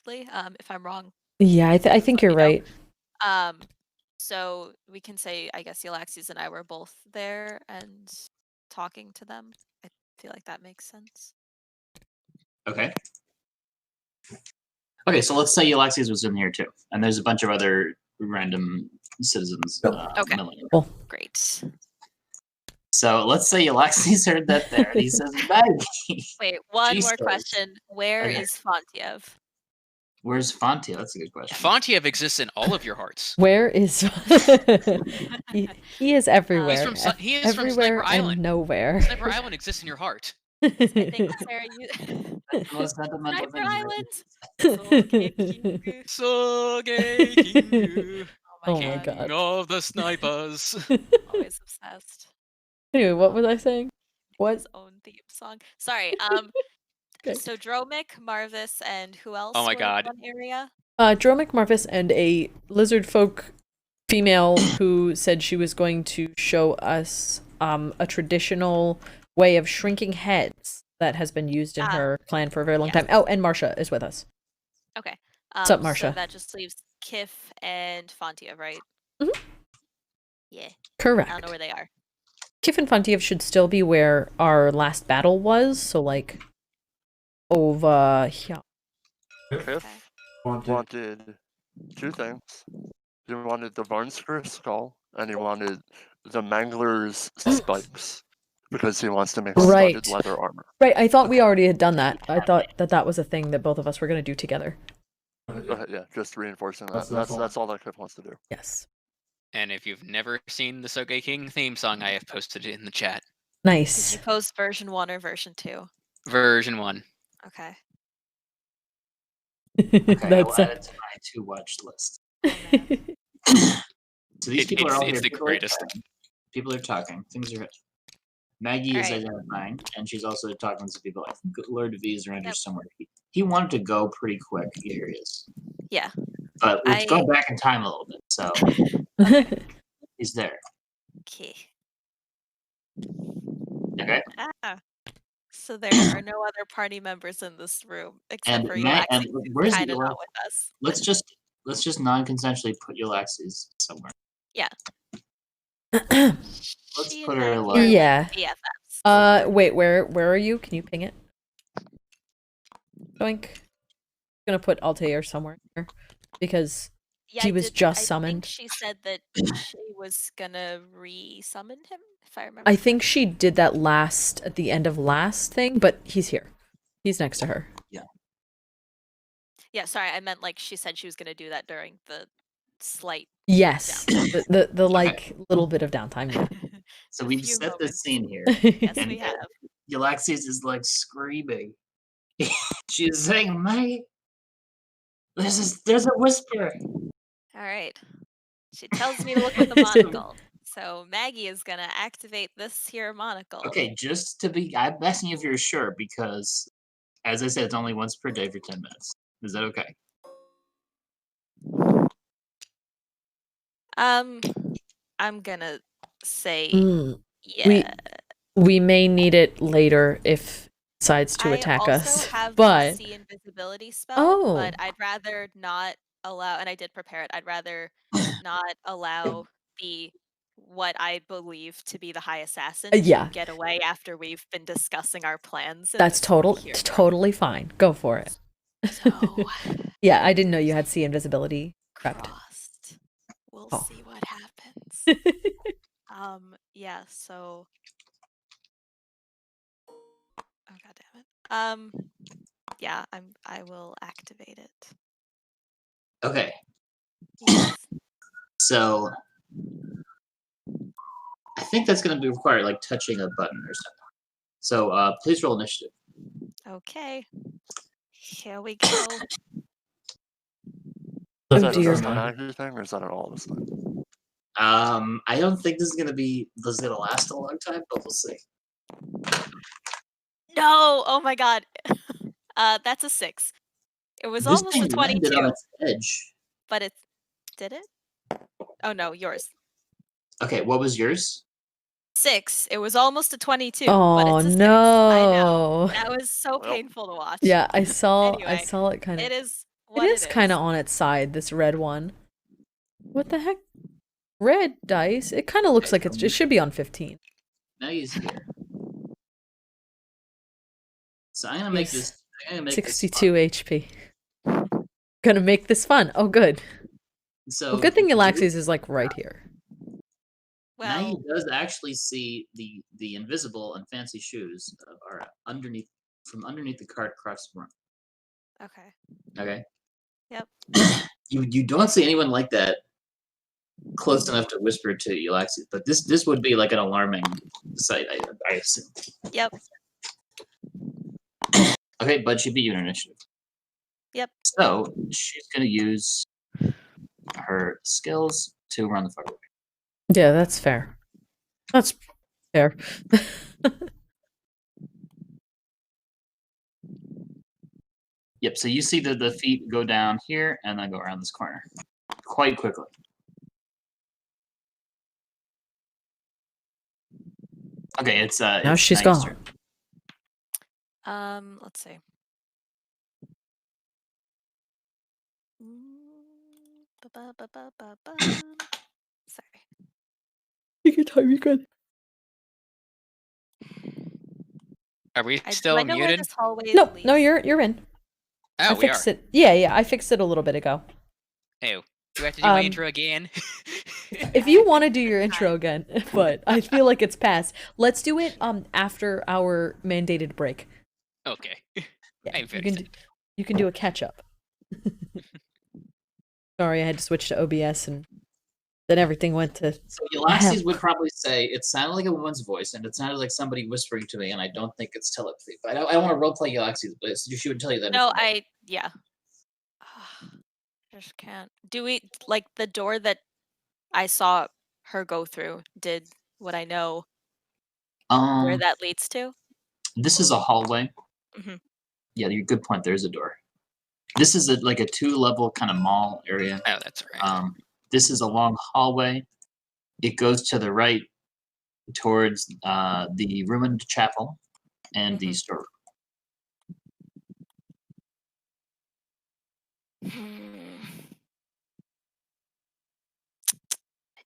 correctly. If I'm wrong, Yeah, I think you're right. So we can say, I guess Yllaxis and I were both there and talking to them. I feel like that makes sense. Okay. Okay, so let's say Yllaxis was in here too, and there's a bunch of other random citizens. Okay. Cool. Great. So let's say Yllaxis heard that there, and he says, Maggie. Wait, one She more says- question. Where Okay. is Fontiev? Where's Fontiev? That's a good question. Fontiev exists in all of your hearts. Where is he is everywhere. He is from everywhere Sniper Island. and nowhere. Sniper Island exists in your heart. I think Sarah, you. That's the most sentimental Sniper thing. Island. Sogeking. Oh my King god. of the snipers. Always obsessed. Anyway, what was I saying? What? His own theme song. Sorry. Okay. So Dromik, Marvis, and who else? Oh my were in god. one area? Dromik, Marvis, and a lizard folk female who said she was going to show us a traditional way of shrinking heads that has been used in her clan for a very long time. Oh, and Marsha is with us. Okay. What's up, Marsha? So that just leaves Kiff and Fontiev, right? Mhm. Yeah. Correct. I don't know where they are. Kiff and Fontiev should still be where our last battle was, so like over here. Kiff wanted two things. He wanted the Varnskir skull, and he wanted the Mangler's spikes, because he wants to make studded leather armor. Right, I thought we already had done that. I thought that was a thing that both of us were going to do together. Yeah, just reinforcing that. That's all that Kiff wants to do. Yes. And if you've never seen the Sogeking theme song, I have posted it in the chat. Nice. Did you post version 1 or version 2? Version 1. Okay. Okay, That's I'll add it to my to-watch list. So these people are all it's here. the greatest. People are talking. Things are. Maggie is identifying, and she's also talking to some people. I think Lord V is around here somewhere. He wanted to go pretty quick. Here he is. Yeah. But let's go back in time a little bit. So he's there. Okay. Okay. So there are no other party members in this room except And for Matt, and Yllaxis, who's where's kinda not Yllaxis? with us. Let's just non-consensually put Yllaxis somewhere. Yeah. Let's put her like yeah. BFFs. Wait, where are you? Can you ping it? Doink. I'm gonna put Altair somewhere here because he was just summoned. I think she said that she was gonna re-summon him, if I remember. I think she did that at the end of last thing, but he's here. He's next to her. Yeah. Yeah, sorry, I meant like she said she was gonna do that during the slight. Yes, the like little bit of downtime. Yeah. So we've set the scene here. Yes, and we have. Yllaxis is like screaming. She's saying, Maggie, there's a whisper. All right. She tells me to look at the monocle. So Maggie is gonna activate this here monocle. Okay, I'm asking if you're sure because, as I said, it's only once per day for 10 minutes. Is that okay? I'm gonna say yeah. We may need it later if it decides to attack us. I also have but the see invisibility spell, but I'd rather not allow, and I did prepare it. I'd rather not allow what I believe to be the High Assassin to get away after we've been discussing our plans. That's totally fine. Go for it. So, yeah, I didn't know you had see invisibility prepped. We'll see what happens. Yeah, so oh god damn it. Yeah, I will activate it. Okay. Yes. So I think that's gonna be required like touching a button or something. So please roll initiative. Okay. Here we go. Is that a Maggie thing or is that an all of us thing? I don't think this is gonna last a long time, but we'll see. No! Oh my god. That's a 6. It was This almost thing a 22. on its edge. But it did it? Oh no, yours. Okay, what was yours? 6. It was almost a 22. Oh but it's a 6. no! I know. That was so painful to watch. Yeah, I saw Anyway, it kind of. It is what it is kind of on its side, this red one. What the heck? Red dice? It kind of looks like it should be on 15. Maggie's here. So I'm gonna make this. 62 HP. Gonna make this fun. Oh, good. So well, good thing Yllaxis is like right here. Maggie does actually see the invisible and fancy shoes are underneath the cart across the room. Okay. Okay. Yep. You don't see anyone like that close enough to whisper to Yllaxis, but this would be like an alarming sight, I assume. Yep. Okay, Bud should be your initiative. Yep. So she's gonna use her skills to run the fire. Yeah, that's fair. That's fair. Yep, so you see the feet go down here and then go around this corner quite quickly. Okay, it's now she's gone. Let's see. Sorry. Take your time, you're good. Are we still muted? No, no, you're in. Oh, I fixed it. Yeah, I fixed it a little bit ago. Oh, do I have to do my intro again? If you want to do your intro again, but I feel like it's past. Let's do it after our mandated break. Okay. Yeah, you can do a catch up. Sorry, I had to switch to OBS and then everything went to. So Yllaxis would probably say it sounded like a woman's voice and it sounded like somebody whispering to me, and I don't think it's telepathy. But I don't want to roleplay Yllaxis, but she would tell you that. No, yeah. Just can't. Do we like the door that I saw her go through? Would I know where that leads to? This is a hallway. Mm-hmm. Yeah, good point. There's a door. This is like a 2-level kind of mall area. Oh, that's right. This is a long hallway. It goes to the right towards the ruined chapel and the storeroom.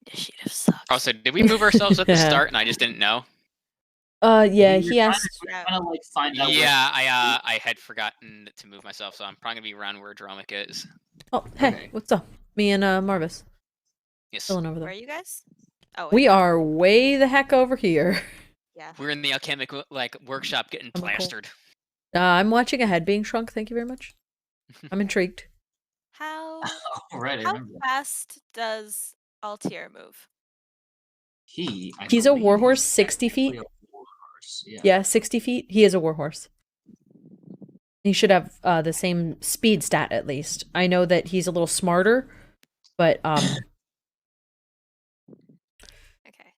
Initiative sucks. Also, did we move ourselves at the start and I just didn't know? Yeah, he asked. Yeah, I had forgotten to move myself, so I'm probably gonna be around where Dromik is. Oh, hey, what's up? Me and Marvis. Yes. Chilling over there. Where are you guys? Oh, we are way the heck over here. Yeah. We're in the alchemic workshop getting plastered. I'm watching a head being shrunk. Thank you very much. I'm intrigued. How fast does Altier move? He's a warhorse, 60 feet. Yeah, 60 feet. He is a warhorse. He should have the same speed stat at least. I know that he's a little smarter, but Okay.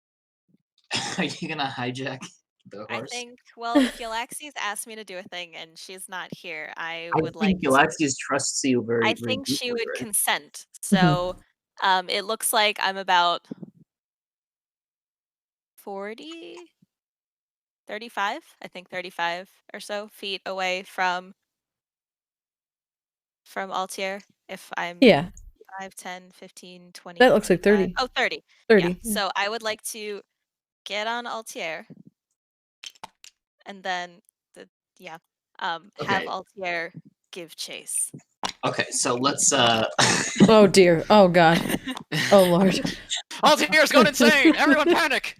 Are you gonna hijack the horse? I think. Well, if Yllaxis asked me to do a thing and she's not here, I would like. Yllaxis trusts you very. I think she would consent. So, it looks like I'm about 40, 35. I think 35 or so feet away from Altier. If I'm 5, 10, 15, 20. That looks like 30. Oh, 30. 30. Yeah. So I would like to get on Altier and then have Altier give chase. Okay, so let's Oh dear. Oh god. Oh lord. Altier's going insane! Everyone panic!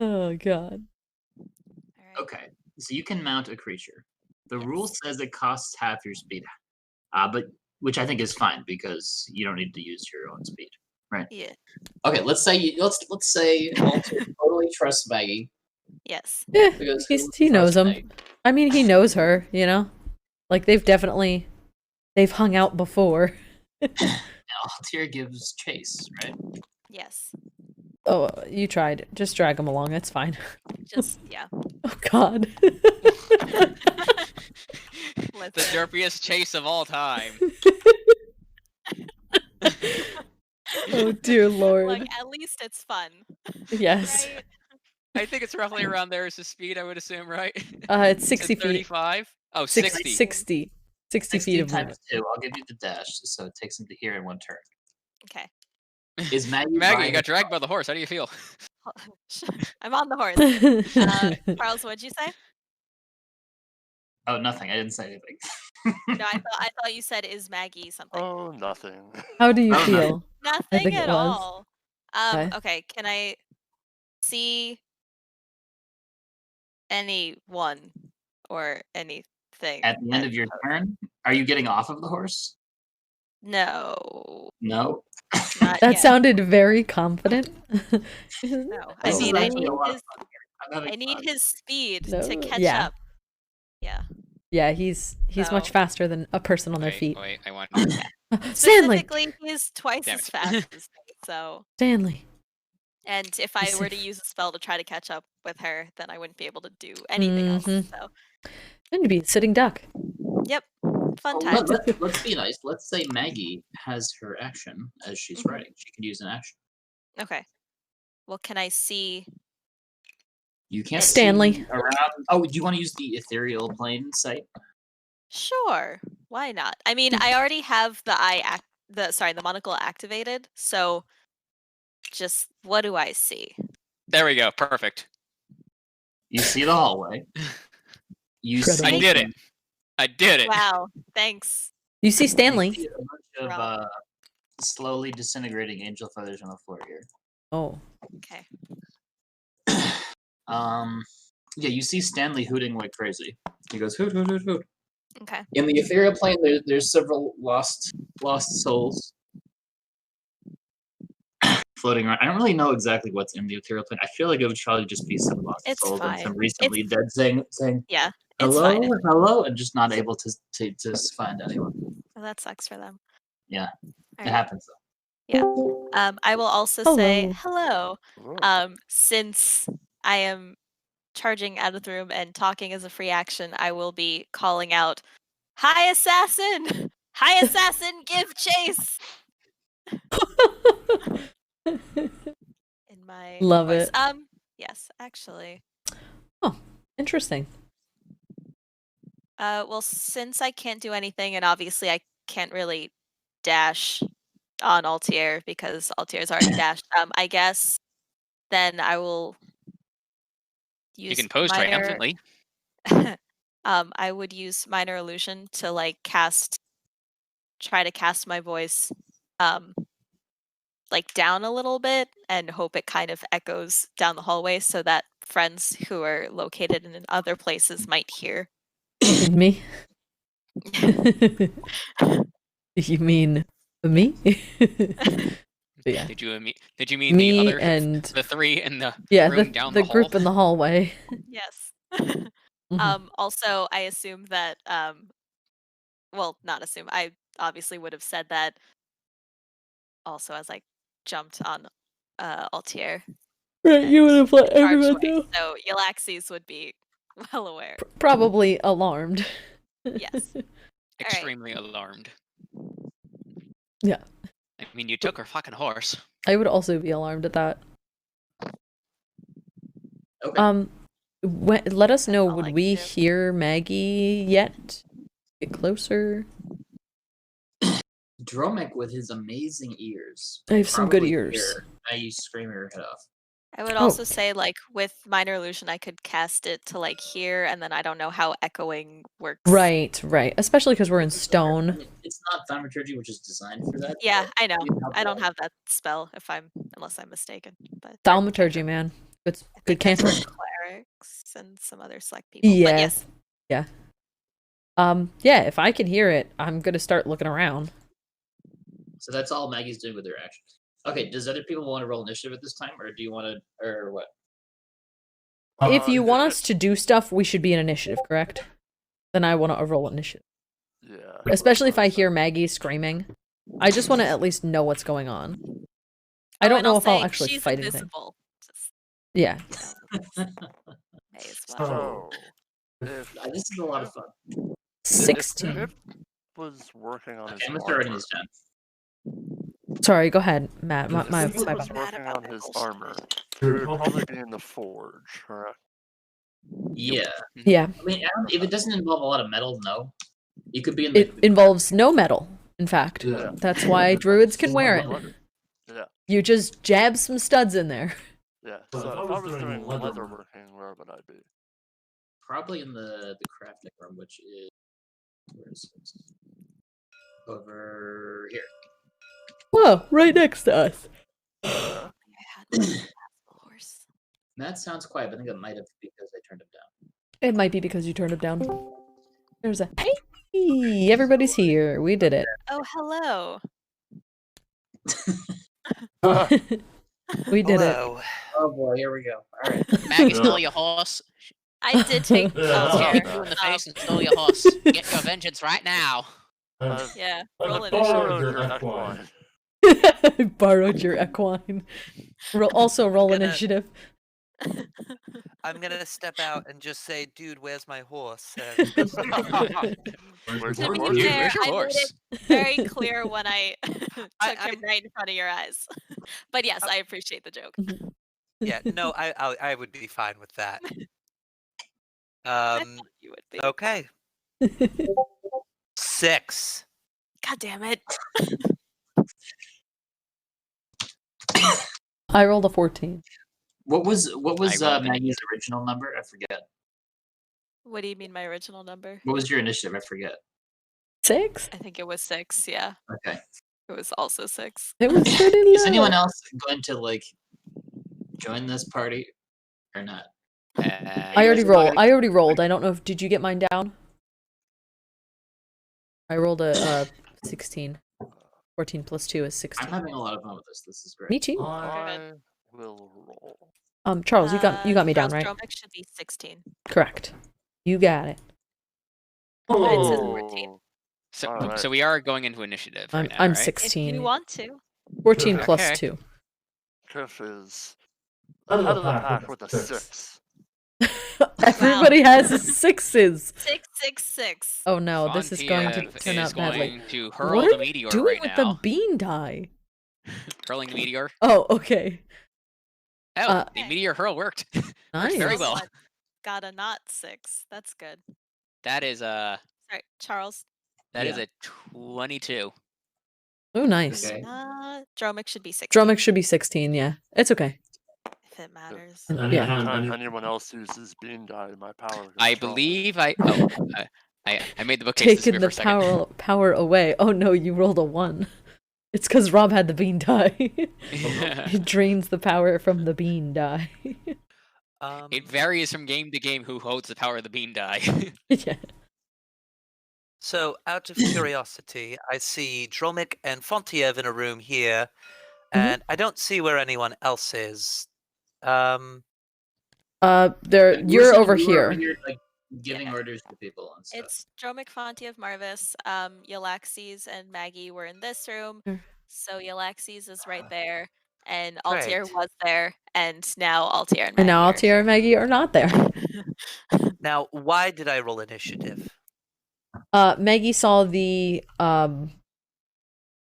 Oh god. Okay, so you can mount a creature. The rule says it costs half your speed, but which I think is fine because you don't need to use your own speed, right? Yeah. Okay, let's say Altier totally trusts Maggie. Yes. Yeah, he knows him. Maggie. I mean, he knows her. You know, like they've hung out before. Altier gives chase, right? Yes. Oh, you tried. Just drag him along. It's fine. Just yeah. Oh God. The derpiest chase of all time. Oh dear Lord. Like at least it's fun. Yes. Right? I think it's roughly around there as his speed, I would assume, right? It's 60 feet. 35? Oh, 60. 60 feet of movement. times 2. I'll give you the dash, so it takes him to here in 1 turn. Okay. Is Maggie? Maggie, you got dragged by the horse. How do you feel? I'm on the horse. Charles, what'd you say? Oh, nothing. I didn't say anything. No, I thought you said is Maggie something. Oh, nothing. How do you feel? I Nothing think at it was. all. Okay. Okay, can I see anyone or anything? At the end of your turn, are you getting off of the horse? No. No. Not That yet. sounded very confident. No. This is actually a lot of his, fun here. I'm having I need fun. his speed No, to catch yeah. up. Yeah. Yeah, he's much So- faster than a person on their feet. Wait, I want. Stanley! Specifically, he's twice Damn as it. fast as me, so. Stanley. And if I He's were so to use a spell to try to catch up with her, then I wouldn't be able to do anything else. So, Going to be a sitting duck. yep, fun Oh, times. let's be nice. Let's say Maggie has her action as she's Mhm. writing. She can use an action. Okay. Well, can I see? You can't Stanley. see around. Oh, do you want to use the ethereal plane sight? Sure, why not? I mean, I already have the monocle activated, so just what do I see? There we go. Perfect. You see the hallway. You Incredible. see I did it. I did it. Wow, thanks. You see you Stanley. see a bunch of slowly disintegrating angel feathers on the floor here. Oh. Okay. Yeah, you see Stanley hooting like crazy. He goes hoot hoot hoot hoot. Okay. In the ethereal plane, there's several lost souls floating around. I don't really know exactly what's in the ethereal plane. I feel like it would probably just be some lost It's souls and fine. some recently dead saying Yeah, it's hello, fine. hello, and just not able to find anyone. Well, that sucks for them. Yeah, All it right. happens though. I will also say hello. Since I am charging out of the room and talking as a free action, I will be calling out, "Hi, assassin! Hi, assassin! Give chase!" In my Love voice. it. Yes, actually. Oh, interesting. Well, since I can't do anything, and obviously I can't really dash on Altier because Altier's already dashed. I guess then I will use. You can pose triumphantly. I would use minor illusion to like try to cast my voice, like down a little bit, and hope it kind of echoes down the hallway so that friends who are located in other places might hear. Me? You mean me? Yeah. Did you mean Me the other and the three in the the room down the group hall? in the hallway. Yes. Mhm. Also, I assume that well, not assume. I obviously would have said that also as I jumped on Altier. Right, you would have let charged everyone away, know. so Yllaxis would be well aware. Probably alarmed. Yes. Extremely alarmed. Yeah. I mean, you took her fucking horse. I would also be alarmed at that. Okay. Let us know, all would I we can do. hear Maggie yet? Get closer. Dromik with his amazing ears. I have some good probably ears. hear Maggie screaming her head off. I would also say, like, with minor illusion, I could cast it to like hear, and then I don't know how echoing works. Right. Especially because we're in stone. It's not thaumaturgy, which is designed for that. Yeah, but I know. you have I don't that. have that spell unless I'm mistaken. But Thaumaturgy, man. Good I think that's cantrip. for clerics and some other select people. But yes. Yeah. Yeah, if I can hear it, I'm gonna start looking around. So that's all Maggie's doing with her actions. Okay, does other people want to roll initiative at this time, or do you want to, or what? If you want us to do stuff, we should be in initiative, correct? Then I want to roll initiative. Yeah. Especially if I hear Maggie screaming. I just want to at least know what's going on. I don't and know if I'll say actually she's fight anything. invisible. Just, Yeah. may as well. So, if This is a lot of fun. 16. Kiff was working on his Okay, I'm gonna start writing armor. these down. Sorry, go ahead, Matt. If My Kiff was bad. working on his armor, he would probably be in the forge, correct? Yeah. Yeah. I mean, if it doesn't involve a lot of metal, no. You could be in It involves no metal, in fact. Yeah. That's why druids can wear it. Yeah. You just jab some studs in there. Yeah. So if I was doing leatherworking, where would I be? Probably in the crafting room, which is where is it? Over here. Whoa, right next to us. That sounds quiet, but I think it might have because I turned him down. It might be because you turned him down. There's a hey, everybody's here. We did it. Oh, hello. We did Hello. Oh boy, here we go. All right. Maggie stole your horse. I did take Kick you in the face and stole your horse. Get your vengeance right now. Yeah, roll it. I borrowed your equine. Also roll initiative. I'm gonna step out and just say, dude, where's my horse? Where's To your be horse? fair, Where's your I made horse? it very clear when I took him right in front of your eyes. But yes, I appreciate the joke. Yeah, no, I would be fine with that. I thought you would be. Okay. 6. God damn it. I rolled a 14. What was I rolled Maggie's original number? I forget. What do you mean my original number? What was your initiative? I forget. 6? I think it was 6, yeah. Okay. It was also 6. It was pretty low. Is anyone else going to join this party or not? I already rolled. I don't know if did you get mine down? I rolled a 16. 14 plus 2 is 16. I'm having a lot of fun with this. This is great. Me too. I will roll. Charles, you got me down, right? Dromik should be 16. Correct. You got it. Mine says 14. So we are going into initiative right now, I'm right? 16. If you want to. 14 plus Okay. 2. Kiff is out of the pack with a 6. Everybody has 6s. 666. Oh no, this is going to Fontiev turn is out badly. going to hurl What the are we meteor doing right with now. the bean die? Hurling the meteor. Oh, okay. Oh, the meteor hurl worked. Nice. Very well. Someone got a not 6. That's good. That is Sorry, Charles. that is a 22. Oh, nice. Okay. Dromik should be 16. Dromik should be 16, yeah. It's okay. If it matters. Yeah. Anytime anyone else uses bean die, my power. I goes down. believe I made the bookcase Taking the disappear for a second. power away. Oh no, you rolled a 1. It's because Rob had the bean die. It drains the power from the bean die. It varies from game to game who holds the power of the bean die. Yeah. So, out of curiosity, I see Dromik and Fontiev in a room here, and I don't see where anyone else is. You're We're over here, here. giving orders to people and stuff. It's Dromik, Fontiev, Marvis, Yllaxis, and Maggie were in this room. So Yllaxis is right there, and Altier Great. was there, and now Altier and Maggie. And now are Altier and Maggie are not there. Now, why did I roll initiative? Maggie saw the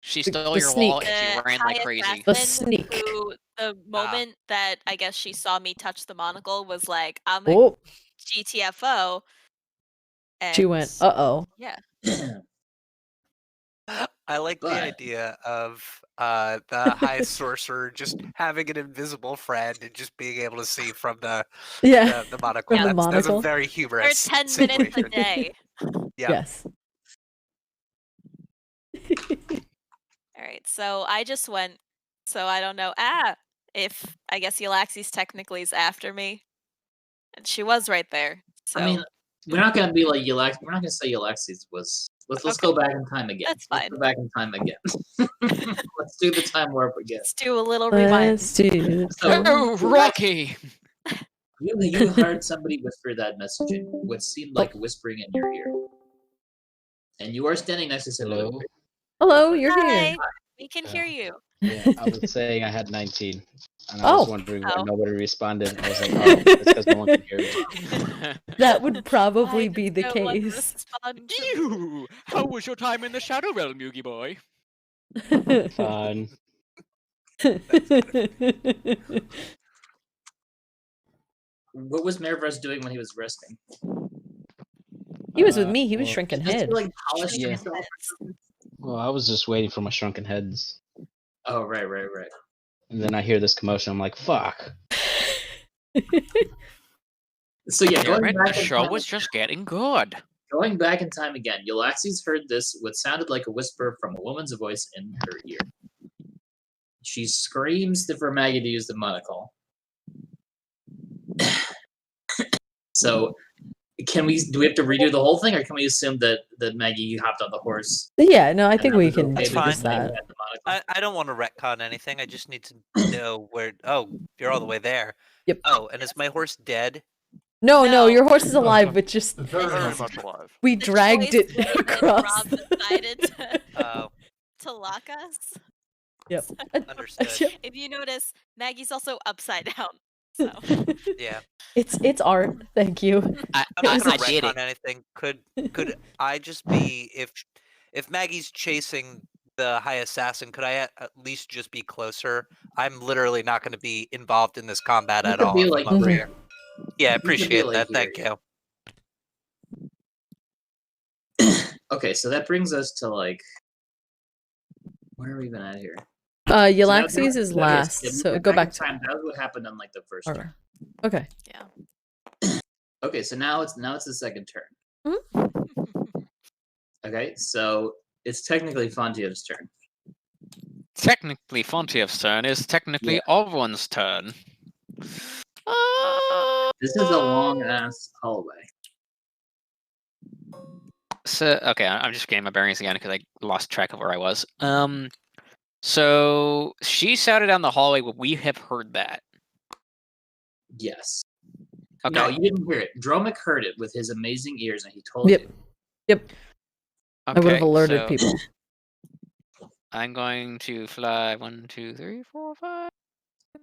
She The stole your sneak. wallet and she ran like high crazy. The assassin sneak. who, the moment that I guess she saw me touch the monocle was like, I'm a Oh, GTFO. And she went, uh-oh. Yeah. I like the But- idea of the high sorcerer just having an invisible friend and just being able to see from the Yeah. the monocle. From the That's a monocle. very For humorous 10 minutes a situation. day. Yeah. Yes. All right, so I just went. So I don't know. If I guess Yllaxis technically is after me, and she was right there. So I mean, we're not gonna be like Yllaxis. We're not gonna say Yllaxis was. Let's go back in time again. That's Let's fine. go back in time again. Let's do the time warp again. let's do a little rewind. Let's do So, Oh, Rocky! you heard somebody whisper that message in what seemed like whispering in your ear, and you are standing next to somebody. Hello? Hello, you're Hi, here. we can hear you. Yeah, I was saying I had 19. And I was Oh. wondering Oh. why nobody responded. I was like, oh, it's because no one can hear me. That would probably I be just the don't want to case. respond. Ew! How was your time in the Shadow Realm, Yugi boy? Fun. what was Marvis doing when he was resting? He was with me. He was shrinking Just heads. like polishing Yeah. himself. Well, I was just waiting for my shrunken heads. Oh, right. And then I hear this commotion. I'm like, fuck. So yeah, Damn going it, back the in show time, was just getting good. going back in time again, Yllaxis heard this, what sounded like a whisper from a woman's voice in her ear. She screams for Maggie to use the monocle. So, do we have to redo the whole thing, or can we assume that Maggie hopped on the horse? Yeah, no, I think we can okay That's do fine. that. I don't want to retcon anything. I just need to know where. Oh, you're all the way there. Yep. Oh, and is my horse dead? No, your horse is alive, but just Very much alive. we The dragged choice it made that across. Rob decided Oh, to lock us. Yep. understood. If you notice, Maggie's also upside down. So Yeah. It's art. Thank you. I'm not gonna I did retcon it. anything. Could I just be if Maggie's chasing the high assassin? Could I at least just be closer? I'm literally not going to be involved in this combat You at could all. be, if like, I'm over Mhm. here. Yeah, could be, appreciate like, that. Thank here. you. Okay, so that brings us to like, where are we even at here? Yllaxis is okay, last, yeah, so go back to. time. That was what happened on like the first Okay. turn. Okay. yeah. Okay, so now it's the second turn. Okay, so it's technically Fontiev's turn. Technically, Fontiev's turn is technically everyone's turn. This is a long ass hallway. So okay, I'm just getting my bearings again because I lost track of where I was. So she shouted down the hallway. We have heard that. Yes. Okay. No, you didn't hear it. Dromik heard it with his amazing ears, and he told Yep. you. Yep. I would have Okay, alerted so people. I'm going to fly 1, 2, 3, 4, 5,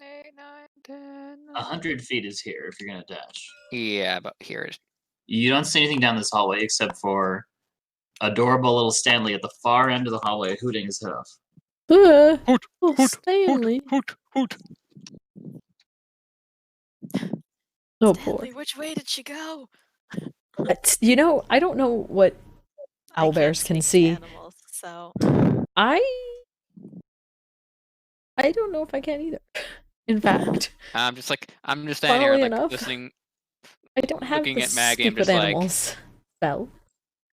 8, 9, 10. 100 feet is here if you're gonna dash. Yeah, but here is. You don't see anything down this hallway except for adorable little Stanley at the far end of the hallway hooting his head off. Hoot, Oh, hoot, Stanley. Hoot, hoot. Oh Stanley, boy. which way did she go? You know, I don't know what I can't owlbears can speak see. to animals, so I don't know if I can either. In fact, I'm just standing here Funnily like enough, listening. I don't have Looking the at Maggie, I'm stupid just like- animals spell.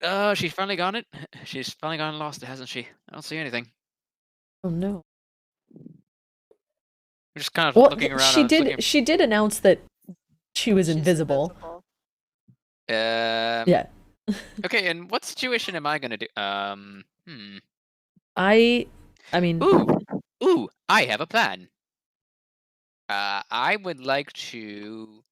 Oh, she's finally got it. She's finally gone and lost it, hasn't she? I don't see anything. Oh no. We're just kind of Well, looking around. she did announce that she was she's invisible. Yeah. Okay, and what situation am I gonna do? I mean, Ooh, I have a plan. I would like to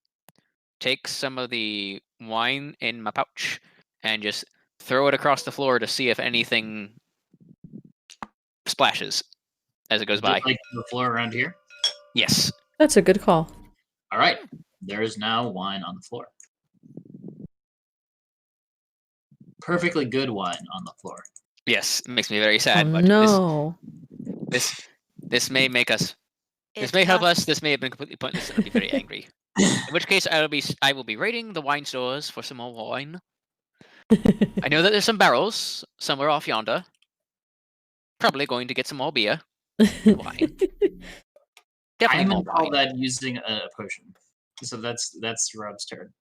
take some of the wine in my pouch and just throw it across the floor to see if anything splashes as it goes by. Just like the floor around here. Yes. that's a good call. All right. There is now wine on the floor. Perfectly good wine on the floor. Yes, it makes me very sad, Oh but no. this may make us. This may help us. This may have been completely pointless, and I'll be very angry. In which case, I will be raiding the wine stores for some more wine. I know that there's some barrels somewhere off yonder. Probably going to get some more beer. Wine. Definitely I'm more gonna call wine. that using a potion. So that's Rob's turn.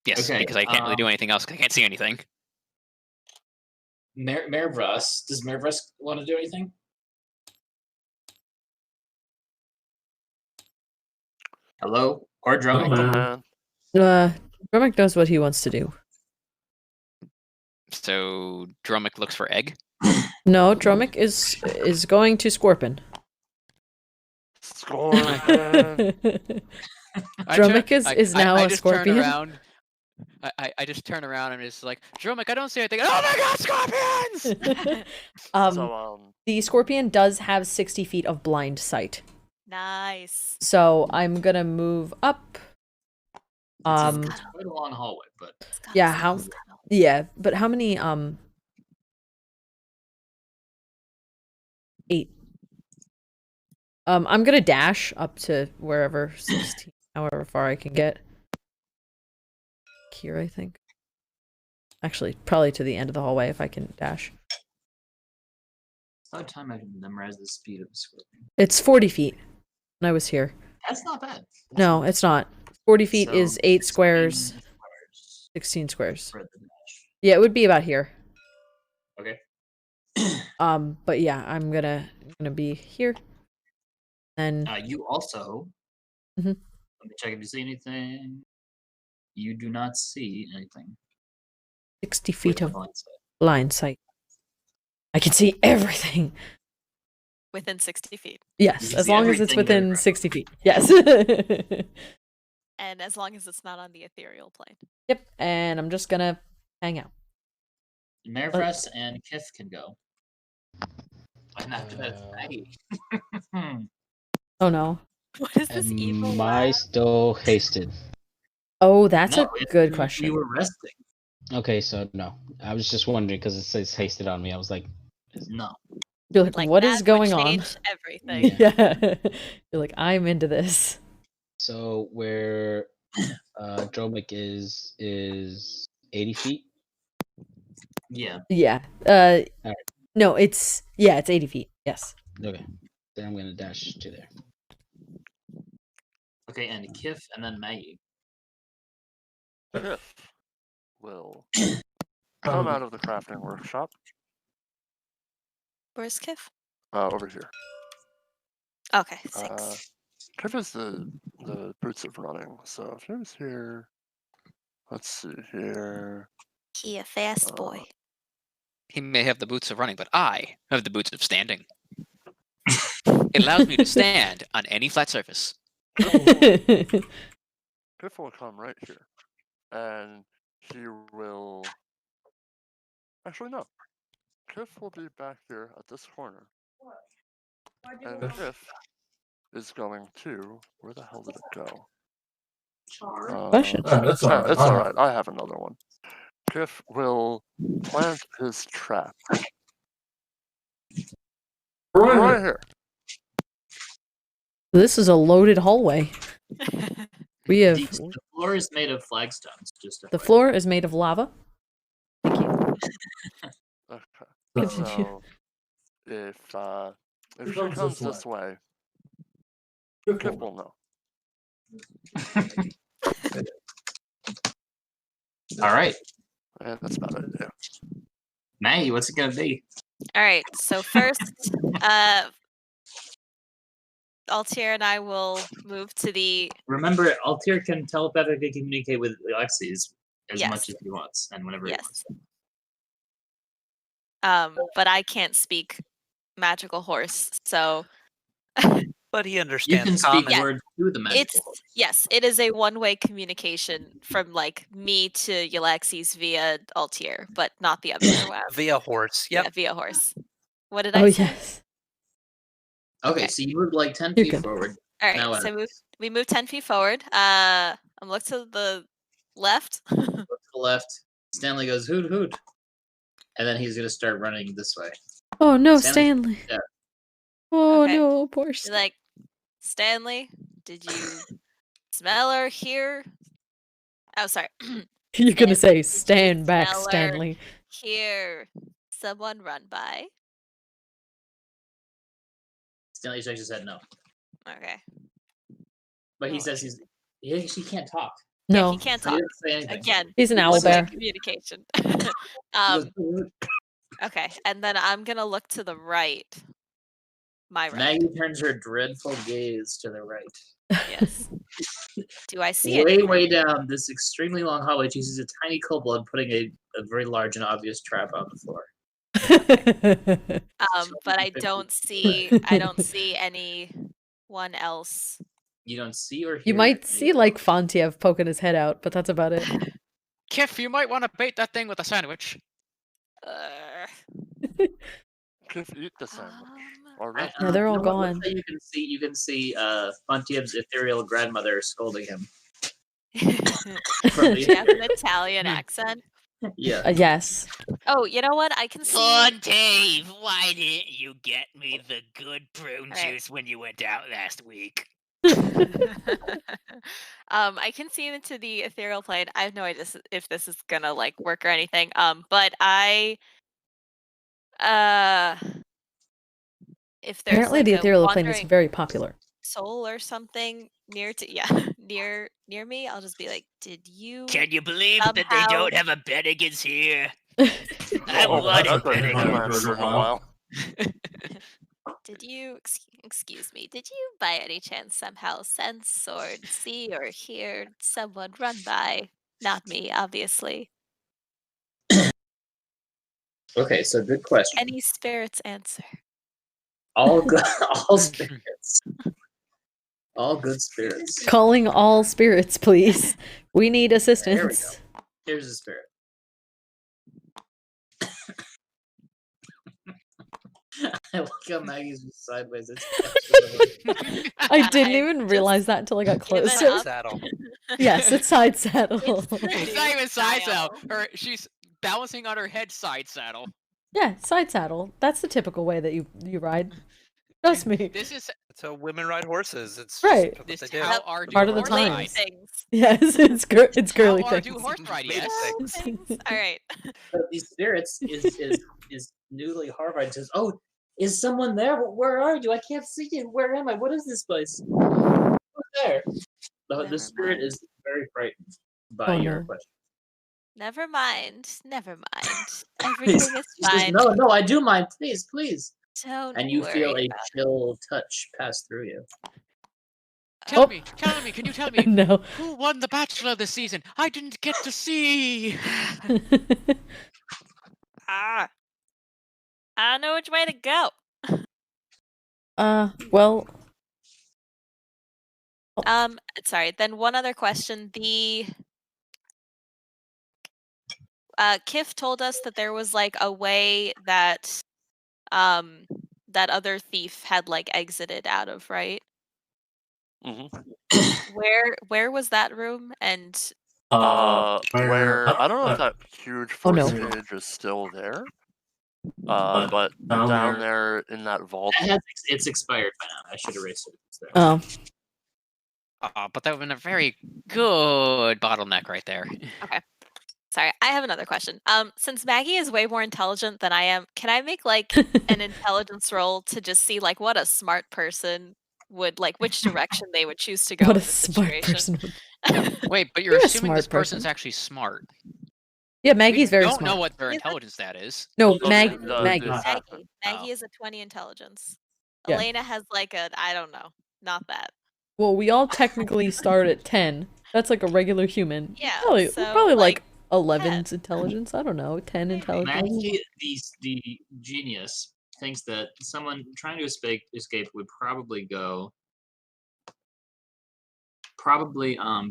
Yes, Okay, because I can't really do anything else. 'Cause I can't see anything. Marvis. Does Marvis want to do anything? Hello? Or Dromik? Dromik knows what he wants to do. So Dromik looks for egg. No, Dromik is going to Scorpion. Scorpion. Dromik is now a just scorpion. Turn around, I just turn around and it's like, Dromik, I don't see anything. Oh my god, scorpions! The scorpion does have 60 feet of blind sight. Nice. So I'm gonna move up. It's quite a long hallway, but Yeah, yeah, but how many 8. I'm gonna dash up to wherever 16. however far I can get. Here, I think. Actually, probably to the end of the hallway if I can dash. By the time I can memorize the speed of the scorpion. It's 40 feet. And I was here. That's not bad. No, it's not. 40 feet So, is 8 squares. 16 squares. Yeah, it would be about here. Okay. But yeah, I'm gonna be here. And you also. Mhm. Let me check if you see anything. You do not see anything. 60 feet of blind sight. blind sight. I can see everything. Within 60 feet. Yes, as long as it's within 60 feet. Yes. And as long as it's not on the ethereal plane. Yep, and I'm just gonna hang out. Marvis and Kiff can go. And after that, it's Maggie. Oh no. What is this evil Am I still hasted? Oh, that's a good question. You were resting. Okay, so no. I was just wondering because it says hasted on me. I was like, no. You're like, what is going on? Everything. Yeah. You're like, I'm into this. So where Dromik is 80 feet? Yeah. Yeah. No, it's 80 feet. Yes. Okay. Then I'm gonna dash to there. Okay, and Kiff and then Maggie. Kiff will come out of the crafting workshop. Where's Kiff? Over here. Okay, 6. Kiff is the boots of running. So if he was here, let's see here. He a fast boy. He may have the boots of running, but I have the boots of standing. It allows me to stand on any flat surface. Kiff will come right here. And he will... Actually, no. Kiff will be back here at this corner. And Kiff is going to... Where the hell did it go? Question. It's alright. I have another one. Kiff will plant his trap. Right here. This is a loaded hallway. We have The floor is made of flagstones. the floor is made of lava. Thank you. Okay. So if she comes this way, Kiff will know. All right. Yeah, that's about it. Yeah. Maggie, what's it gonna be? All right. So first, Altier and I will move to the. Remember, Altier can telepathically communicate with Yllaxis as Yes. much as he wants and whenever he wants. But I can't speak magical horse, so. But he You understands can speak common. words to the magical. Yes, it is a one-way communication from like me to Yllaxis via Altier, but not the other way around. Via horse. Yep. Yeah, via horse. What did Oh I say? yes. Okay, so you moved like 10 You're feet good. forward. All right, Now, so we moved 10 feet forward. I'm look to the left. Look to the left. Stanley goes hoot hoot, and then he's gonna start running this way. Oh no, Stanley. Stanley. Yeah. Oh Okay. no, poor You're Stanley. like, Stanley, did you smell or hear? Oh, sorry. You're gonna Stanley, say, stand back, smell or Stanley. Hear someone run by? Stanley shakes his head no, Okay. but he says he can't talk. Yeah, No, he can't So he talk. didn't say anything. Again, he's an owl one-way bear. communication. He goes, "Hoot, hoot." Okay, and then I'm gonna look to the right. My right. Maggie turns her dreadful gaze to the right. Yes. Do I see it? Way down this extremely long hallway, she sees a tiny kobold putting a very large and obvious trap on the floor. But I don't see anyone else. You don't see or hear. You might anything. see like Fontiev poking his head out, but that's about it. Kiff, you might want to bait that thing with a sandwich. Kiff, eat the sandwich. Or I- No, they're all you know what? gone. Let's say you can see Fontiev's ethereal grandmother scolding him. Do you have an Italian accent? Yeah. Yes. Oh, you know what? I can see. Fontiev, why didn't you get me the good prune Alright. juice when you went out last week? I can see into the ethereal plane. I have no idea if this is gonna like work or anything. But I if there's Apparently, like the a ethereal plane is wandering very popular. soul or something near near me, I'll just be like, did you Can you believe that they somehow don't have a Bennigan's here? I Oh, wanted that's a Bennigan. heard in a while. did you excuse me, did you by any chance somehow sense or see or hear someone run by? Not me, obviously. Okay, so good question. Any spirits answer. All good, all spirits. All good spirits. Calling all spirits, please. We need assistance. Here's a spirit. I like how Maggie's just sideways. I didn't even realize that until I got give it closer. up. Saddle. Yes, it's side saddle. It's not even side saddle. She's balancing on her head side saddle. Yeah, side saddle. That's the typical way that you ride. Trust me. This is That's how women ride horses. It's Right. Just this what they do. how our Part of the horse time. ride. Things. Yes, it's girly How our things. do horse ride, yes. Things. All right. But these spirits is newly horrified. Says, "Oh, is someone there? Where are you? I can't see you. Where am I? What is this place? Who's there?" The spirit mind. is very frightened by your no. question. Never mind. Never mind. Everything is He says, fine. no, I do mind. Please, please. Don't And you feel worry a about chill touch pass through you. Tell me, can you tell me No. who won the Bachelor this season? I didn't get to see. I know which way to go. Well. Sorry. Then one other question. The Kiff told us that there was like a way that that other thief had like exited out of, right? Mm-hmm. Where was that room? And Where I don't know if that huge Oh, no. force cage is still there. But down there in that vault. It's expired by now. I should erase it. It's there. Oh. But that would have been a very good bottleneck right there. Okay. Sorry, I have another question. Since Maggie is way more intelligent than I am, can I make like an intelligence roll to just see like what a smart person would like, which direction they would choose to go What in a this smart situation? person. Wait, but you're You're a assuming smart this person's person. actually smart. Yeah, Maggie's very We don't smart. know what their intelligence stat is. No, Okay, Maggie. Maggie is a 20 intelligence. Yeah. Elena has like a, I don't know, not that. Well, we all technically start at 10. That's like a regular human. Yeah, Probably, so, probably like like, 11's intelligence. I don't know, 10 intelligence. Maggie, the genius, thinks that someone trying to escape would probably go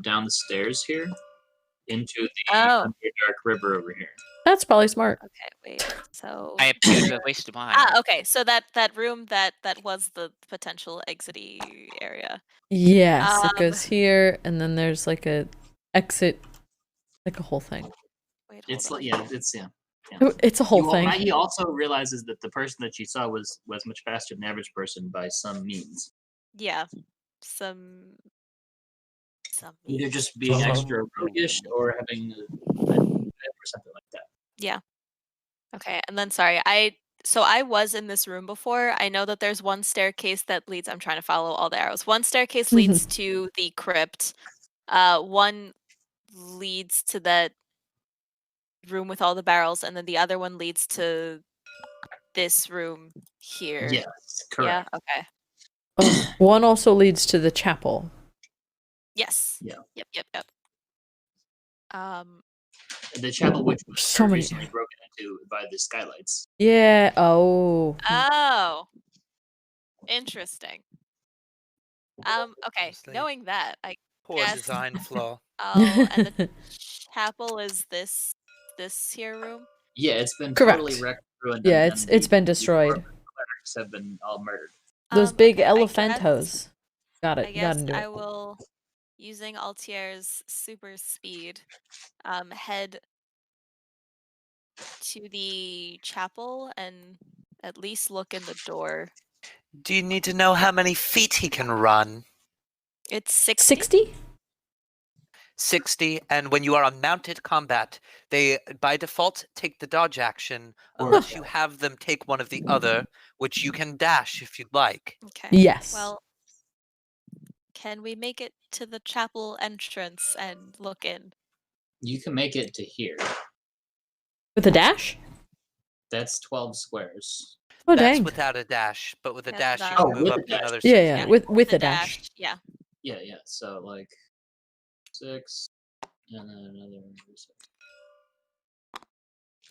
down the stairs here into the Underdark River over here. That's probably smart. Okay, wait. So I appear to have wasted mine. okay. So that room that was the potential exity area. Yes, it goes here, and then there's like a exit, like a whole thing. Wait, it's hold like on. it's It's a whole thing. Maggie also realizes that the person that she saw was much faster than the average person by some means. Yeah, some either just being extra roguish or having or something like that. Yeah. Okay, and then sorry, I was in this room before. I know that there's one staircase that leads. I'm trying to follow all the arrows. One staircase leads to the crypt. One leads to that room with all the barrels, and then the other one leads to this room here. Yes, correct. Yeah. Okay. One also leads to the chapel. Yes. Yeah. Yep. The chapel, which was so many recently broken into by the skylights. Yeah. Oh. Oh. Interesting. Okay. Knowing that, I Poor guess. design flaw. Oh, and the chapel is this here room. Yeah, it's been Correct. totally wrecked through. And Yeah, it's been destroyed. The clerics have been all murdered. Those big Okay, elephantos. Got it. I guess Gotta do I it. will, using Altier's super speed, head to the chapel and at least look in the door. Do you need to know how many feet he can run? It's 60. 60? 60, and when you are on mounted combat, they by default take the dodge action unless you have them take one of the other, which you can dash if you'd like. Okay. Yes. Well, can we make it to the chapel entrance and look in? You can make it to here. With a dash? That's 12 squares. Oh, That's dang. without a dash, but with a Yeah, dash, you that- can Oh, move with up a to dash. another Yeah, 60. yeah, with a dash. Yeah. Yeah. So like 6, and then another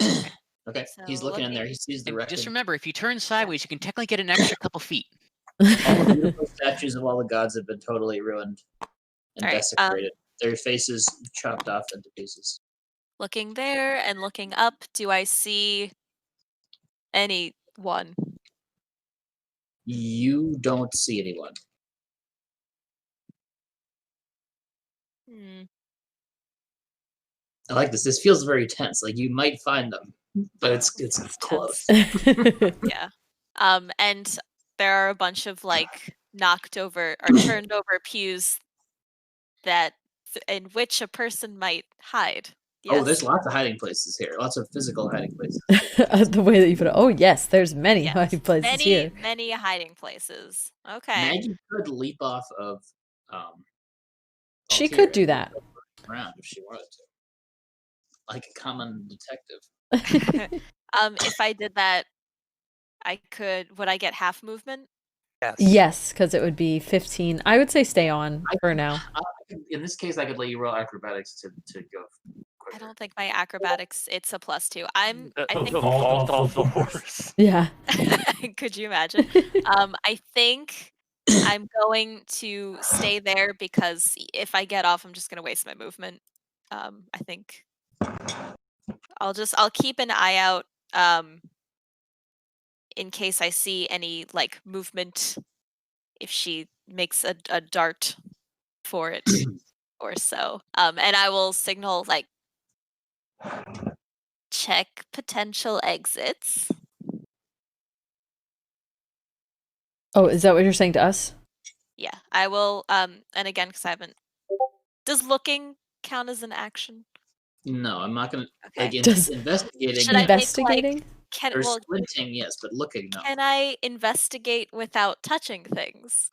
6. Okay, he's So looking in there. He sees the And record. just remember, if you turn sideways, you can technically get an extra couple feet. All the beautiful statues of all the gods have been totally ruined and All right, desecrated. Their faces chopped off into pieces. Looking there and looking up, do I see anyone? You don't see anyone. I like this. This feels very tense. Like you might find them, but it's close. Yeah. And there are a bunch of like knocked over or turned over pews that in which a person might hide. Yes. Oh, there's lots of hiding places here. Lots of physical hiding places. The way that you put it. Oh, yes, there's many Yes. hiding places here. Many hiding places. Okay. Maggie could leap off of. She Altair could do and that. around if she wanted to, like a common detective. If I did that, would I get half movement? Yes, because it would be 15. I would say stay on for now. In this case, I could let you roll acrobatics to go quicker. I don't think my acrobatics, it's a +2. I think The fault of the horse. Yeah. could you imagine? I think I'm going to stay there because if I get off, I'm just gonna waste my movement. I think I'll keep an eye out in case I see any like movement if she makes a dart for it or so. And I will signal like check potential exits. Oh, is that what you're saying to us? Yeah, I will. And again, because I haven't. Does looking count as an action? No, I'm not gonna. Okay. Like investigating. Should I Investigating? make, like, or squinting, yes, but looking, no. Can I investigate without touching things?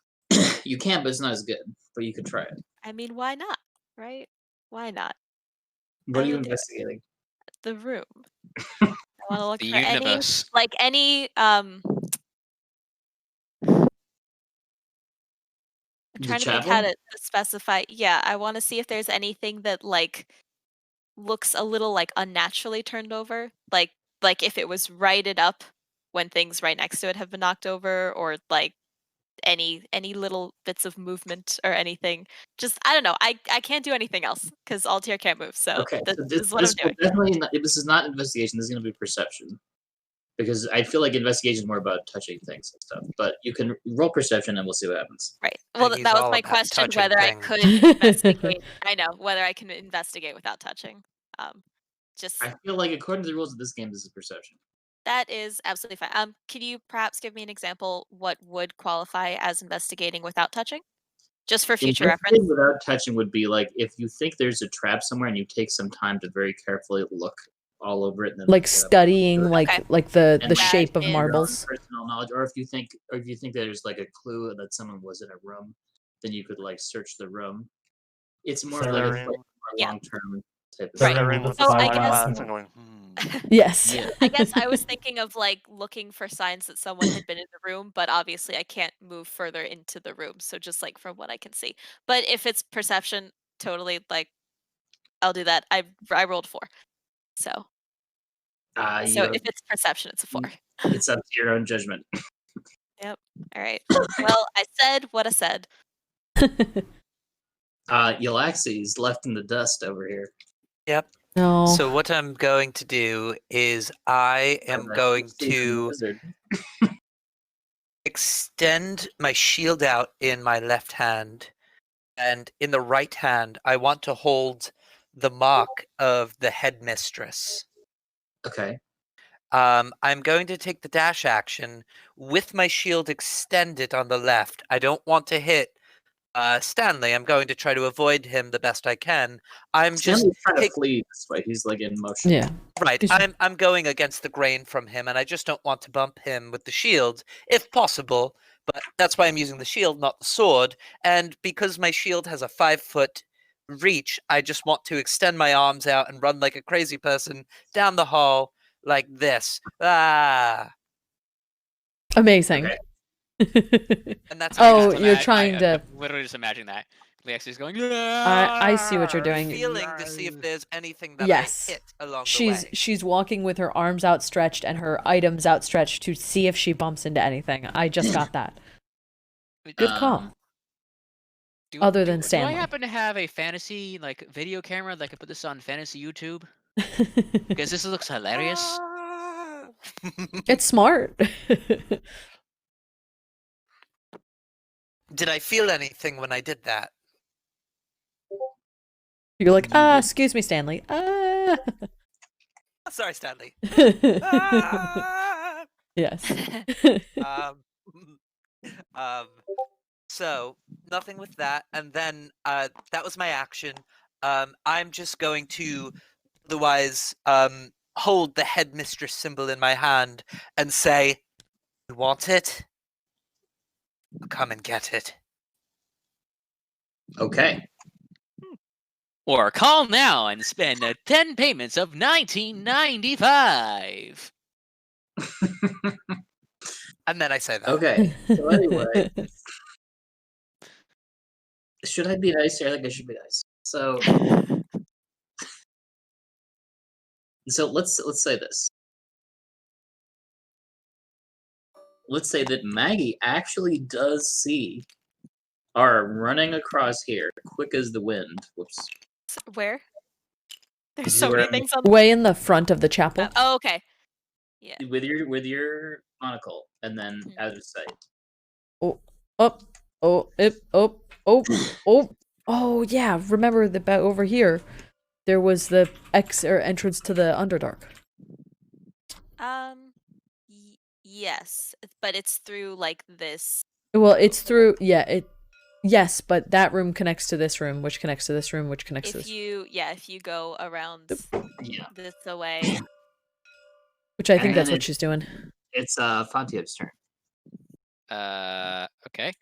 You can, but it's not as good. But you could try it. I mean, why not? Right? Why not? What I are you will do it. investigating? The room. I want to look The for universe. any I'm trying to think how to specify. Yeah, I want to see if there's anything that like looks a little like unnaturally turned over, like if it was righted up when things right next to it have been knocked over, or like any little bits of movement or anything. Just I don't know. I can't do anything else because Altair can't move. So Okay, this so is what I'm doing. Definitely not, this is not investigation. This is going to be perception, because I feel like investigation is more about touching things and stuff. But you can roll perception, and we'll see what happens. Right. Well, Maggie's that was all my about question: touching whether I things. could investigate. I know whether I can investigate without touching. Just I feel like according to the rules of this game, this is perception. that is absolutely fine. Could you perhaps give me an example what would qualify as investigating without touching? Just for future reference. Investigating without touching would be like if you think there's a trap somewhere and you take some time to very carefully look all over it, and then Like studying, like the And shape of that is- marbles. personal knowledge, or if you think there's like a clue that someone was in a room, then you could like search the room. It's more of like a Staring. long term type of Right. Staring with the So I spyglass guess- and going, Yes. Yeah. I guess I was thinking of like looking for signs that someone had been in the room, but obviously I can't move further into the room. So just like from what I can see. But if it's perception, totally like I'll do that. I rolled 4. So if it's perception, it's a 4. It's up to your own judgment. Yep. All right. Well, I said what I said. Yllaxis left in the dust over here. Yep. No. So what I'm going to do is I am going to extend my shield out in my left hand, and in the right hand I want to hold the mark of the headmistress. Okay. I'm going to take the dash action with my shield extended on the left. I don't want to hit Stanley. I'm going to try to avoid him the best I can. I'm Stanley's just trying to flee this way. He's like in motion. Yeah. right. I'm going against the grain from him, and I just don't want to bump him with the shield, if possible. But that's why I'm using the shield, not the sword. And because my shield has a 5-foot reach, I just want to extend my arms out and run like a crazy person down the hall like this. Ah. Amazing. Okay. And that's you're trying to. Literally just imagine that. Yllaxis is going. I see what you're doing. Feeling to see if there's anything that Yes. I hit along the way. She's walking with her arms outstretched and her items outstretched to see if she bumps into anything. I just got that. Good call. Other than Stanley. Do I happen to have a fantasy video camera that I could put this on fantasy YouTube? Because this looks hilarious. It's smart. Did I feel anything when I did that? You're like, excuse me, Stanley. Sorry, Stanley. Yes. So nothing with that, and then that was my action. I'm just going to otherwise hold the headmistress symbol in my hand and say, "You want it? Come and get it." Okay. Or call now and spend 10 payments of $19.95. And then I say that. Okay. So anyway, should I be nice here? I think I should be nice. So let's say this. Let's say that Maggie actually does see our running across here, quick as the wind. Whoops. Where? There's so many things on. Way in the front of the chapel. Oh, okay. Yeah. With your monocle, and then out of sight. Oh yeah. Remember over here, there was the entrance to the Underdark. Yes, but it's through like this. Well, it's through yes, but that room connects to this room, which connects to this room, which connects to this. If you go around this away. Which I think that's what she's doing. It's Fontiev's turn. Okay.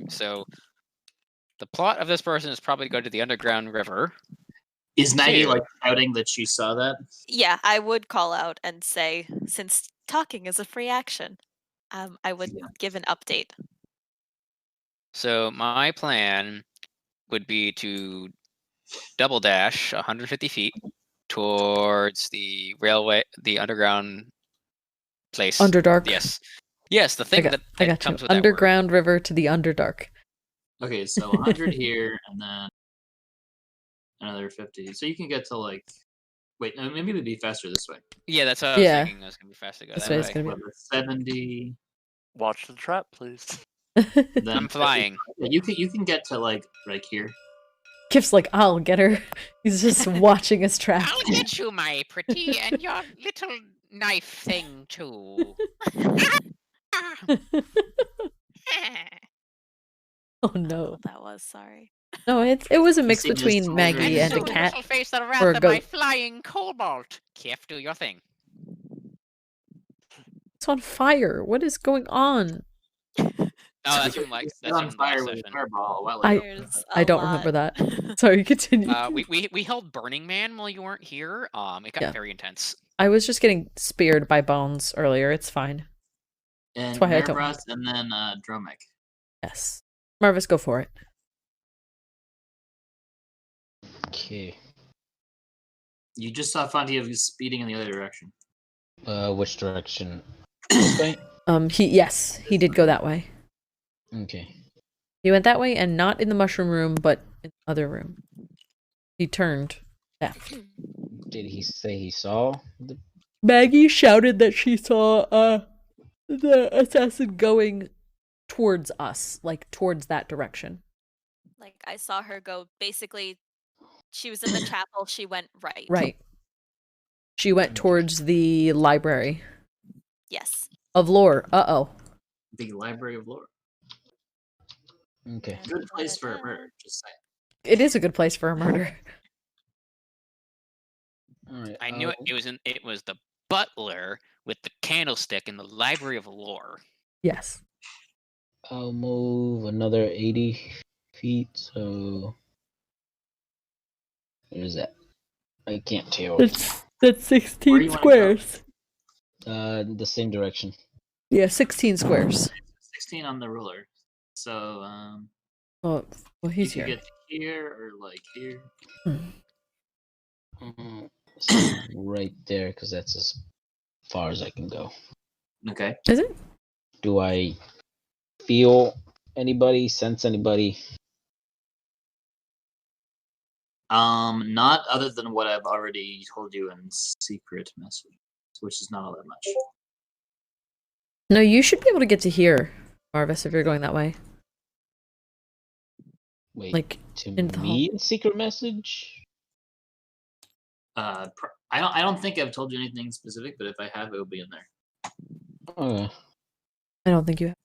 So the plot of this person is probably to go to the underground river. Is Maggie shouting that she saw that? Yeah, I would call out and say, since talking is a free action, I would give an update. So my plan would be to double dash 150 feet towards the railway, the underground place. Underdark. Yes, the thing that comes with underground river to the Underdark. Okay, so 100 here, and then another 50. So you can get to wait, no, maybe it would be faster this way. Yeah, that's what I was thinking. It was gonna be faster to go this that way. way. It's gonna be 70. Watch the trap, please. I'm flying. You can get to right here. Kiff's like, I'll get her. He's just watching us trap. I'll get you, my pretty, and your little knife thing too. Oh no. That was sorry. No, it was a mix between Maggie and a cat. Face the wrath or a of goat. my flying cobalt. Kiff, do your thing. It's on fire. What is going on? Oh, that's from that's on from fire last with a session. fireball. I don't remember that. Sorry, continue. We held Burning Man while you weren't here. It got very intense. I was just getting speared by bones earlier. It's fine. And That's why I don't. Marvis, and then Dromik. Yes. Marvis, go for it. Okay. You just saw Fontiev speeding in the other direction. Which direction? This way? He did go that way. Okay. He went that way and not in the mushroom room, but in the other room. He turned left. Did he say he saw the... Maggie shouted that she saw the assassin going towards us, towards that direction. I saw her go, basically, she was in the chapel, she went right. Right. She went towards the library. Yes. Of lore. Uh-oh. The library of lore. Okay. Good place for a murder, just saying. It is a good place for a murder. All right. I knew it. It was the butler with the candlestick in the Library of Lore. Yes. I'll move another 80 feet. So what is that? I can't tell. That's 16 squares. The same direction. Yeah, 16 squares. 16 on the ruler. So Well, he's you here. could get here or like here. So right there, because that's as far as I can go. Okay. Is it? Do I feel anybody? Sense anybody? Not other than what I've already told you in secret message, which is not all that much. No, you should be able to get to here, Marvis, if you're going that way. Wait, like to into the me hall. in secret message? I don't think I've told you anything specific, but if I have, it will be in there. Okay. I don't think you have.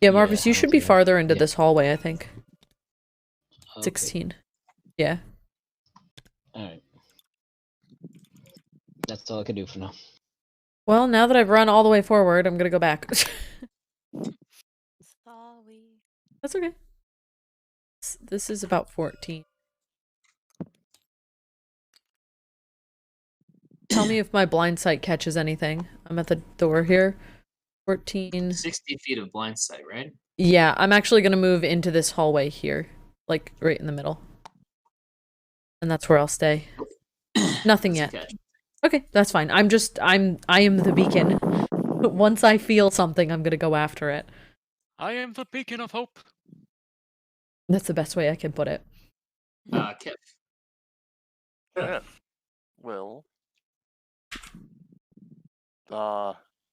Yeah, Marvis, you I should don't be think I- farther into yeah. this hallway, I think. Okay. 16. Yeah. All right. That's all I can do for now. Well, now that I've run all the way forward, I'm gonna go back. Sorry. That's okay. This is about 14. Tell me if my blind sight catches anything. I'm at the door here. 14. 60 feet of blind sight, right? Yeah, I'm actually gonna move into this hallway here. Like, right in the middle. And that's where I'll stay. Nothing yet. Catch. Okay, that's fine. I am the beacon. Once I feel something, I'm gonna go after it. I am the beacon of hope. That's the best way I can put it. Kiff. Will.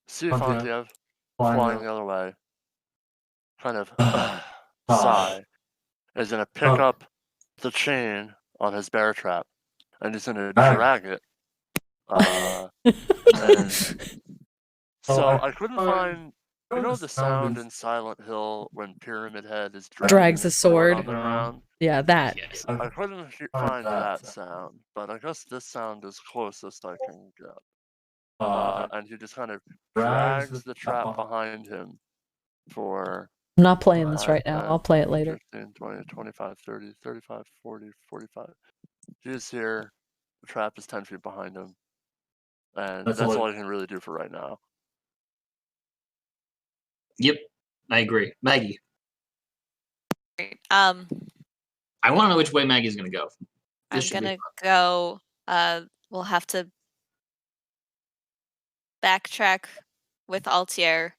See Fontiev flying the other way. Kind of sigh. Is gonna pick up the chain on his bear trap, and he's gonna drag it. And so I couldn't find. You know the sound in Silent Hill when Pyramid Head is Drags a his sword. on the ground? Yeah, that. Yes. I couldn't find that sound, but I guess this sound is closest I can get. And he just kind of drags the trap behind him for I'm not playing this right now. 10, I'll play it later. 15, 20, 25, 30, 35, 40, 45. He's here. The trap is 10 feet behind him. And that's all I can really do for right now. Yep, I agree. Maggie. I want to know which way Maggie's gonna go. I'm gonna go. We'll have to backtrack with Altier.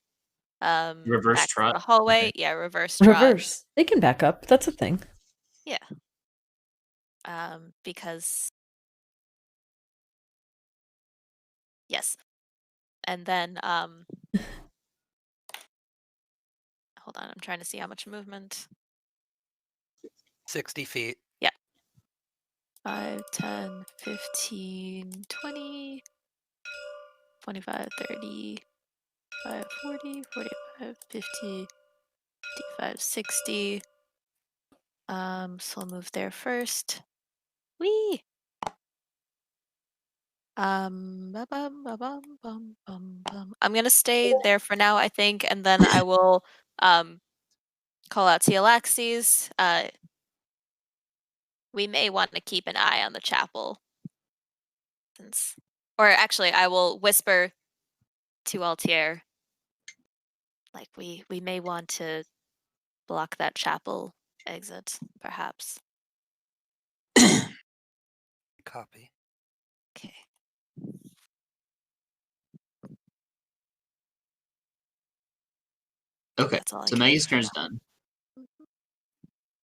Reverse back to trot? the hallway. Okay. Yeah, reverse trot. Reverse. They can back up. That's a thing. Yeah. Because yes. And then hold on, I'm trying to see how much movement. 60 feet. Yeah. 5, 10, 15, 20, 25, 30, 5, 40, 45, 50, 55, 60. So I'll move there first. Whee! I'm gonna stay there for now, I think, and then I will call out to Yllaxis. We may want to keep an eye on the chapel. Or actually, I will whisper to Altier. Like, we may want to block that chapel exit, perhaps. Copy. Okay. Okay, That's all I so can Maggie's do right turn's now. done.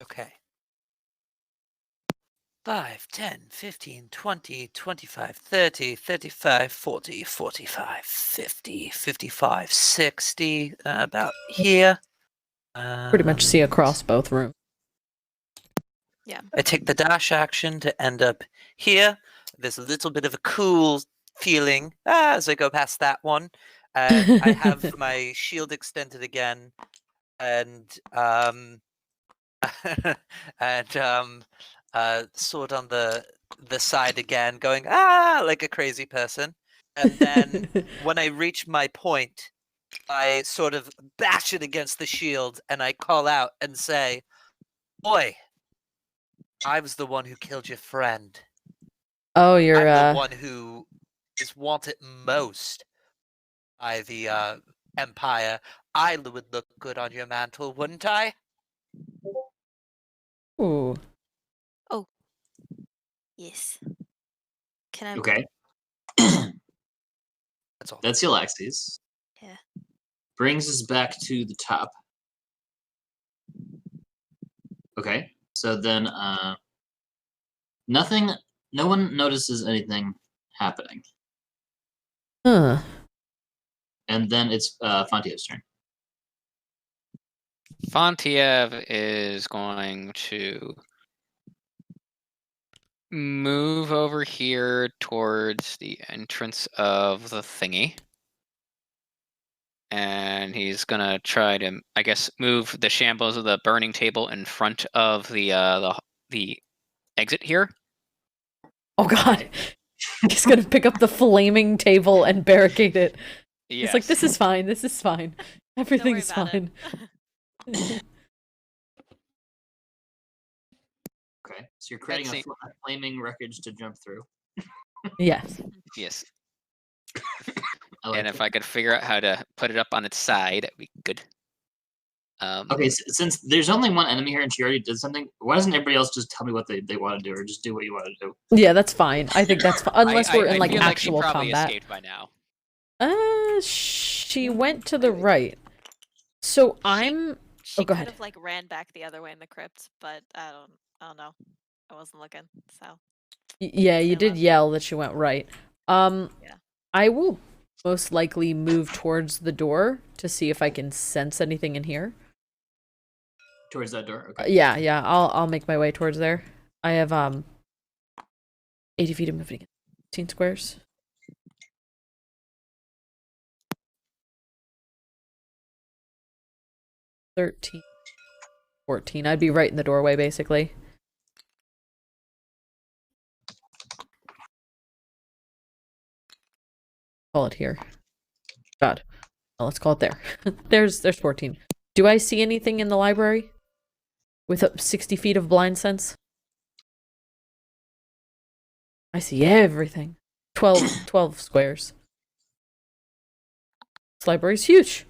Okay. 5, 10, 15, 20, 25, 30, 35, 40, 45, 50, 55, 60, about here. Pretty much see across both rooms. Yeah. I take the dash action to end up here. There's a little bit of a cool feeling as I go past that one. I have my shield extended again, and and sword on the side again, going like a crazy person. And then when I reach my point, I sort of bash it against the shield, and I call out and say, "Boy, I was the one who killed your friend. Oh, you're I'm the one who is wanted most by the Empire. I would look good on your mantle, wouldn't I?" Ooh. Oh. Yes. Can I? Okay. That's all. That's Yllaxis. Yeah. Brings us back to the top. Okay. So then, nothing. No one notices anything happening. Huh. And then it's Fontiev's turn. Fontiev is going to move over here towards the entrance of the thingy. And he's gonna try to, I guess, move the shambles of the burning table in front of the exit here. Oh god. He's gonna pick up the flaming table and barricade it. Yes. He's like, this is fine, this is fine. Everything's fine. Okay, so you're creating a flaming wreckage to jump through. Yes. Yes. Like and if I could figure out how to put it up on its side, that'd be good. Okay, since there's only one enemy here and she already did something, why doesn't everybody else just tell me what they want to do, or just do what you want to do? Yeah, that's fine. I think that's fine. Unless we're in, like, feel actual like she probably combat. escaped by now. She went to the right. So I'm... She go could ahead. have, like, ran back the other way in the crypt, but I don't know. I wasn't looking, so... Yeah, you did yell that she went right. Yeah. I will most likely move towards the door to see if I can sense anything in here. Towards that door? Okay. Yeah, I'll make my way towards there. I have 80 feet of moving. 15 squares. 13. 14. I'd be right in the doorway, basically. Call it here. God. Well, let's call it there. There's 14. Do I see anything in the library? With 60 feet of blind sense? I see everything. 12 squares. This library's huge.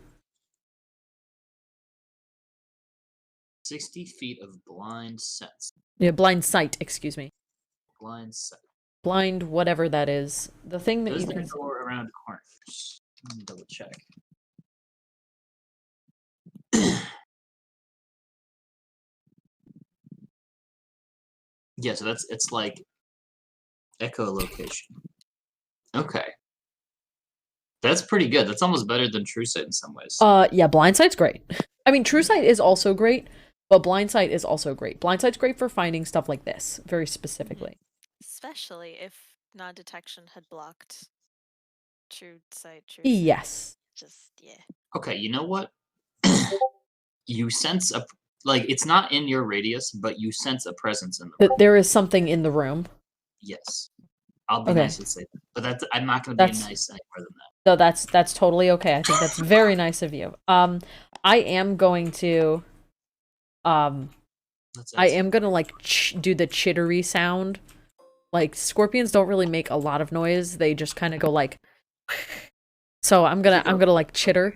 60 feet of blind sense. Yeah, blind sight, excuse me. Blind sight. Blind whatever that is. The thing that Does you can... go around corners. Let me double check. Yeah, so it's like echolocation. Okay. That's pretty good. That's almost better than True Sight in some ways. Yeah, blind sight's great. I mean, True Sight is also great, but blind sight is also great. Blind sight's great for finding stuff like this, very specifically. Especially if non-detection had blocked True Sight. Yes. Just, yeah. Okay, you know what? You sense a... Like, it's not in your radius, but you sense a presence in the room. There is something in the room. Yes. I'll be nice and say that. But I'm not going to be nice any more than that. No, that's totally okay. I think that's very nice of you. I am going to... I am gonna, like, do the chittery sound. Like, scorpions don't really make a lot of noise. They just kind of go, like... So I'm gonna, like, chitter.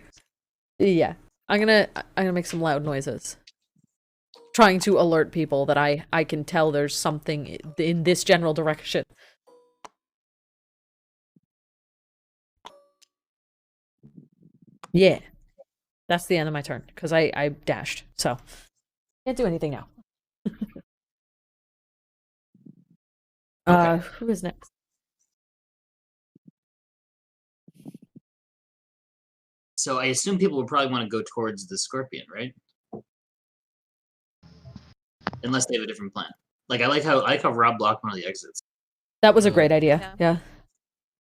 Yeah. I'm gonna make some loud noises. Trying to alert people that I can tell there's something in this general direction. Yeah. That's the end of my turn, because I dashed, so... Can't do anything now. Okay. Who is next? So I assume people would probably want to go towards the scorpion, right? Unless they have a different plan. Like I like how Rob blocked one of the exits. That was a great idea. Yeah.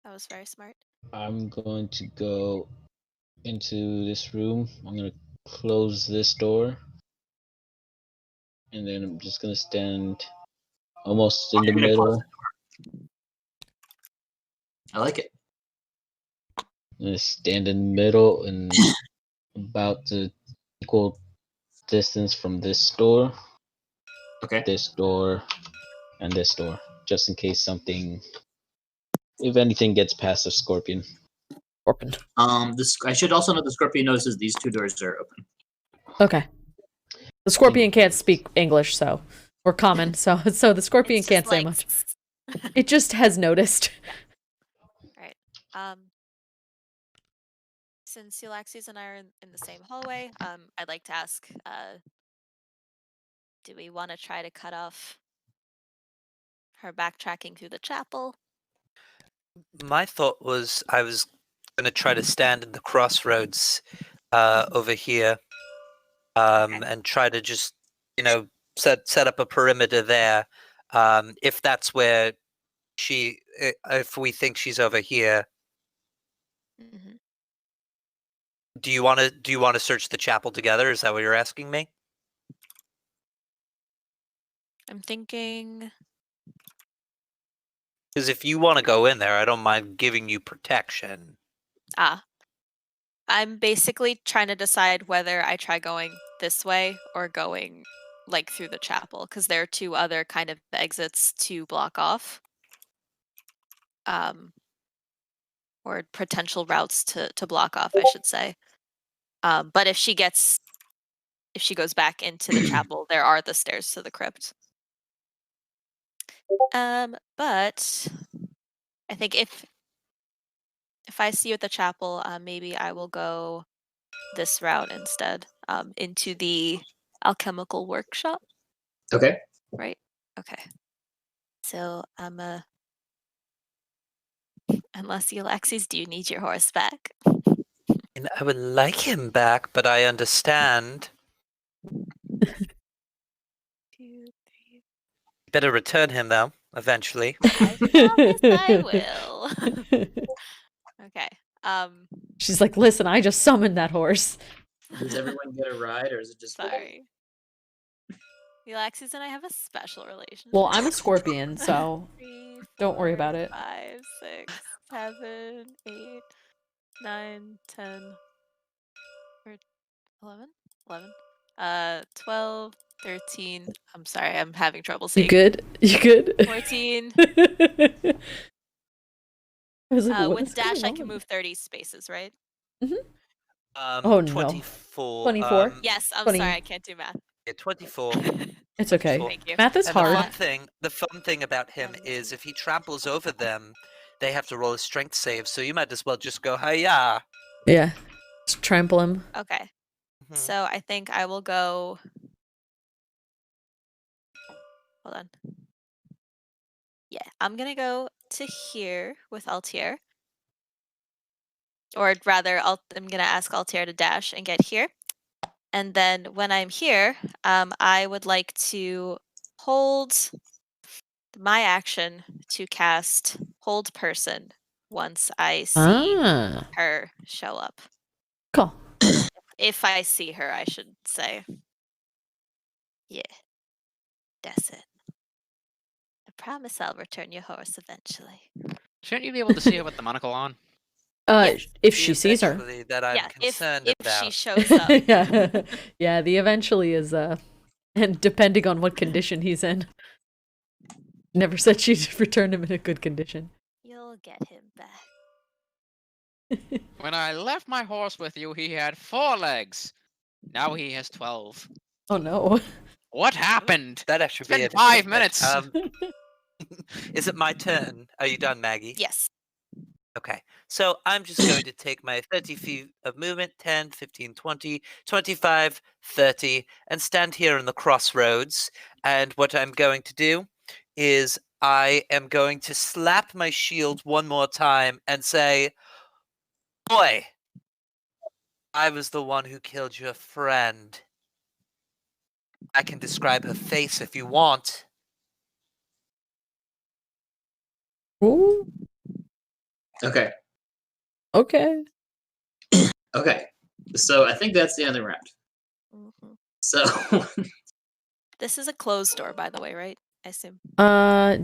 That was very smart. I'm going to go into this room. I'm going to close this door. And then I'm just gonna stand almost in the middle. I like it. I'm gonna stand in the middle and about the equal distance from this door. Okay. This door and this door, just in case something, if anything, gets past the scorpion. I should also note the scorpion notices these two doors are open. Okay. The scorpion can't speak English, or common, so the scorpion can't say much. It just has noticed. Yeah. All right. Since Yllaxis and I are in the same hallway, I'd like to ask, do we want to try to cut off her backtracking through the chapel? My thought was I was going to try to stand in the crossroads over here and try to just, set up a perimeter there. If that's where if we think she's over here. Mm-hmm. Do you want to search the chapel together? Is that what you're asking me? I'm thinking. Because if you want to go in there, I don't mind giving you protection. I'm basically trying to decide whether I try going this way or going through the chapel, because there are two other kind of exits to block off. Or potential routes to block off, I should say. But if she goes back into the chapel, there are the stairs to the crypt. But I think if I see you at the chapel, maybe I will go this route instead, into the alchemical workshop. Okay. Right? Okay. So unless Yllaxis, do you need your horse back? I would like him back, but I understand. Better return him though, eventually. I promise I will. Okay. She's like, listen, I just summoned that horse. Does everyone get a ride, or is it just? Sorry. Yllaxis and I have a special relationship. Well, I'm a scorpion, so 3, 4, don't worry about it. 5, 6, 7, 8, 9, 10, 11, 12, 13. I'm sorry, I'm having trouble seeing. You good? You good? 14. I was like, with dash, I can move 30 spaces, right? Mm-hmm. Oh, 24. 24. Yes, I'm 20. sorry, I can't do math. Yeah, 24. It's okay. Thank you. Math is hard. The fun thing about him is if he tramples over them, they have to roll a strength save, so you might as well just go, hiya. Yeah. Just trample him. Okay. So I think I will go. Hold on. Yeah, I'm gonna go to here with Altier. Or rather, I'm gonna ask Altier to dash and get here. And then when I'm here, I would like to hold my action to cast Hold Person once I see her show up. Cool. If I see her, I should say. Yeah. That's it. I promise I'll return your horse eventually. Shouldn't you be able to see her with the monocle on? If she sees her. That I'm concerned if about. she shows up. Yeah, the eventually is and depending on what condition he's in. Never said she'd return him in a good condition. You'll get him back. When I left my horse with you, he had 4 legs. Now he has 12. Oh no. What happened? That actually it's been 5 minutes. Is it my turn? Are you done, Maggie? Yes. Okay, so I'm just going to take my 30 feet of movement, 10, 15, 20, 25, 30, and stand here in the crossroads. And what I'm going to do is I am going to slap my shield one more time and say, boy, I was the one who killed your friend. I can describe her face if you want. Ooh. Okay. Okay. Okay. So I think that's the end of the round. Mm-hmm. So This is a closed door, by the way, right? I assume.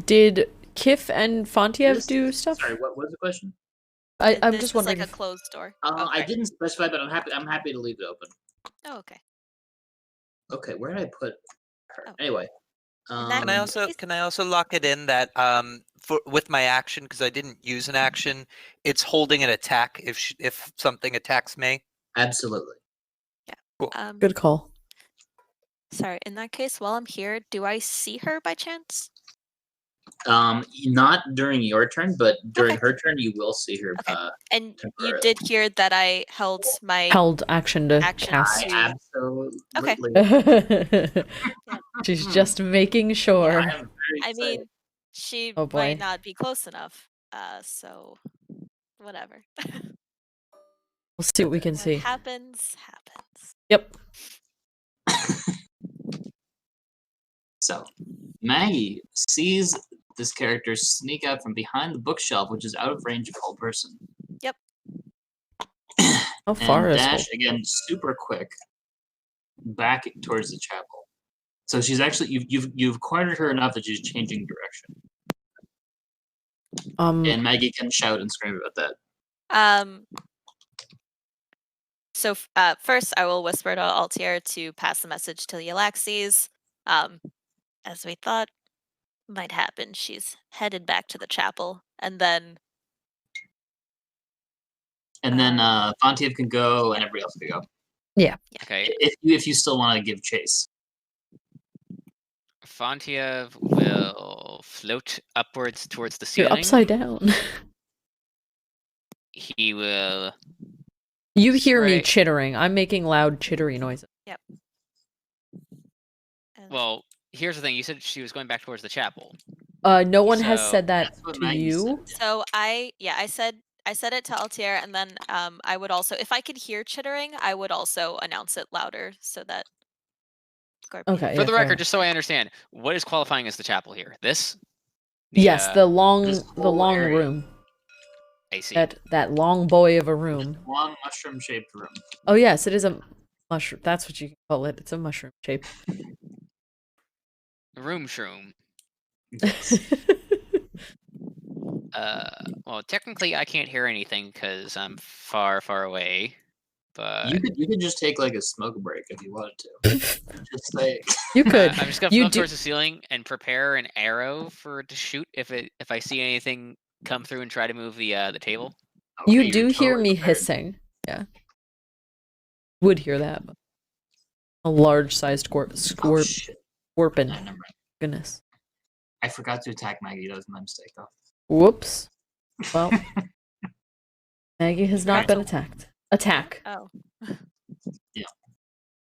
Did Kiff and Fontiev do stuff? Sorry, what was the question? I'm This just is wondering. like a closed door. I didn't specify, but I'm happy to leave it open. Oh, okay. Okay, where did I put her? Oh. Anyway. Can I also lock it in that with my action, because I didn't use an action, it's holding an attack if something attacks me. Absolutely. Yeah. Cool. Good call. Sorry. In that case, while I'm here, do I see her by chance? Not during your turn, but during her turn, you will see her. Okay. And you did hear that I held action to cast. Absolutely. Okay. She's just making sure. Yeah, I mean, she might not be close enough. So whatever. We'll see what we can see. Happens. Yep. So, Maggie sees this character sneak out from behind the bookshelf, which is out of range of whole person. Yep. How far and is dash again, super quick, back towards the chapel. So she's actually you've cornered her enough that she's changing direction. And Maggie can shout and scream about that. So first, I will whisper to Altier to pass the message to Yllaxis. As we thought might happen, she's headed back to the chapel, and then Fontiev can go, and everybody else can go. Yeah. Okay. If you still want to give chase. Fontiev will float upwards towards the You're ceiling. upside down. He will. You hear me chittering. I'm making loud chittery noises. Yep. Well, here's the thing. You said she was going back towards the chapel. No one has said that to you. So I said it to Altier, and then I would also, if I could hear chittering, I would also announce it louder so that. Okay. For the record, just so I understand, what is qualifying as the chapel here? This? Yes, the long room. I see. That long boy of a room. Long mushroom-shaped room. Oh yes, it is a mushroom. That's what you call it. It's a mushroom shape. Room shroom. Yes. Well, technically, I can't hear anything because I'm far, far away. But you could just take like a smoke break if you wanted to. Just say you could. I'm just gonna float towards the ceiling and prepare an arrow to shoot if I see anything come through and try to move the table. Okay, you do hear me hissing. Yeah. Would hear that. But a large-sized scorpion. Goodness. I forgot to attack Maggie. That was my mistake, though. Whoops. Well, Maggie has not been attacked. Attack. Oh. Yeah.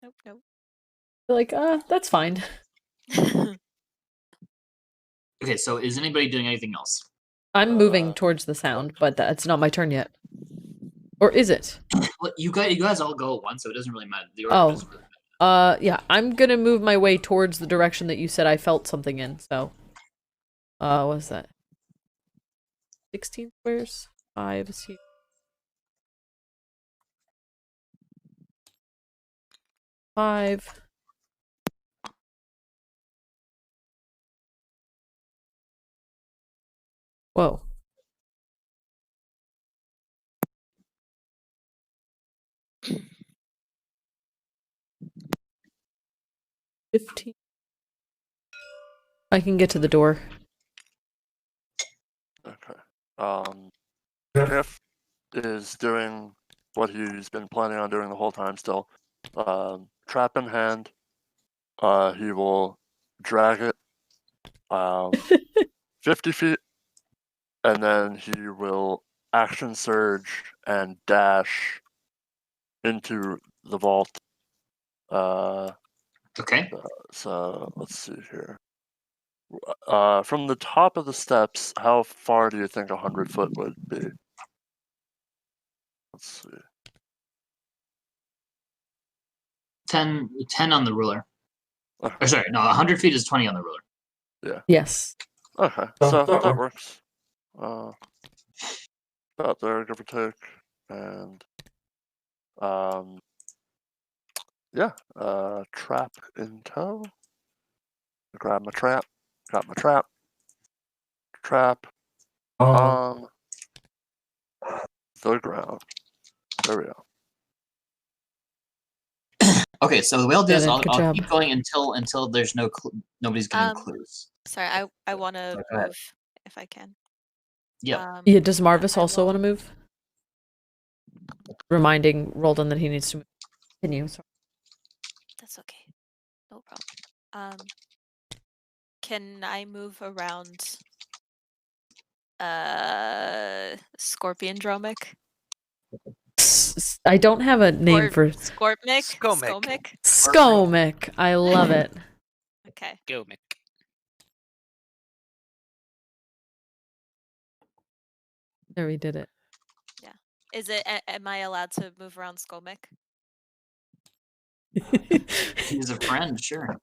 Nope. Like, that's fine. Okay, so is anybody doing anything else? I'm moving towards the sound, but that's not my turn yet. Or is it? Well, you guys all go at once, so it doesn't really matter. The order doesn't really matter. Yeah, I'm gonna move my way towards the direction that you said I felt something in, so. What's that? 16 squares? 5 is here. 5. Whoa. $15. I can get to the door. Okay. Kiff is doing what he's been planning on doing the whole time still. Trap in hand. He will drag it 50 feet, and then he will action surge and dash into the vault. Okay. So let's see here. From the top of the steps, how far do you think 100 foot would be? Let's see. 10 on the ruler. Okay. Or sorry, no, 100 feet is 20 on the ruler. Yeah. Yes. Okay, so that works. About there, give or take. And yeah, trap in tow. grab my trap. Got my trap. Trap on the ground. There we go. Okay, so the way I'll do is Good I'll job. keep going until there's nobody's getting clues. Sorry, I want to move if I can. Yeah. Yeah, does Marvis also want to move? Reminding Roldan that he needs to move. Continue. Sorry. That's okay. No problem. Can I move around Scorpion Dromik? I don't have a name Or for Scorpmic? Skomic. Skomic. I love it. Okay. Go, Mick. There, we did it. Yeah. Is it? Am I allowed to move around Skomic? He's a friend, sure.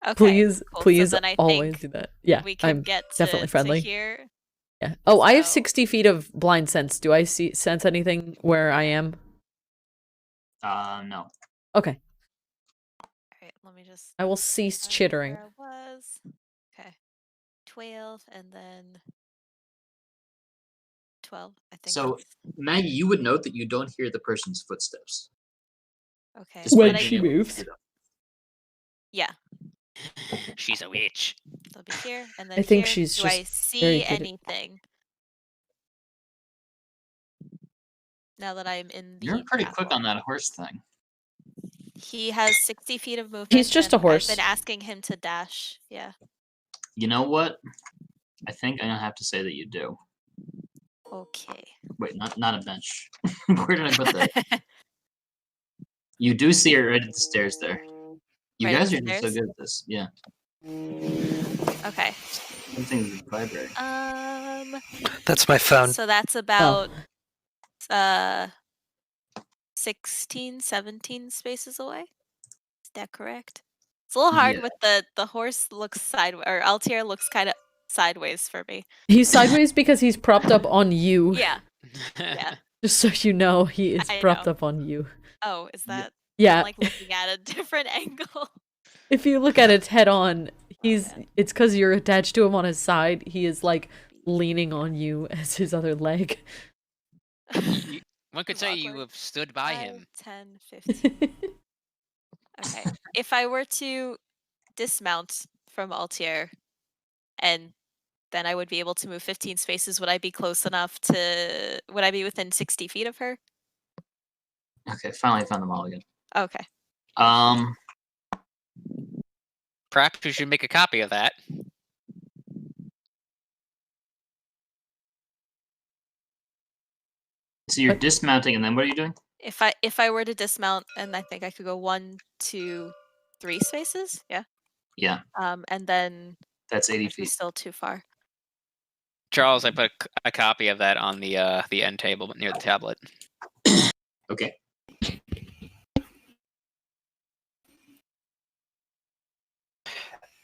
Okay. Please, cool. please, So then I always think do that. Yeah, we can I'm get definitely friendly. to here. Yeah. Oh, I have So- 60 feet of blind sense. Do I sense anything where I am? No. Okay. All right. Let me just. I will cease find chittering. Where I was. Okay. 12 and then 12. I think. So, that's- Maggie, you would note that you don't hear the person's footsteps. Okay. Despite When but I being she able to moves. hear them. Yeah. She's a witch. They'll be here and then I think here. she's Do just I very see good at- anything? Now that I'm in the You're pretty path quick wall. on that horse thing. He has 60 feet of movement. He's just a and horse. I've been asking him to dash. Yeah. You know what? I think I'm gonna have to say that you do. Okay. Wait, not a bench. Where did I put that? You do see her right at the stairs there. You Right at guys the are just so stairs? good at this. Yeah. Okay. Something's vibrating. That's my phone. So that's about 16, 17 spaces away. Is that correct? It's a little hard Yeah. with the horse looks sideways, or Altier looks kind of sideways for me. He's sideways because he's propped up on you. Yeah. Yeah. Just so you know, he is I propped know. up on you. Oh, is that? Yeah. I'm like looking at a different angle. If you look at it head on, Yeah. it's because you're attached to him on his side. He is like leaning on you as his other leg. One could say you Awkward. have stood by 5, him. 10, 15. Okay. If I were to dismount from Altier and then I would be able to move 15 spaces, would I be close enough to. Would I be within 60 feet of her? Okay, finally found them all again. Okay. Perhaps you should make a copy of that. So you're dismounting, and then what are you doing? If I were to dismount, and I think I could go 1, 2, 3 spaces. Yeah. Yeah, And then that's 80 actually feet. still too far. Charles, I put a copy of that on the end table near the tablet. Okay.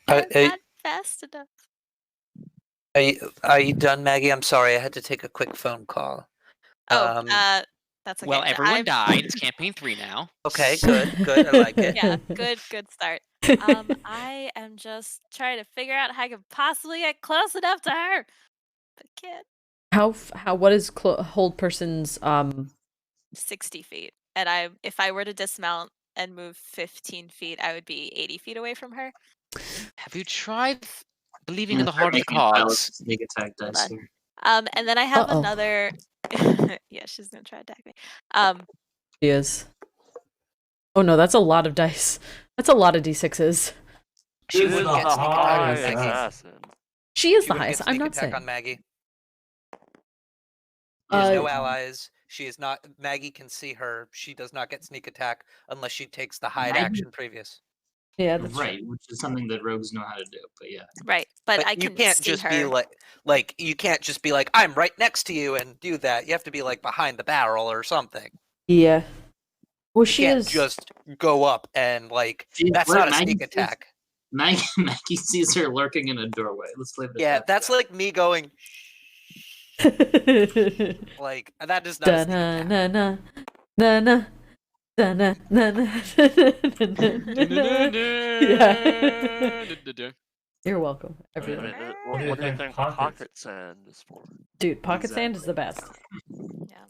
I'm not fast enough. Are you done, Maggie? I'm sorry, I had to take a quick phone call. Oh, that's okay. Well, everyone I'm- died. It's campaign 3 now. Okay, good, good. I like it. Yeah, good start. I am just trying to figure out how I can possibly get close enough to her, but can't. What is hold person's 60 feet, and if I were to dismount and move 15 feet, I would be 80 feet away from her. Have you tried believing in the Start heart of the making a pile of cards? sneak attack dice on. here. And then I have Uh-oh. another. Yeah, she's gonna try to attack me. She is. Oh no, that's a lot of dice. That's a lot of d6s. She would get sneak attack on Maggie. Assassin. She is She the would get highest. I'm sneak not attack saying. on Maggie. She has no Uh, allies. She is not. Maggie can see her. She does not get sneak attack unless she takes the hide Maggie- action previous. Yeah, that's Right, which is something that rogues know how to do. But yeah, right, but I you can can't see just her. be like you can't just be like I'm right next to you and do that. You have to be like behind the barrel or something. Yeah. Well, You she can't is. just go up and like that's Right, not a Maggie sneak sees- attack. Maggie sees her lurking in a doorway. Let's leave it at Yeah, that. that's like me going like that is not a sneak Da attack. na na na na da na na na. Yeah. You're welcome, everyone. What do you think pocket sand is for? Dude, pocket sand is the best. Yeah.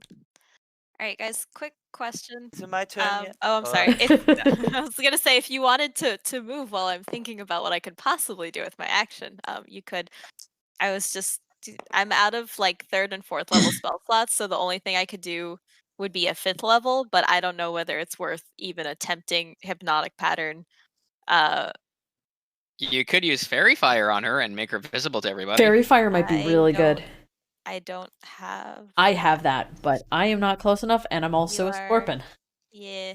All right, guys. Quick question. Is it my turn yet? Oh, I'm sorry. I was gonna say if you wanted to move while I'm thinking about what I could possibly do with my action, you could. I'm out of like 3rd and 4th level spell slots, so the only thing I could do would be a 5th level, but I don't know whether it's worth even attempting hypnotic pattern. You could use Fairy Fire on her and make her visible to everybody. Fairy Fire might be really good. I don't have. I have that, but I am not close enough, and I'm also a Scorpion. Yeah.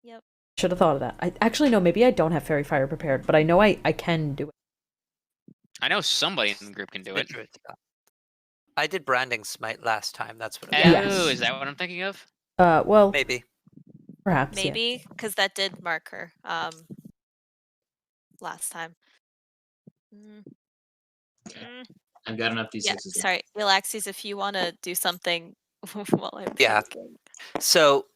Yep. Should have thought of that. I actually no, maybe I don't have Fairy Fire prepared, but I know I can do it. I know somebody in the group can do it. I did Branding Smite last time. That's what. Oh, is that what I'm thinking of? Well, maybe. Perhaps. Maybe because that did mark her. Last time. I've got enough d6s. Yeah, sorry, Yllaxis, if you want to do something while I'm thinking. So,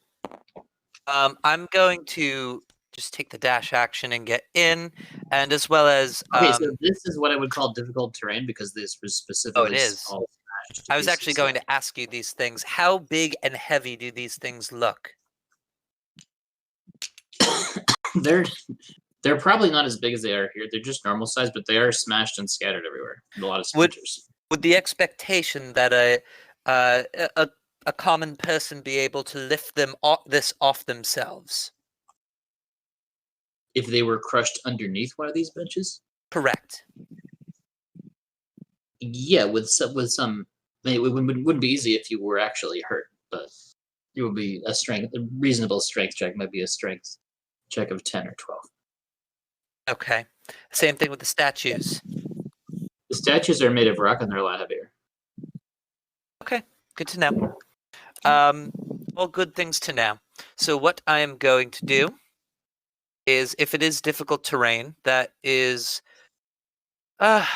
I'm going to just take the dash action and get in, and as well as. Okay, so this is what I would call difficult terrain because this was specifically. Oh, it is. I was actually going to ask you these things. How big and heavy do these things look? They're probably not as big as they are here. They're just normal size, but they are smashed and scattered everywhere. A lot of splinters. Would the expectation that a common person be able to lift this off themselves? If they were crushed underneath one of these benches? Correct. Yeah, with some it wouldn't be easy if you were actually hurt, but it would be a reasonable strength check. Might be a strength check of 10 or 12. Okay. Same thing with the statues. The statues are made of rock and they're a lot heavier. Okay, good to know. All good things to know. So what I am going to do is, if it is difficult terrain, that is, I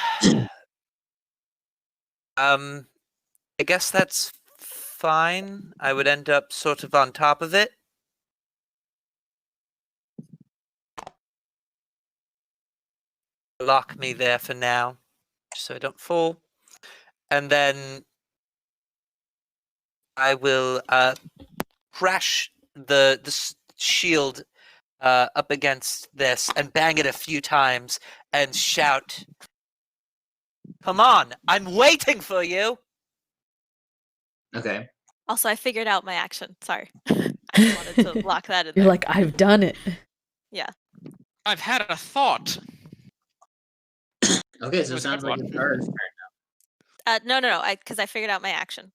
guess that's fine. I would end up sort of on top of it. Lock me there for now, so I don't fall. And then I will crash the shield up against this and bang it a few times and shout, "Come on, I'm waiting for you!" Okay. Also, I figured out my action. Sorry. I just wanted to lock that in there. You're like, I've done it. Yeah. I've had a thought. Okay, so it sounds like it's Tara's turn now. No, because I figured out my action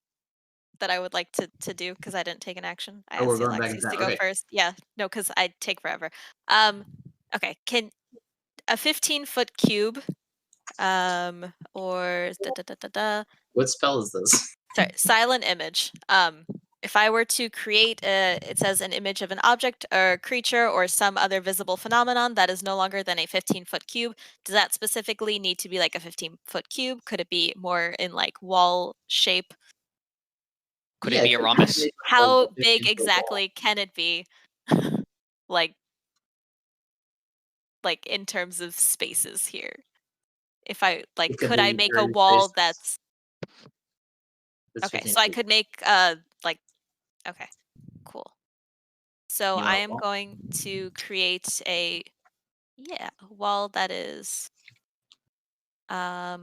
that I would like to do because I didn't take an action. I asked we're going back in Yllaxis to time. go first. Yeah, no, because I take forever. Okay, can a 15-foot cube, or What spell is this? Sorry, silent image. If I were to create it says an image of an object or creature or some other visible phenomenon that is no longer than a 15-foot cube, does that specifically need to be like a 15-foot cube? Could it be more in like wall shape? Could it be a rhombus? How big exactly can it be? like in terms of spaces here. If I could I make a wall that's okay, so I could make okay, cool. So I am going to create a wall that is I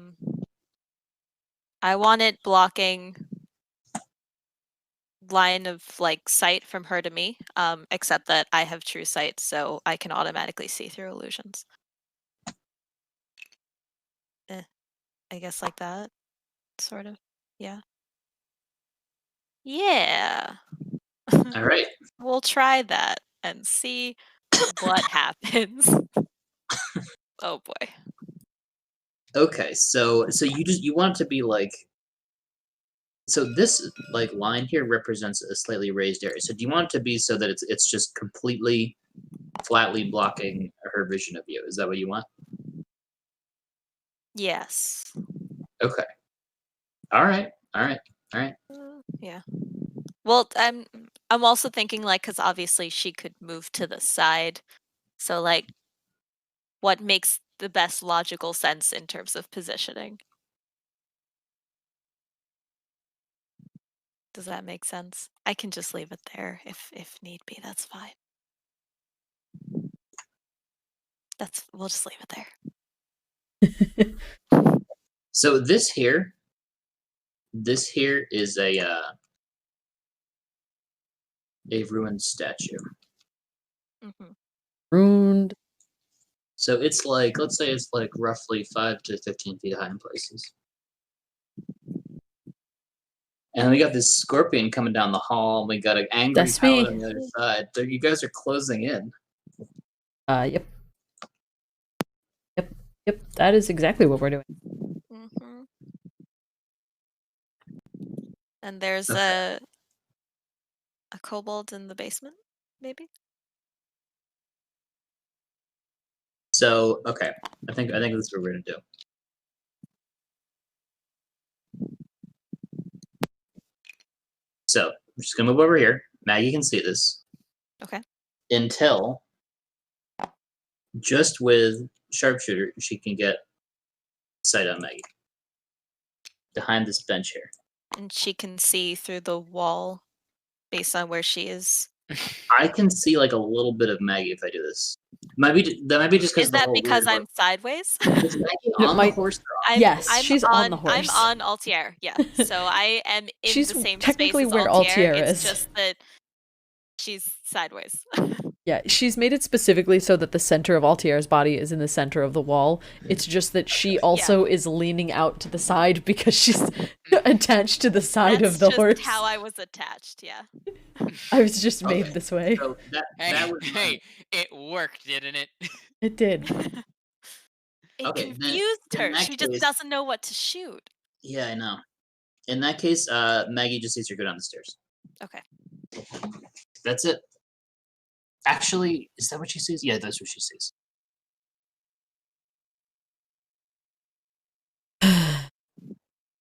want it blocking line of sight from her to me, except that I have true sight, so I can automatically see through illusions. I guess like that, sort of. Yeah. All right. We'll try that and see what happens. Oh boy. Okay, so you want it to be like, so this line here represents a slightly raised area. So do you want it to be so that it's just completely flatly blocking her vision of you? Is that what you want? Yes. Okay. All right. Yeah. Well, I'm also thinking because obviously she could move to the side, so what makes the best logical sense in terms of positioning. Does that make sense? I can just leave it there if need be. That's fine. We'll just leave it there. So this here is a ruined statue. Mm-hmm. Ruined. So it's like, let's say it's like roughly 5 to 15 feet high in places. And we got this scorpion coming down the hall, and we got an angry paladin on the other side. So you guys are closing in. Yep. Yep. That is exactly what we're doing. Mm-hmm. And there's a kobold in the basement, maybe. So okay, I think this is what we're gonna do. So I'm just gonna move over here. Maggie can see this. Okay. Until just with sharpshooter, she can get sight on Maggie behind this bench here. And she can see through the wall based on where she is. I can see like a little bit of Maggie if I do this. That might be just because. Is that because I'm sideways? Is Maggie on the horse? Yes, she's on the horse. I'm on Altier. Yeah, so I am in the same technically space as where Altier. Altier it's is. just that she's sideways. Yeah, she's made it specifically so that the center of Altier's body is in the center of the wall. It's just that she also is leaning out to the side because she's attached to the side of the horse. That's just how I was attached, yeah. I was just made this way. So Hey, it worked, didn't it? It did. It confused her. She just doesn't know what to shoot. Yeah, I know. In that case, Maggie just sees her go down the stairs. Okay. That's it. Actually, is that what she sees? Yeah, that's what she sees.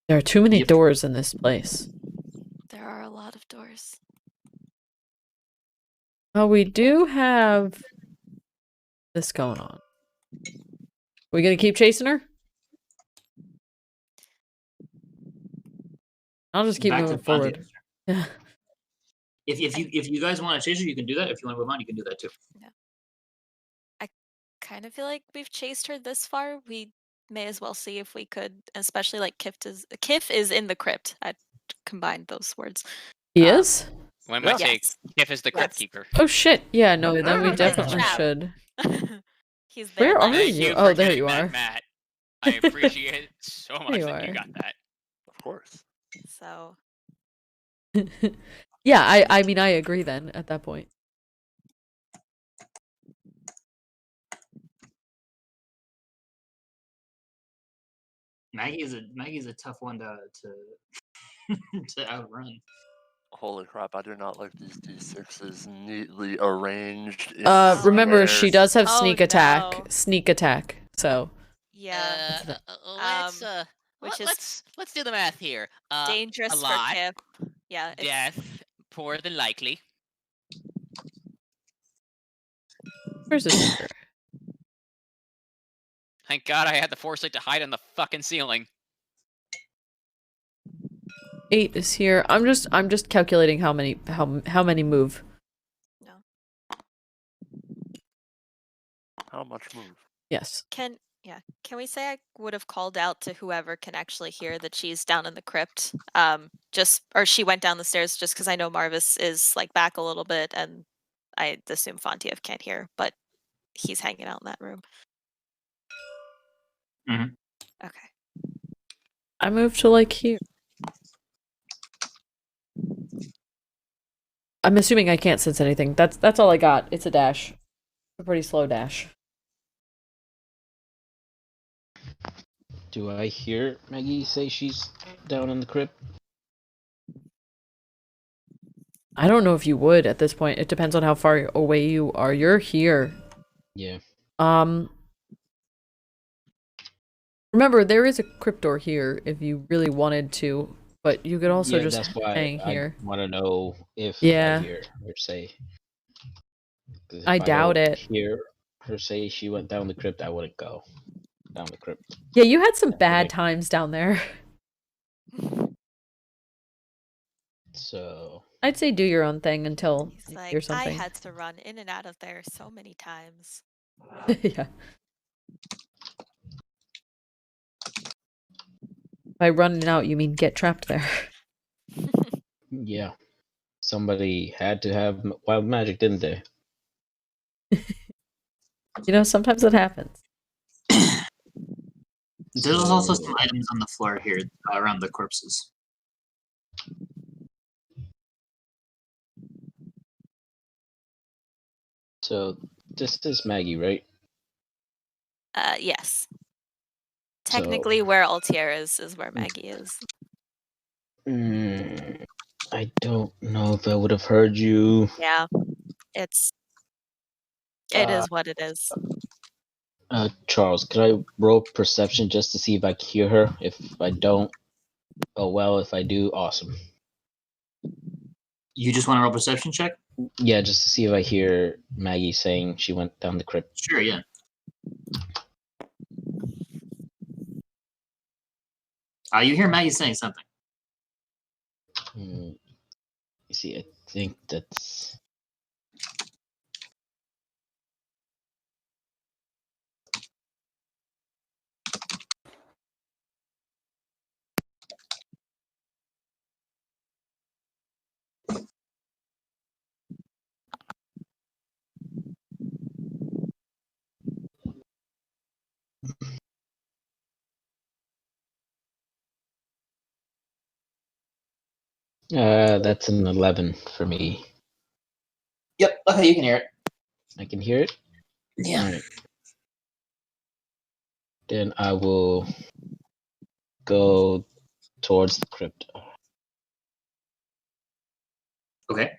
There are too many doors in this place. There are a lot of doors. Oh, we do have this going on. We gonna keep chasing her? I'll just keep moving forward. Yeah. If you guys want to chase her, you can do that. If you want to move on, you can do that too. Yeah. I kind of feel like we've chased her this far. We may as well see if we could, especially like Kiff is in the crypt. I combined those words. He is? When I say Kiff is the crypt keeper. Oh shit! Yeah, no, then we definitely should. He's there. Where are you? Oh, there you are. Matt. I appreciate it so much that you got that. Of course. So. Yeah, I mean, I agree then at that point. Maggie's a tough one to to outrun. Holy crap, I do not like these D6s neatly arranged. Remember, she does have sneak attack. No. Sneak attack, so. Yeah. Let's do the math here. Dangerous for Kiff. Yeah. Death, more than likely. Where's this? Thank God I had the foresight to hide on the fucking ceiling. 8 is here. I'm just calculating how many move. No. How much move? Yes. Can we say I would have called out to whoever can actually hear that she's down in the crypt? Or she went down the stairs just because I know Marvis is like back a little bit, and I assume Fontiev can't hear, but he's hanging out in that room. Mm-hmm. Okay. I moved to like here. I'm assuming I can't sense anything. That's all I got. It's a dash. A pretty slow dash. Do I hear Maggie say she's down in the crypt? I don't know if you would at this point. It depends on how far away you are. You're here. Yeah. Remember, there is a crypt door here if you really wanted to, but you could also just hang here. I want to know if I hear her say. I doubt it. Hear her say she went down the crypt, I wouldn't go. down the crypt. Yeah, you had some bad times down there. So I'd say do your own thing until He's you like, hear I something. had to run in and out of there so many times. Yeah. By running out, you mean get trapped there. yeah, somebody had to have wild magic, didn't they? You know, sometimes it happens. There's also some items on the floor here around the corpses. So this is Maggie, right? Yes. Technically, where Altier is where Maggie is. I don't know if I would have heard you. Yeah, it is what it is. Charles, could I roll perception just to see if I can hear her? If I don't, oh well. If I do, awesome. You just want to roll a perception check? Yeah, just to see if I hear Maggie saying she went down the crypt. Sure, yeah. You hear Maggie saying something. You see, I think that's... That's an 11 for me. Yep, okay, you can hear it. I can hear it? Yeah. All right. Then I will go towards the crypt. Okay.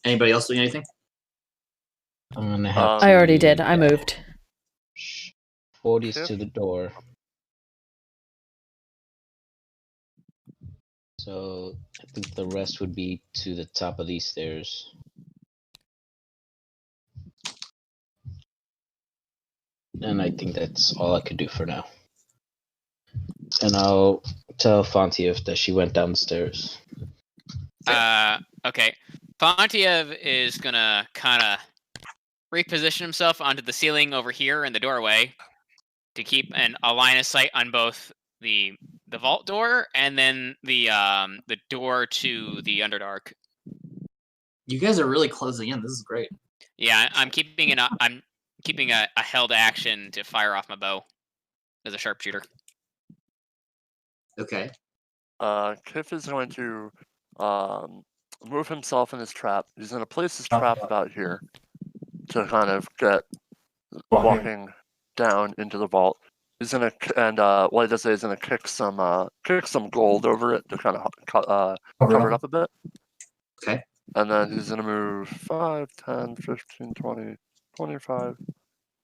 Anybody else doing anything? I'm gonna have to... I already did. I moved. 40's to the door. So I think the rest would be to the top of these stairs. And I think that's all I could do for now. And I'll tell Fontiev that she went down the stairs. Okay. Fontiev is gonna kind of reposition himself onto the ceiling over here in the doorway to keep a line of sight on both the vault door and then the door to the Underdark. You guys are really closing in. This is great. Yeah, I'm keeping a held action to fire off my bow as a sharpshooter. Okay. Kiff is going to move himself in his trap. He's going to place his trap about here to kind of get walking down into the vault. He's gonna what he does is he's gonna kick some gold over it to kind of cover it up a bit. Okay. And then he's gonna move 5, 10, 15, 20, 25.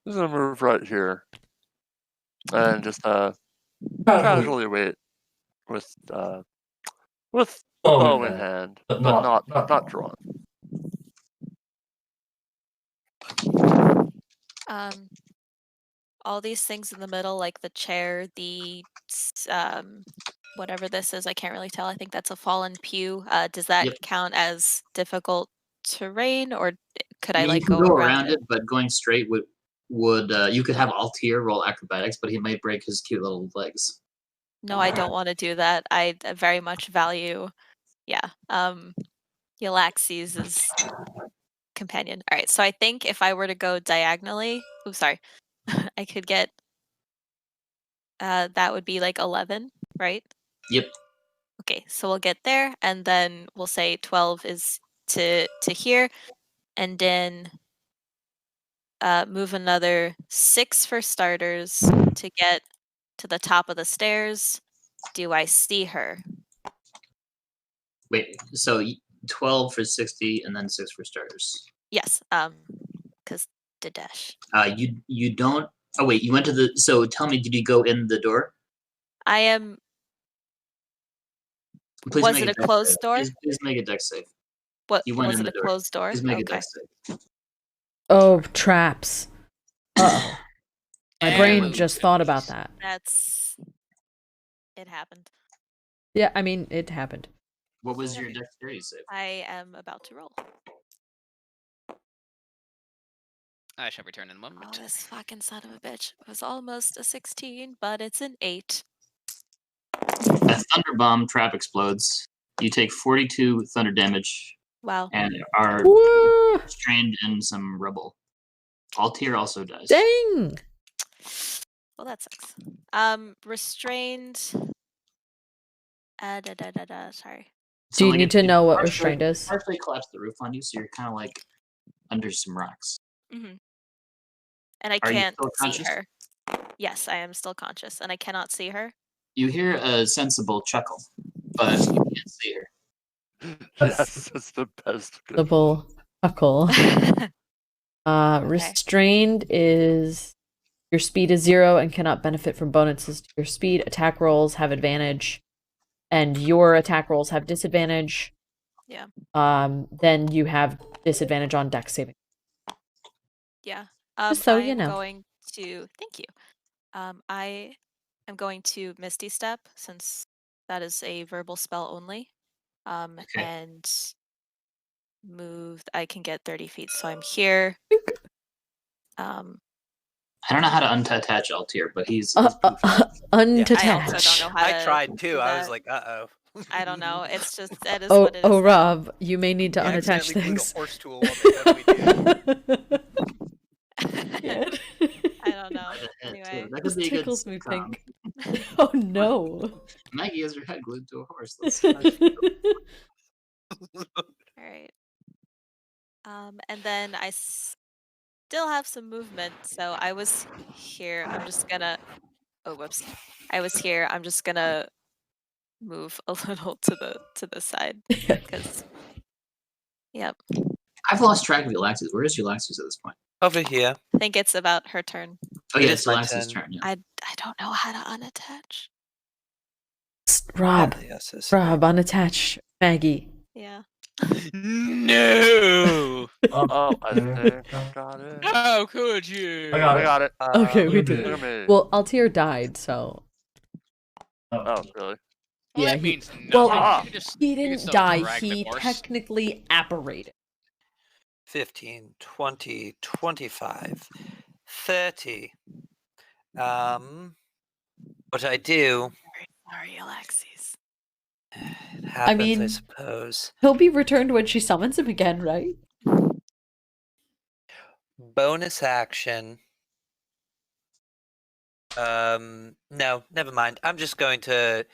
He's gonna move right here and just casually wait with the bow in hand, but not drawn. All these things in the middle, like the chair, the whatever this is, I can't really tell. I think that's a fallen pew. Does that count as difficult terrain, or could I like you can go around it? But going straight would you could have Altier roll acrobatics, but he might break his cute little legs. No, I don't want to do that. I very much value, Yllaxis' companion. All right, so I think if I were to go diagonally, I could get that would be like 11, right? Yep. Okay, so we'll get there, and then we'll say 12 is to here, and then move another 6 for starters to get to the top of the stairs. Do I see her? Wait, so 12 for 60 and then 6 for starters. Yes, because Dadesh. You don't. Oh wait, you went to the. So tell me, did you go in the door? I am. Please was it a closed door? Please make a dex save. What? You went was in it the a door. closed door? Please make a dex save. Oh, traps. Uh-oh. My brain just thought about that. It happened. Yeah, I mean, it happened. What was your dexterity save? I am about to roll. I shall return in a moment. Oh, this fucking son of a bitch. It was almost a 16, but it's an 8. A thunder bomb trap explodes. You take 42 thunder damage. Wow. And are Woo! restrained in some rubble. Altair also dies. Dang! Well, that sucks. Restrained. Sorry. Do you need to know what restrained is? Partially collapsed the roof on you, so you're kind of like under some rocks. Mm-hmm. And I can't see her. Yes, I am still conscious, and I cannot see her. You hear a sensible chuckle, but you can't see her. Yes, that's the best. Sensible chuckle. Restrained is your speed is 0 and cannot benefit from bonuses to your speed. Attack rolls have advantage, and your attack rolls have disadvantage. Yeah. Then you have disadvantage on dex saving. Yeah. Just so you know. Going to thank you. I am going to Misty Step since that is a verbal spell only. And move. I can get 30 feet, so I'm here. I don't know how to unattach Altair, but he's unattach. I also don't know how to. I tried too. I was like, uh-oh. I don't know. It's just that is what it is. Oh, Rob, you may need to unattach things. Horse tool I don't know. Anyway, that could be tickles me pink. Oh no! Maggie has her head glued to a horse. All right. And then I still have some movement, so I was here. I'm just gonna. Oh, whoops! I was here. I'm just gonna move a little to the side because. Yep. I've lost track of Yllaxis. Where is Yllaxis at this point? Over here. I think it's about her turn. Oh yeah, it's Yllaxis' turn. Yeah. I don't know how to unattach. Rob, unattach Maggie. Yeah. No. I think I got it. How could you? I got it. Okay, we did. Well, Altair died, so. Oh, really? Well, yeah, that means no. Well, he didn't die. He technically apparated. 15, 20, 25, 30. What I do. Sorry, Yllaxis. It happens, I suppose. He'll be returned when she summons him again, right? Bonus action. No, never mind. I'm just going to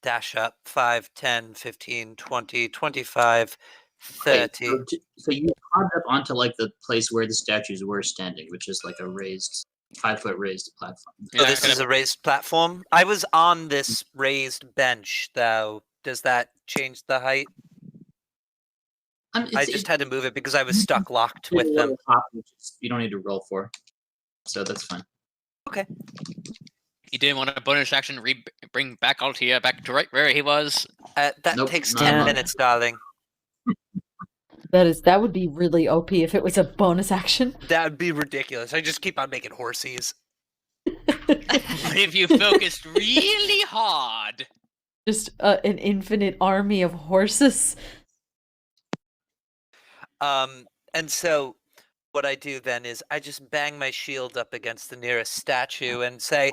dash up 5, 10, 15, 20, 25, 30. Wait, so you climbed up onto like the place where the statues were standing, which is like a raised 5-foot raised platform. Oh, this is a raised platform? I was on this raised bench, though. Does that change the height? I just had to move it because I was stuck locked with them. You don't need to roll for, so that's fine. Okay. You didn't want a bonus action bring back Altair back to right where he was? That takes 10 minutes, darling. That would be really OP if it was a bonus action. That would be ridiculous. I just keep on making horsies. If you focused really hard. Just an infinite army of horses. And so what I do then is I just bang my shield up against the nearest statue and say,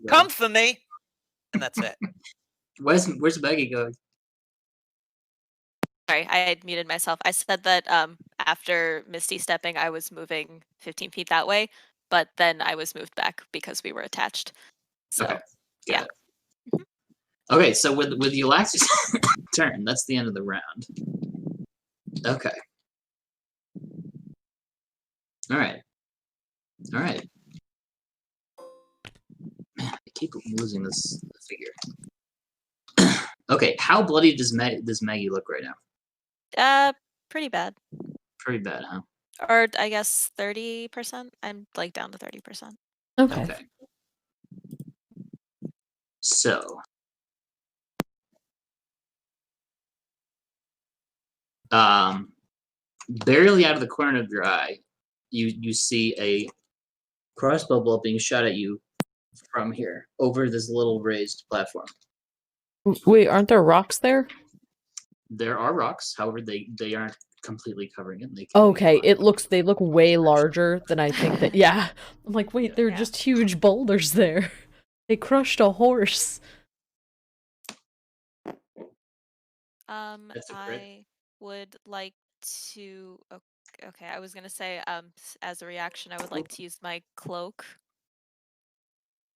"Come for me," and that's it. Where's Maggie going? Sorry, I had muted myself. I said that after Misty stepping, I was moving 15 feet that way, but then I was moved back because we were attached. So, okay. Yeah. Okay, so with Yllaxis' turn, that's the end of the round. Okay. All right. Man, I keep losing this figure. Okay, how bloody does Maggie look right now? Pretty bad. Pretty bad, huh? Or I guess 30%. I'm like down to 30%. Okay. So, barely out of the corner of your eye, you see a crossbow bolt being shot at you from here over this little raised platform. Wait, aren't there rocks there? There are rocks, however, they aren't completely covering it. They can Okay, they look way larger than I think that. Yeah, I'm like, wait, they're just huge boulders there. They crushed a horse. I would like to. Okay, I was gonna say, as a reaction, I would like to use my cloak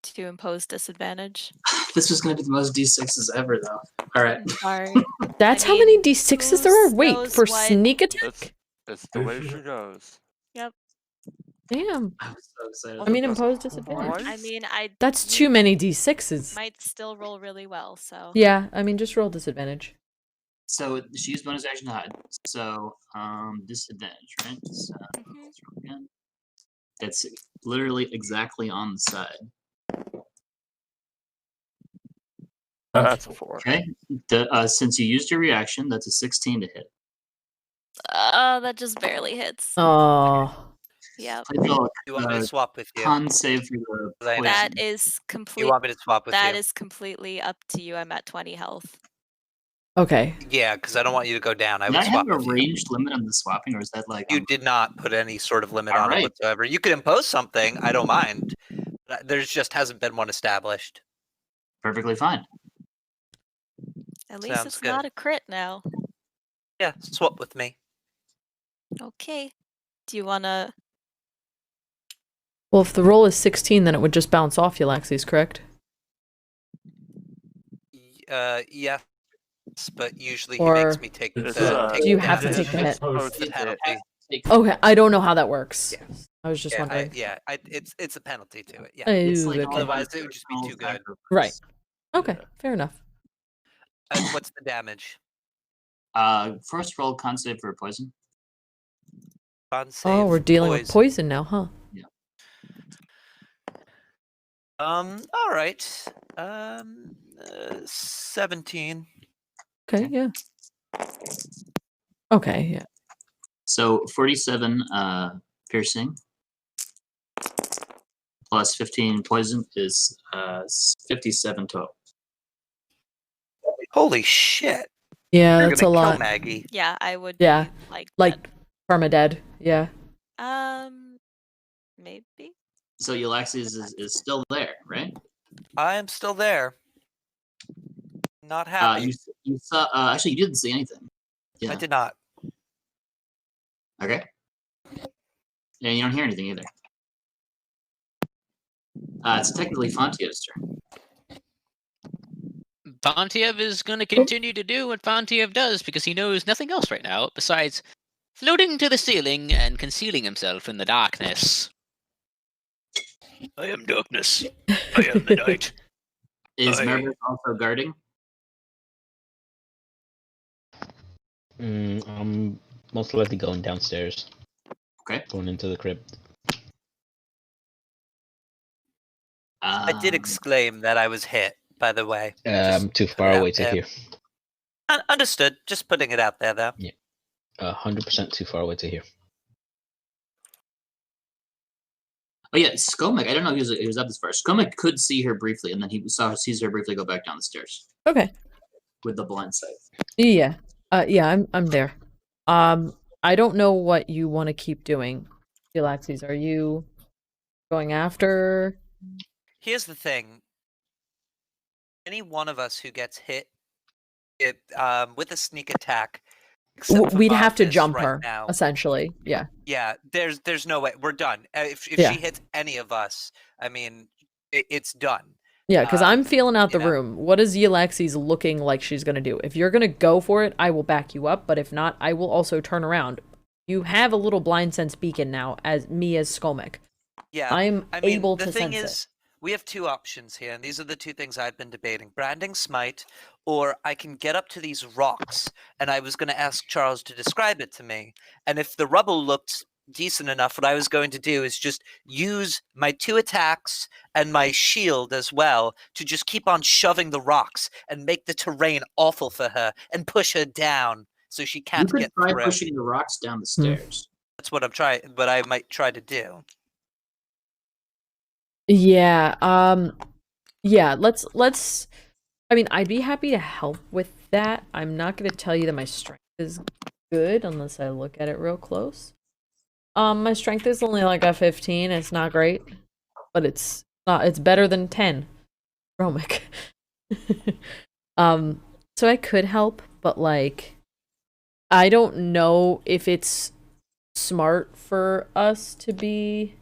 to impose disadvantage. This was gonna be the most d6s ever, though. All right. I'm sorry. That's how many d6s there are. Wait, for sneak attack? It's the way she goes. Yep. Damn. I was so excited. I mean, impose disadvantage. I mean, That's too many d6s. might still roll really well. So. Yeah, I mean, just roll disadvantage. So she used bonus action to hide. So disadvantage, right? So let's roll again. That's literally exactly on the side. That's a 4. Okay. Since you used your reaction, that's a 16 to hit. That just barely hits. Oh. Yep. You want me to swap with you? Con save for the poison. That is complete. You want me to swap with you? That is completely up to you. I'm at 20 health. Okay. Yeah, because I don't want you to go down. I Did would I swap have a with you. ranged limit on the swapping, or is that like You did not put any sort of limit All on it right. whatsoever. You could impose something. I don't mind. There just hasn't been one established. perfectly fine? At least Sounds it's good. not a crit now. Yeah, swap with me. Okay. Do you wanna? Well, if the roll is 16, then it would just bounce off Yllaxis, correct? Yes, but usually Or- he makes me take It's, the. Do you have to it's take the hit? supposed to The penalty. Okay, I don't know how that works. Yeah. I was just wondering. It's a penalty to it. Yeah. It's Oh, like okay. Otherwise, it would just be too good. Right. Okay, fair enough. What's the damage? First roll con save for poison. Con save Oh, we're dealing with poison now, huh? All right. 17. Okay, yeah. Okay, yeah. So 47 piercing plus 15 poison is 57 total. Holy shit! Yeah, You're that's gonna a kill lot. Maggie. Yeah, I would. Yeah, be like permadead. Yeah. that. Maybe. So Yllaxis is still there, right? I am still there. Not happy. You saw. Actually, you didn't see anything. Yeah. I did not. Okay. And you don't hear anything either. It's technically Fontiev's turn. Fontiev is going to continue to do what Fontiev does because he knows nothing else right now besides floating to the ceiling and concealing himself in the darkness. I am darkness. I am the night. Is Marvis also guarding? I'm most likely going downstairs. Okay. Going into the crypt. I did exclaim that I was hit, by the way. I'm too far away to hear. Understood. Just putting it out there, though. Yeah. 100% too far away to hear. Oh yeah, Skomek. I don't know if he was up this far. Skomek could see her briefly, and then sees her briefly go back down the stairs Okay. with the blind sight. Yeah. Yeah, I'm there. I don't know what you want to keep doing, Yllaxis. Are you going after? Here's the thing. Any one of us who gets hit with a sneak attack, We'd have to Marvis jump right her, now, essentially. Yeah. Yeah, there's no way. We're done. If Yeah. she hits any of us, I mean, it's done. Yeah, because I'm feeling out the you know. room. What is Yllaxis looking like she's going to do? If you're going to go for it, I will back you up. But if not, I will also turn around. You have a little blind sense beacon now, as Skomek. Yeah, I'm able the to thing sense is, we have two options here, and these are the two things I've been debating. Branding Smite, or I can get up to these rocks, and I was going to ask Charles to describe it to me. And if the rubble looked decent enough, what I was going to do is just use my 2 attacks and my shield as well to just keep on shoving the rocks and make the terrain awful for her and push her down so she can't get You could try through. pushing the rocks down the stairs. That's what I might try to do. Yeah. Yeah. Let's. I mean, I'd be happy to help with that. I'm not gonna tell you that my strength is good unless I look at it real close. My strength is only like a 15. It's not great, but it's not. It's better than 10. Dromik. So I could help, but like, I don't know if it's smart for us to be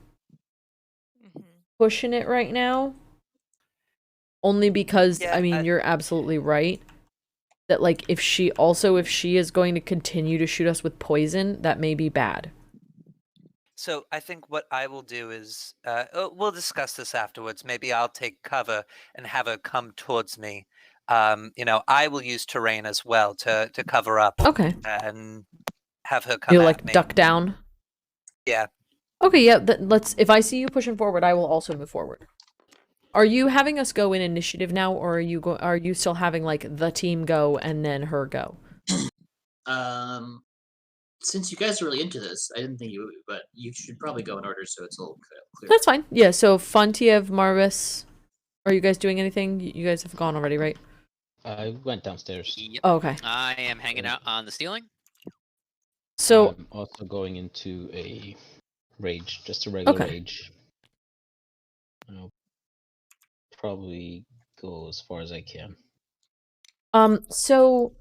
pushing it right now. Only because, Yeah, I mean, you're absolutely right. That, like, if she is going to continue to shoot us with poison, that may be bad. So I think what I will do is, we'll discuss this afterwards. Maybe I'll take cover and have her come towards me. I will use terrain as well to cover up. Okay. And have her come You'll, at like, me. duck down? Yeah. Okay, yeah, if I see you pushing forward, I will also move forward. Are you having us go in initiative now, or are you still having, like, the team go and then her go? Since you guys are really into this, I didn't think you would, but you should probably go in order so it's a little clear. That's fine. Yeah, so Fontiev, Marvis, are you guys doing anything? You guys have gone already, right? I went downstairs. Yep. Oh, okay. I am hanging out on the ceiling. So I'm also going into a rage, just a regular rage. I'll probably go as far as I can. So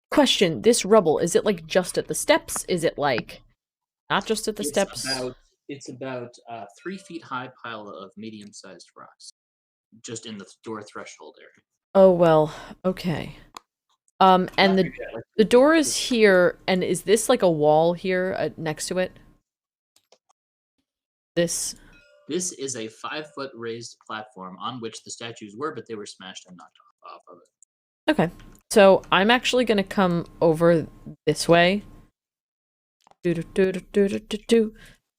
question, this rubble, is it like just at the steps? Is it like not just at the steps? It's about 3 feet high pile of medium-sized rocks, just in the door threshold area. Oh well, okay. And the door is here, and is this like a wall here next to it? This is a 5-foot raised platform on which the statues were, but they were smashed and knocked off of it. Okay, so I'm actually gonna come over this way. And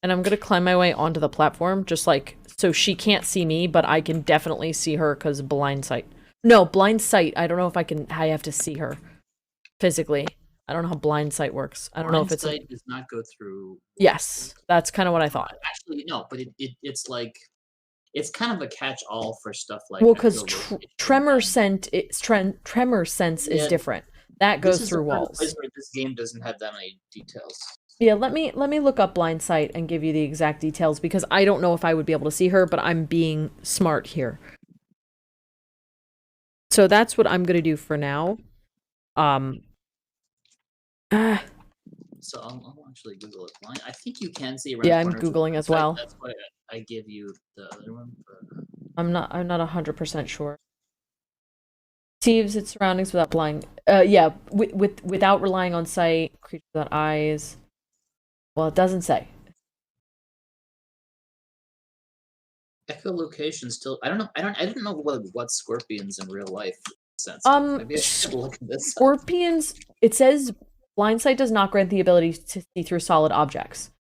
I'm gonna climb my way onto the platform, just like, so she can't see me, but I can definitely see her because blind sight. No, blind sight, I don't know if I have to see her physically. I don't know how blind sight works. I don't know if it's blind sight does not go through. Yes, that's kind of what I thought. Actually, no, but it's like, it's kind of a catch-all for stuff like. Well, because tremor sense is different. That goes through walls. This game doesn't have that many details. Yeah, let me look up blind sight and give you the exact details, because I don't know if I would be able to see her, but I'm being smart here. So that's what I'm gonna do for now. So I'll actually Google it. I think you can see around. Yeah, I'm Googling as well. That's why I give you the other one. I'm not 100% sure. Perceives its surroundings without blind. Yeah, without relying on sight. Creatures without eyes. Well, it doesn't say. Echolocation still. I don't know. I don't know what scorpions in real life sense. Maybe I should look at this. Scorpions. It says blind sight does not grant the ability to see through solid objects.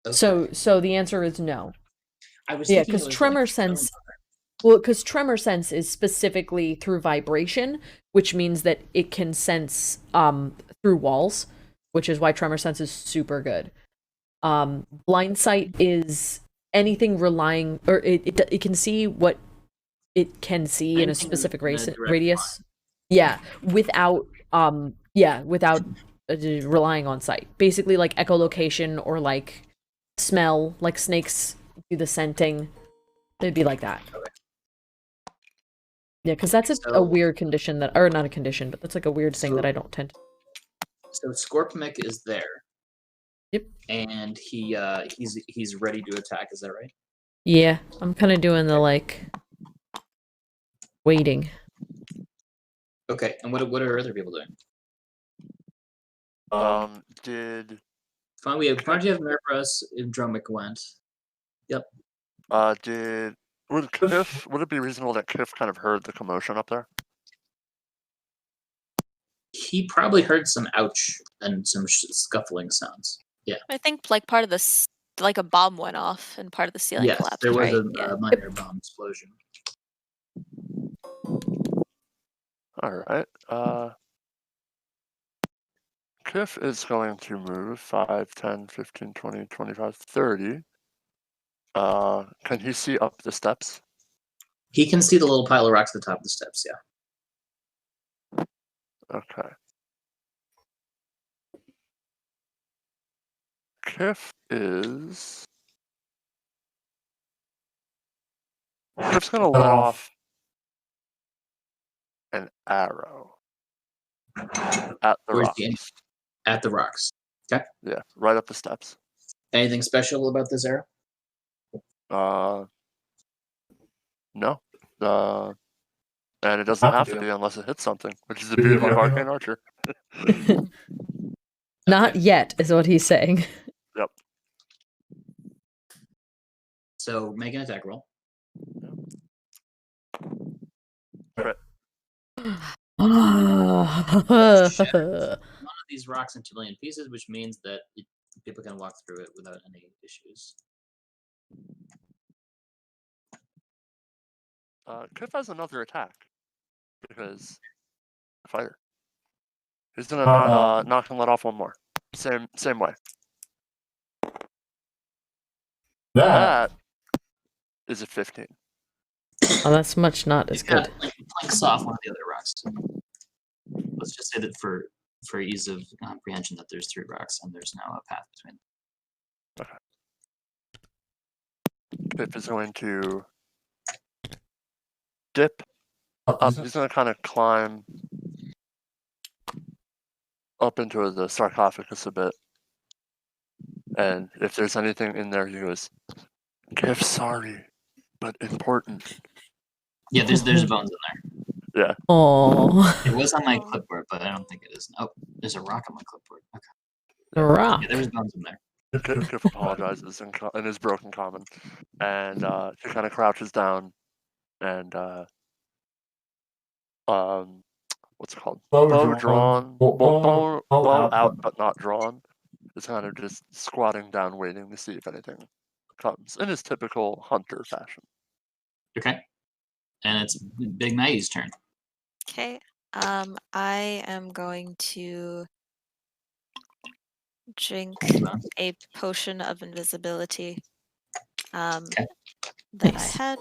Okay. So the answer is no. I was because tremor sense. Well, because tremor sense is specifically through vibration, which means that it can sense through walls, which is why tremor sense is super good. Blind sight is anything relying, or it can see what it can see in a specific radius. Yeah, without relying on sight. Basically, like echolocation or like smell, like snakes do the scenting. It'd be like that. Yeah, because that's a weird condition that, or not a condition, but that's like a weird thing that I don't tend to. So Scorpmic is there. Yep. And he's ready to attack, is that right? Yeah, I'm kind of doing the like waiting. Okay, and what are other people doing? Fine, we have Fontiev, Marvis, and Dromik went. Yep. Would it be reasonable that Kiff kind of heard the commotion up there? He probably heard some ouch and some scuffling sounds. Yeah. I think like part of this, like a bomb went off and part of the ceiling collapsed. There was right? a minor bomb explosion. All right. Kiff is going to move 5, 10, 15, 20, 25, 30. Can he see up the steps? He can see the little pile of rocks at the top of the steps, yeah. Okay. Kiff's gonna let off an arrow at the Where's rocks. At the rocks. Okay. Yeah, right up the steps. Anything special about this arrow? No. And it doesn't have to be unless it hits something, which is the beauty of Arcane Archer. Not yet, is what he's saying. Yep. So make an attack roll. Crit. One of these rocks into a million pieces, which means that people can walk through it without any issues. Kiff has another attack because fighter. He's gonna knock and let off one more. Same way. That is a 15. Oh, that's much not as good. Planks off one of the other rocks. Let's just say that for ease of comprehension, that there's 3 rocks and there's now a path between them. Okay. Kiff is going to dip up. He's going to kind of climb up into the sarcophagus a bit. And if there's anything in there, he goes, Kiff, sorry, but important. Yeah, there's bones in there. Yeah. Oh. It was on my clipboard, but I don't think it is. Oh, there's a rock on my clipboard. Okay. A rock. Yeah, there was bones in there. Kiff apologizes in his broken common, and he kind of crouches down, and what's it called? Bow drawn, bow out but not drawn. Is kind of just squatting down, waiting to see if anything comes in his typical hunter fashion. Okay, and it's Big Maggie's turn. Okay, I am going to drink a potion of invisibility that I had.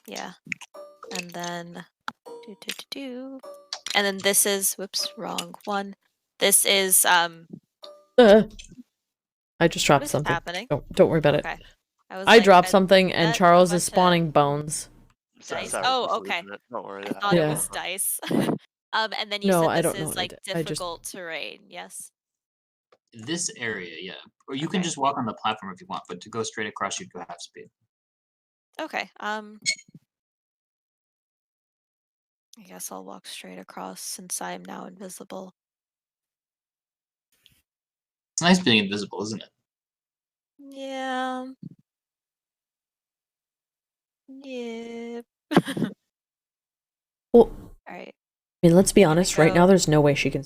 Yeah. And then and then this is wrong one. This is I just dropped something. Happening? Don't worry about Okay. it. I dropped something and Charles is spawning bones. Dice. Oh, okay. Don't worry. I thought it was dice. And then you said this is like difficult terrain, yes? This area, yeah. Or you can just walk on the platform if you want, but to go straight across, you'd go half speed. Okay. I guess I'll walk straight across since I am now invisible. It's nice being invisible, isn't it? Yeah. Yeah. Well, alright. I mean, let's be honest, right now there's no way she can,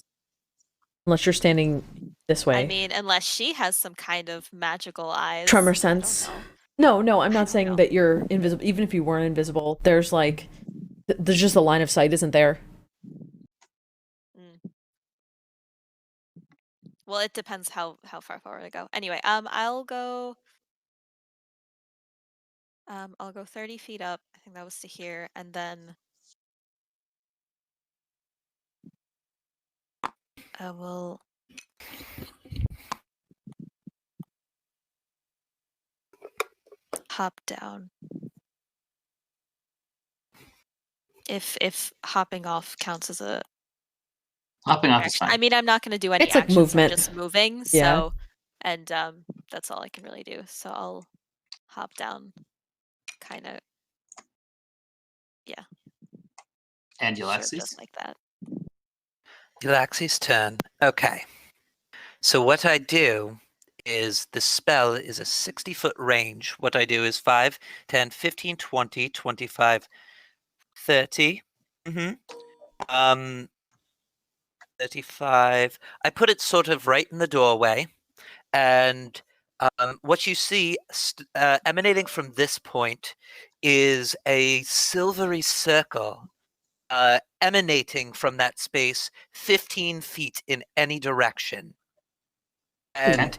unless you're standing this way. I mean, unless she has some kind of magical eyes. Tremor sense. No, I'm not saying that you're invisible. Even if you weren't invisible, there's like, there's just a line of sight isn't there. Well, it depends how far forward I go. Anyway, I'll go 30 feet up. I think that was to here, and then I will hop down. If hopping off counts as a hopping off is fine. I mean, I'm not going to do any action. It's like movement. I'm just moving. Yeah. So, and that's all I can really do. So I'll hop down, kind of. Yeah. And Yllaxis? Sure, just like that. Yllaxis' turn. Okay. So what I do is the spell is a 60-foot range. What I do is 5, 10, 15, 20, 25, 30. 35. I put it sort of right in the doorway. And what you see emanating from this point is a silvery circle emanating from that space 15 feet in any direction. And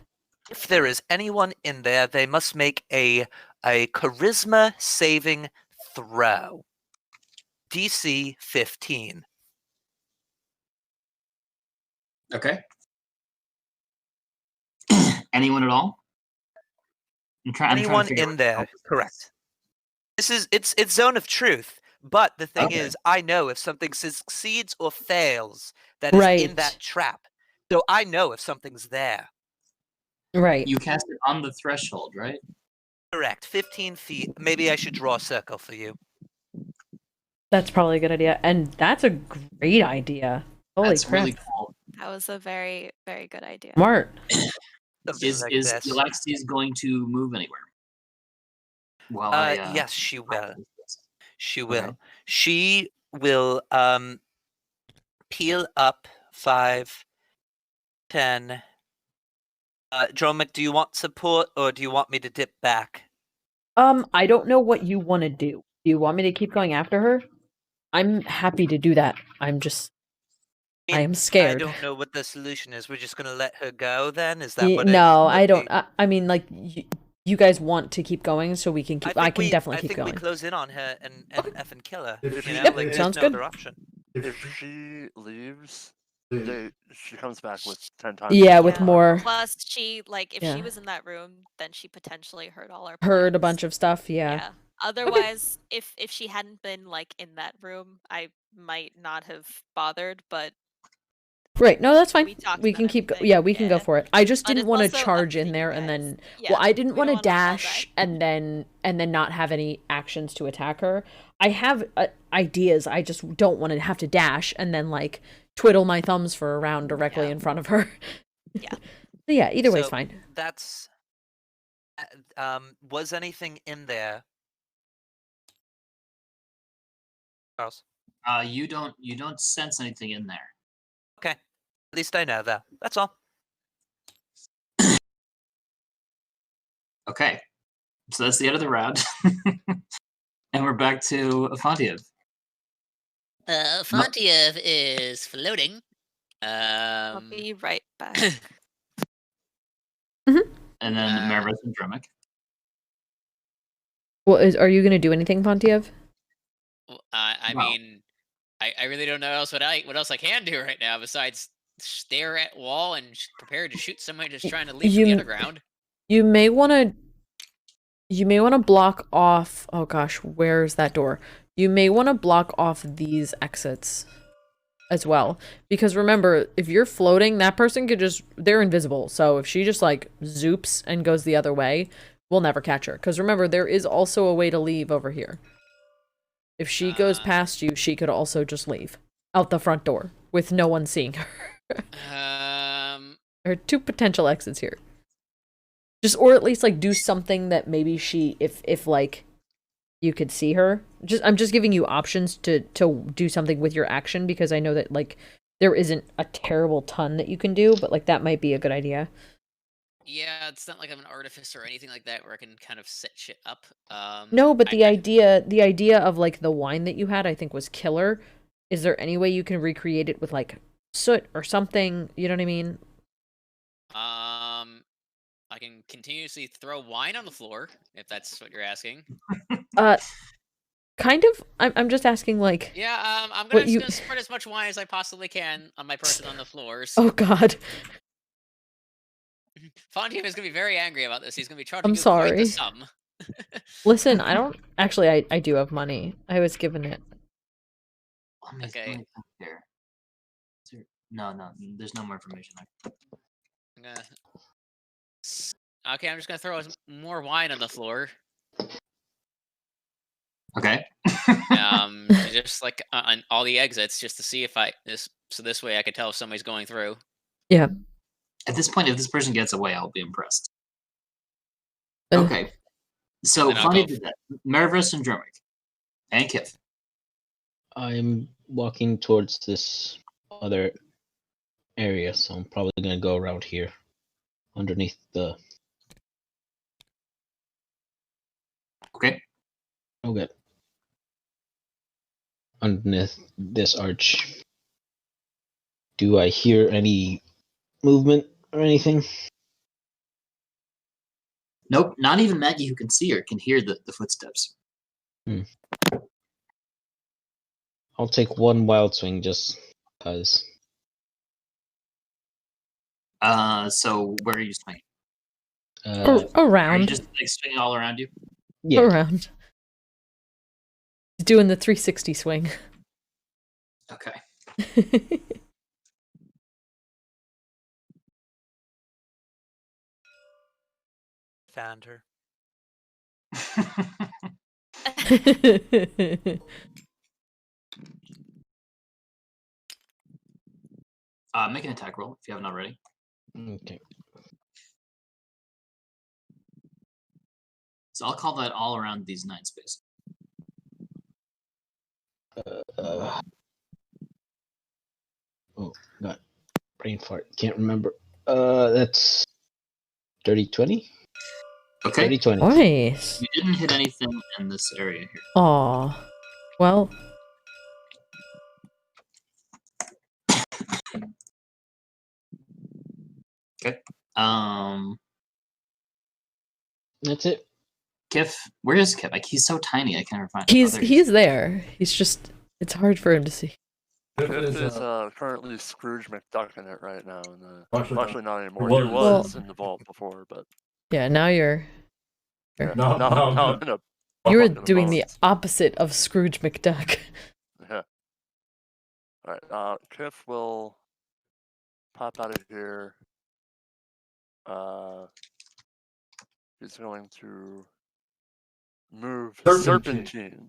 if there is anyone in there, they must make a charisma saving throw. DC 15. Okay. Anyone at all? Anyone in there, correct. It's zone of truth, but the thing is, I know if something succeeds or fails that is in that trap. So I know if something's there. Right. You cast it on the threshold, right? Correct. 15 feet. Maybe I should draw a circle for you. That's probably a good idea. And that's a great idea. Holy That's crap. really cool. That was a very, very good idea. Smart. Is Yllaxis going to move anywhere? While yes, she will. She will. Okay. She will peel up 5, 10. Dromik, do you want support or do you want me to dip back? I don't know what you want to do. Do you want me to keep going after her? I'm happy to do that. I am scared. I don't know what the solution is. We're just gonna let her go then? Is that what No, I don't. I mean, like, you guys want to keep going so we can keep... I can definitely keep going. I think we close in on her and effing kill her. If You she- know, like, sounds there's no good. other option. If she leaves, she comes back with 10 times. Yeah, with more... Plus, she, like, if Yeah. she was in that room, then she potentially heard all our Heard a plans. bunch of stuff, yeah. Yeah. Otherwise, if she hadn't been, like, in that room, I might not have bothered, but... Right, no, that's fine. We about can keep... everything, Yeah, we can go for it. I just But didn't it's want to also up charge to in you there and guys. then... Yeah, Well, I didn't we want to don't wanna fall dash back. and then not have any actions to attack her. I have ideas, I just don't want to have to dash and then, like, twiddle my thumbs for a round directly in front of her. Yeah. So yeah, either way's So, fine. That's... was anything in there? Charles? You don't sense anything in there. Okay. At least I know that. That's all. Okay. So that's the end of the round. And we're back to Fontiev. Fontiev is floating. I'll be right back. And then Marvis and Dromik. Well, are you going to do anything, Fontiev? I mean, I really don't know what else I can do right now besides stare at wall and prepare to shoot someone just trying to leave from the underground. You may want to block off... Oh gosh, where's that door? You may want to block off these exits as well. Because remember, if you're floating, that person could just... They're invisible. So if she just, like, zoops and goes the other way, we'll never catch her. Because remember, there is also a way to leave over here. If she goes past you, she could also just leave. Out the front door. With no one seeing her. There are 2 potential exits here. Just, or at least, like, do something that maybe she... If like, you could see her. I'm just giving you options to do something with your action, because I know that, like, there isn't a terrible ton that you can do, but, like, that might be a good idea. Yeah, it's not like I'm an artificer or anything like that where I can kind of set shit up. No, but the idea of, like, the wine that you had, I think, was killer. Is there any way you can recreate it with, like, soot or something? You know what I mean? I can continuously throw wine on the floor, if that's what you're asking. Kind of. I'm just asking, like... Yeah, I'm gonna spread as much wine as I possibly can on my person on the floors. Oh, God. Fontiev is gonna be very angry about this. He's gonna be charging I'm you quite sorry. the sum. Listen, I don't... Actually, I do have money. I was given it. Okay. No, there's no more information there. Okay, I'm just gonna throw more wine on the floor. Okay. Just like on all the exits, just to see if this way I can tell if somebody's going through. Yeah. At this point, if this person gets away, I'll be impressed. Okay. So, Fontiev did that. Marvis and Dromik. And Kiff. I'm walking towards this other area, so I'm probably gonna go around here, underneath the... Okay. Okay. Underneath this arch. Do I hear any movement or anything? Nope, not even Maggie, who can see her, can hear the footsteps. I'll take one wild swing just because. So where are you swinging? Around. Are you just like swinging all around you? Yeah. Around. He's doing the 360 swing. Okay. Found her. Make an attack roll if you haven't already. Okay. So I'll call that all around these 9 spaces. Oh, got brain fart. Can't remember. That's 30-20? Okay. 30-20. Nice. You didn't hit anything in this area here. Aw. Well. Okay. That's it. Kiff, where is Kiff? Like he's so tiny, I can't ever find. He's there. He's just. It's hard for him to see. Kiff is currently Scrooge McDuck in it right now. Actually, not anymore. He was in the vault before, but yeah, now you're. yeah, now in a You were in a doing the bones. opposite of Scrooge McDuck. Yeah. All right. Kiff will pop out of here. He's going to move Serpentine.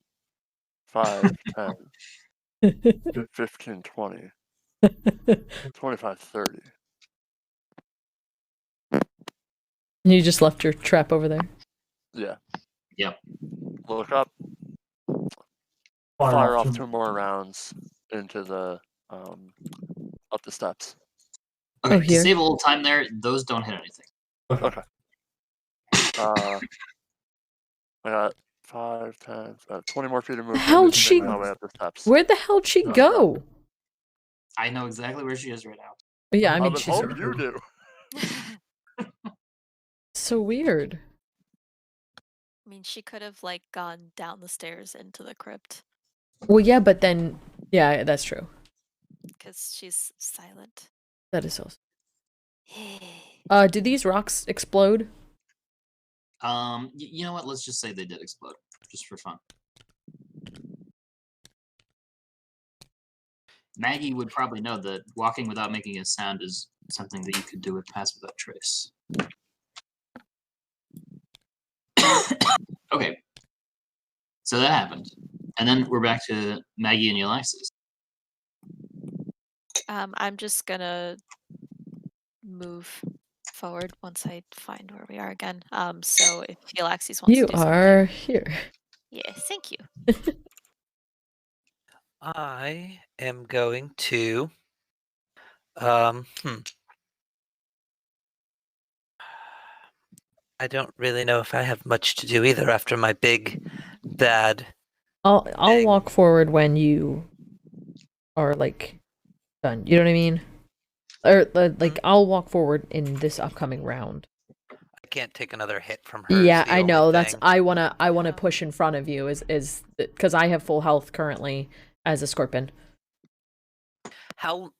5, 10, 15, 20, 25, 30. You just left your trap over there. Yeah. Yep. Look up. Fire off 2 more rounds into the up the steps. Okay, Oh, to here. save a little time there, those don't hit anything. Okay. I got 5, 10, 20 more feet of movement. How'd she- my way up the steps. Where the hell'd she go? I know exactly where she is right now. Yeah, I I mean, would she's hope you do. so weird. I mean, she could have like gone down the stairs into the crypt Well, yeah, but then, yeah, that's true. because she's silent. That is so. Did these rocks explode? You know what? Let's just say they did explode, just for fun. Maggie would probably know that walking without making a sound is something that you could do with Pass Without Trace. Okay. So that happened. And then we're back to Maggie and Yllaxis. I'm just gonna move forward once I find where we are again. So if Yllaxis wants You to do are something. here. Yeah, thank you. I am going to I don't really know if I have much to do either after my big bad. I'll thing. walk forward when you are like done. You know what I mean? Or like I'll walk forward in this upcoming round. I can't take another hit from her. Yeah, is the I know. only That's thing. I wanna push in front of you is because I have full health currently as a scorpion. How?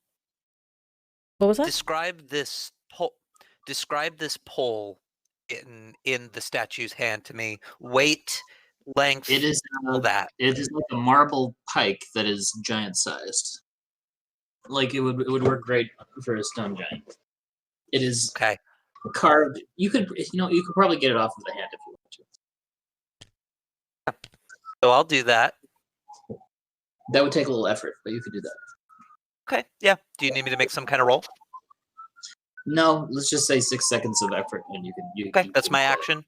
What was that? Describe this pole. Describe this pole in the statue's hand to me. Weight, length. It is all that. It is like a marble pike that is giant sized. Like it would work great for a stone giant. It is Okay. carved. You could probably get it off of the hand if you want to. So I'll do that. That would take a little effort, but you could do that. Okay. Yeah. Do you need me to make some kind of roll? No, let's just say 6 seconds of effort, and you can. Okay, that's my action.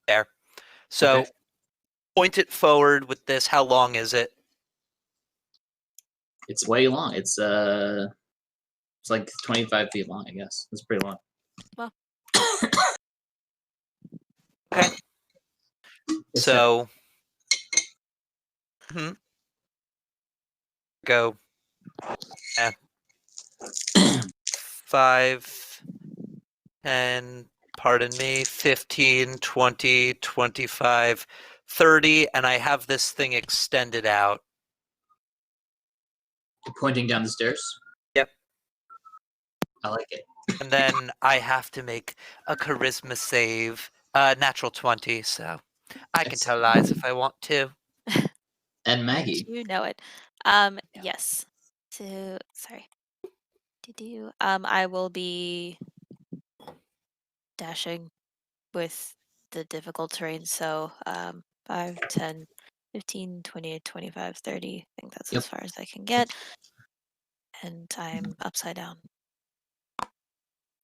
There. So, Okay. point it forward with this. How long is it? It's way long. It's like 25 feet long, I guess. It's pretty long. Well. Okay. So. Go. 5, 10, pardon me, 15, 20, 25, 30, and I have this thing extended out. Pointing down the stairs? Yep. I like it. And then I have to make a charisma save, natural 20, so I can tell lies if I want to. And Maggie. You know it. Yes. So, sorry. I will be dashing with the difficult terrain, so 5, 10, 15, 20, 25, 30. I think that's as far as I can get. And I'm upside down.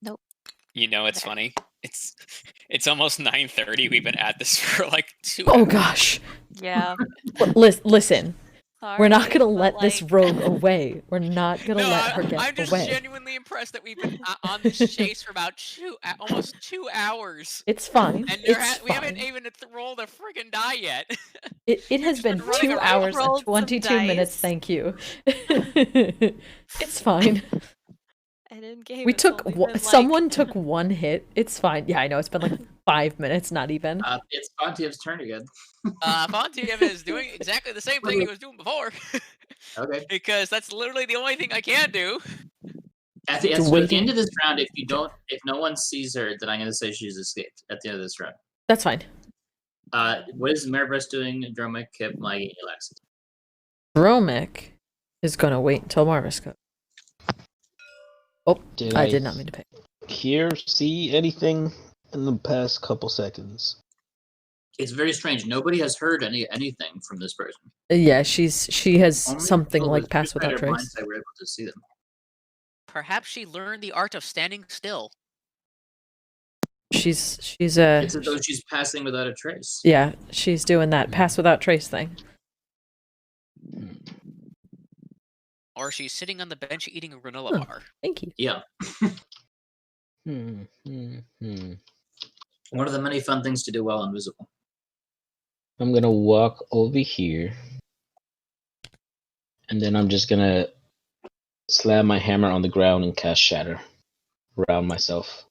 Nope. You know, it's funny. It's almost 9:30. We've been at this for like 2 Oh hours. gosh. Yeah. Listen. Sorry, We're not gonna let like... this rogue away. We're not gonna let her get away. I'm just genuinely impressed that we've been on this chase for about almost 2 hours. It's fine. And we haven't even rolled a friggin' die yet. It has been 2 hours and 22 minutes. Thank you. It's fine. We took someone took one hit. It's fine. Yeah, I know. It's been like 5 minutes, not even. It's Fontiev's turn again. Fontiev is doing exactly the same thing he was doing before. Okay. Because that's literally the only thing I can do. At the end of this round, if no one sees her, then I'm going to say she's escaped at the end of this round. That's fine. What is Marvis doing? Dromik, Kiff, Maggie, Yllaxis. Dromik is going to wait until Marvis goes. Oh, I did not mean to pay. See anything in the past couple seconds? It's very strange. Nobody has heard anything from this person. Yeah, she has Only something like Pass Without Trace. Minds that were able to see them. Perhaps she learned the art of standing still. She's It's as though she's passing without a trace. Yeah, she's doing that Pass Without Trace thing. Or she's sitting on the bench eating a granola bar. Thank you. Yeah. One of the many fun things to do while invisible. I'm gonna walk over here, and then I'm just gonna slam my hammer on the ground and cast Shatter around myself.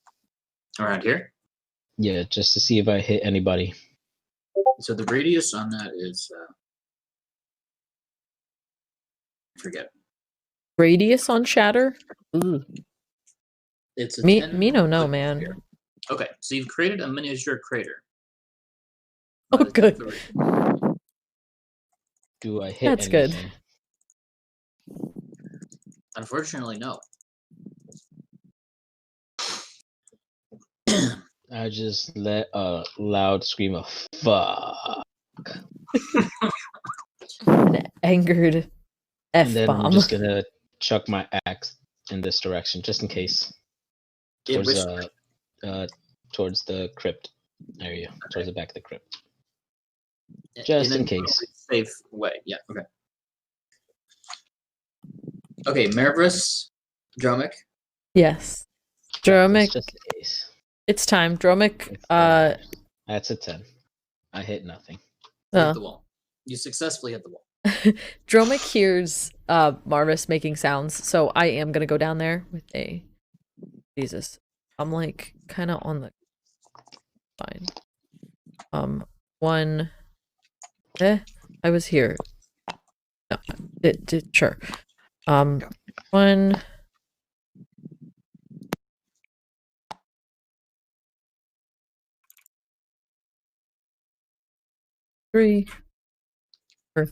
Around here? Yeah, just to see if I hit anybody. So the radius on that is forget. Radius on Shatter? Ooh. It's a no, man. Here. Okay, so you've created a miniature crater. Oh, good. Do I hit That's anything? good. Unfortunately, no. I just let a loud scream of fuck. An angered F-bomb. And then I'm just gonna chuck my axe in this direction, just in case. Towards the crypt area, towards the back of the crypt. Just in case. Safe way, yeah, okay. Okay, Marvis, Dromik. Yes. Dromik. Just in case. It's time. Dromik, That's a 10. I hit nothing. Hit the wall. You successfully hit the wall. Dromik hears Marvis making sounds, so I am gonna go down there with a... Jesus. I'm like kind of on the... Fine. One... I was here. No, sure. One... 3... Or,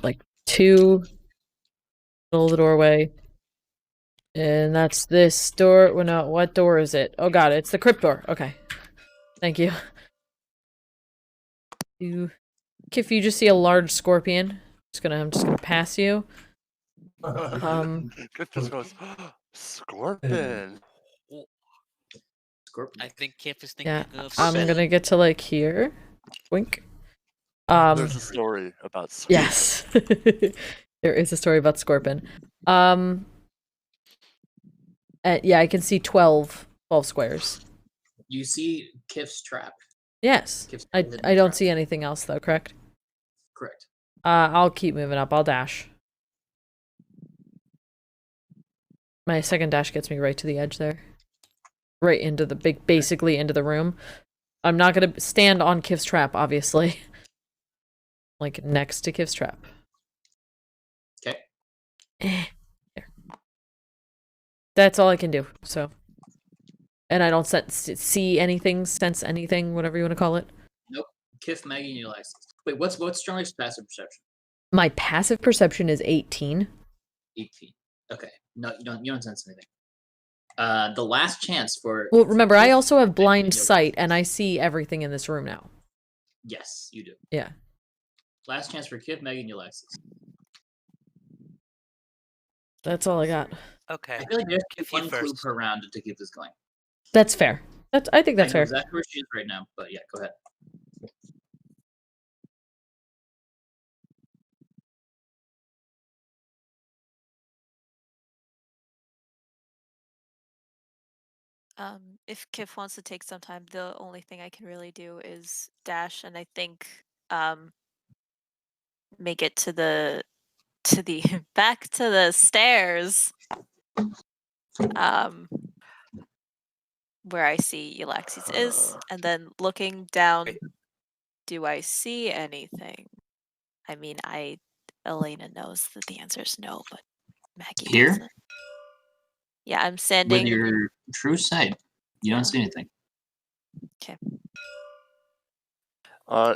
like 2... Middle of the doorway. And that's this door. Well, no, what door is it? Oh god, it's the crypt door. Okay. Thank you. Kiff, you just see a large scorpion. I'm just gonna pass you. Kiff just goes, Scorpion. I think Kiff is thinking of I'm gonna get to like here. Wink. There's a story about Scorpion. Yes. There is a story about Scorpion. Yeah, I can see 12 squares. You see Kiff's trap. Yes. I don't see anything else though, correct? Correct. I'll keep moving up. I'll dash. My second dash gets me right to the edge there. right into the basically into the room. I'm not gonna stand on Kiff's trap, obviously. Like next to Kiff's trap. Okay. There. That's all I can do. So, and I don't see anything, sense anything, whatever you want to call it. Nope. Kiff, Maggie, and Yllaxis. Wait, what's Dromik's passive perception? My passive perception is 18. 18. Okay. No, you don't sense anything. The last chance for. Well, remember, I also have blind sight, and I see everything in this room now. Yes, you do. Yeah. Last chance for Kiff, Maggie, and Yllaxis. That's all I got. Okay. I feel like there's Kiff, one you clue first. per round to keep this going. That's fair. I think that's I know fair. exactly where she is right now, but yeah, go ahead. If Kiff wants to take some time, the only thing I can really do is dash, and I think make it to the back to the stairs. Where I see Yllaxis is, and then looking down, do I see anything? I mean, Elena knows that the answer is no, but Maggie Here? doesn't. Yeah, I'm standing. With your true sight, you don't see anything. Okay.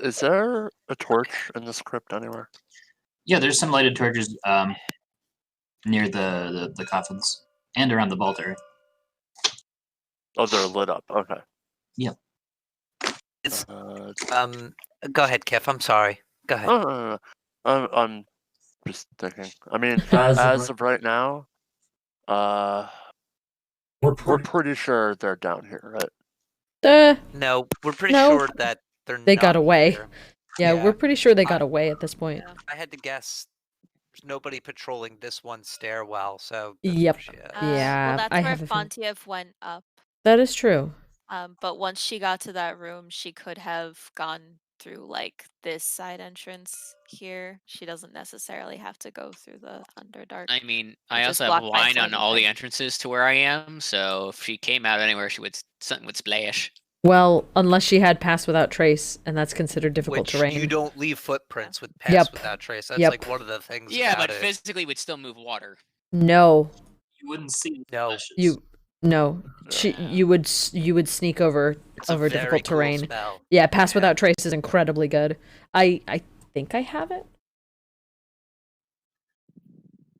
Is there a torch in this crypt anywhere? Yeah, there's some lighted torches near the coffins and around the vault area. Oh, they're lit up. Okay. Yeah. It's Go ahead, Kiff. I'm sorry. Go ahead. No. I'm just thinking. I mean, as of right now, we're pretty sure they're down here, right? No, we're pretty No. sure that They not got away. here. Yeah, we're pretty sure they got away at this point. Yeah, I had to guess. There's nobody patrolling this one stairwell, so. Yep. Yeah, Well, that's I where have a feeling. Fontiev went up. That is true. But once she got to that room, she could have gone through like this side entrance here. She doesn't necessarily have to go through the Underdark. I mean, Or I just also have blocked by wine on all the anything. entrances to where I am, so if she came out anywhere, something would splash. Well, unless she had Pass Without Trace, and that's considered difficult Which terrain. you don't leave footprints with Pass Yep. Without Trace. That's Yep. like one of the things. Yeah, about but it. physically would still move water. No. You wouldn't see No. flashes. No. You would sneak over It's a over very difficult cool terrain. spell. Yeah, Pass Yeah. Without Trace is incredibly good. I think I have it.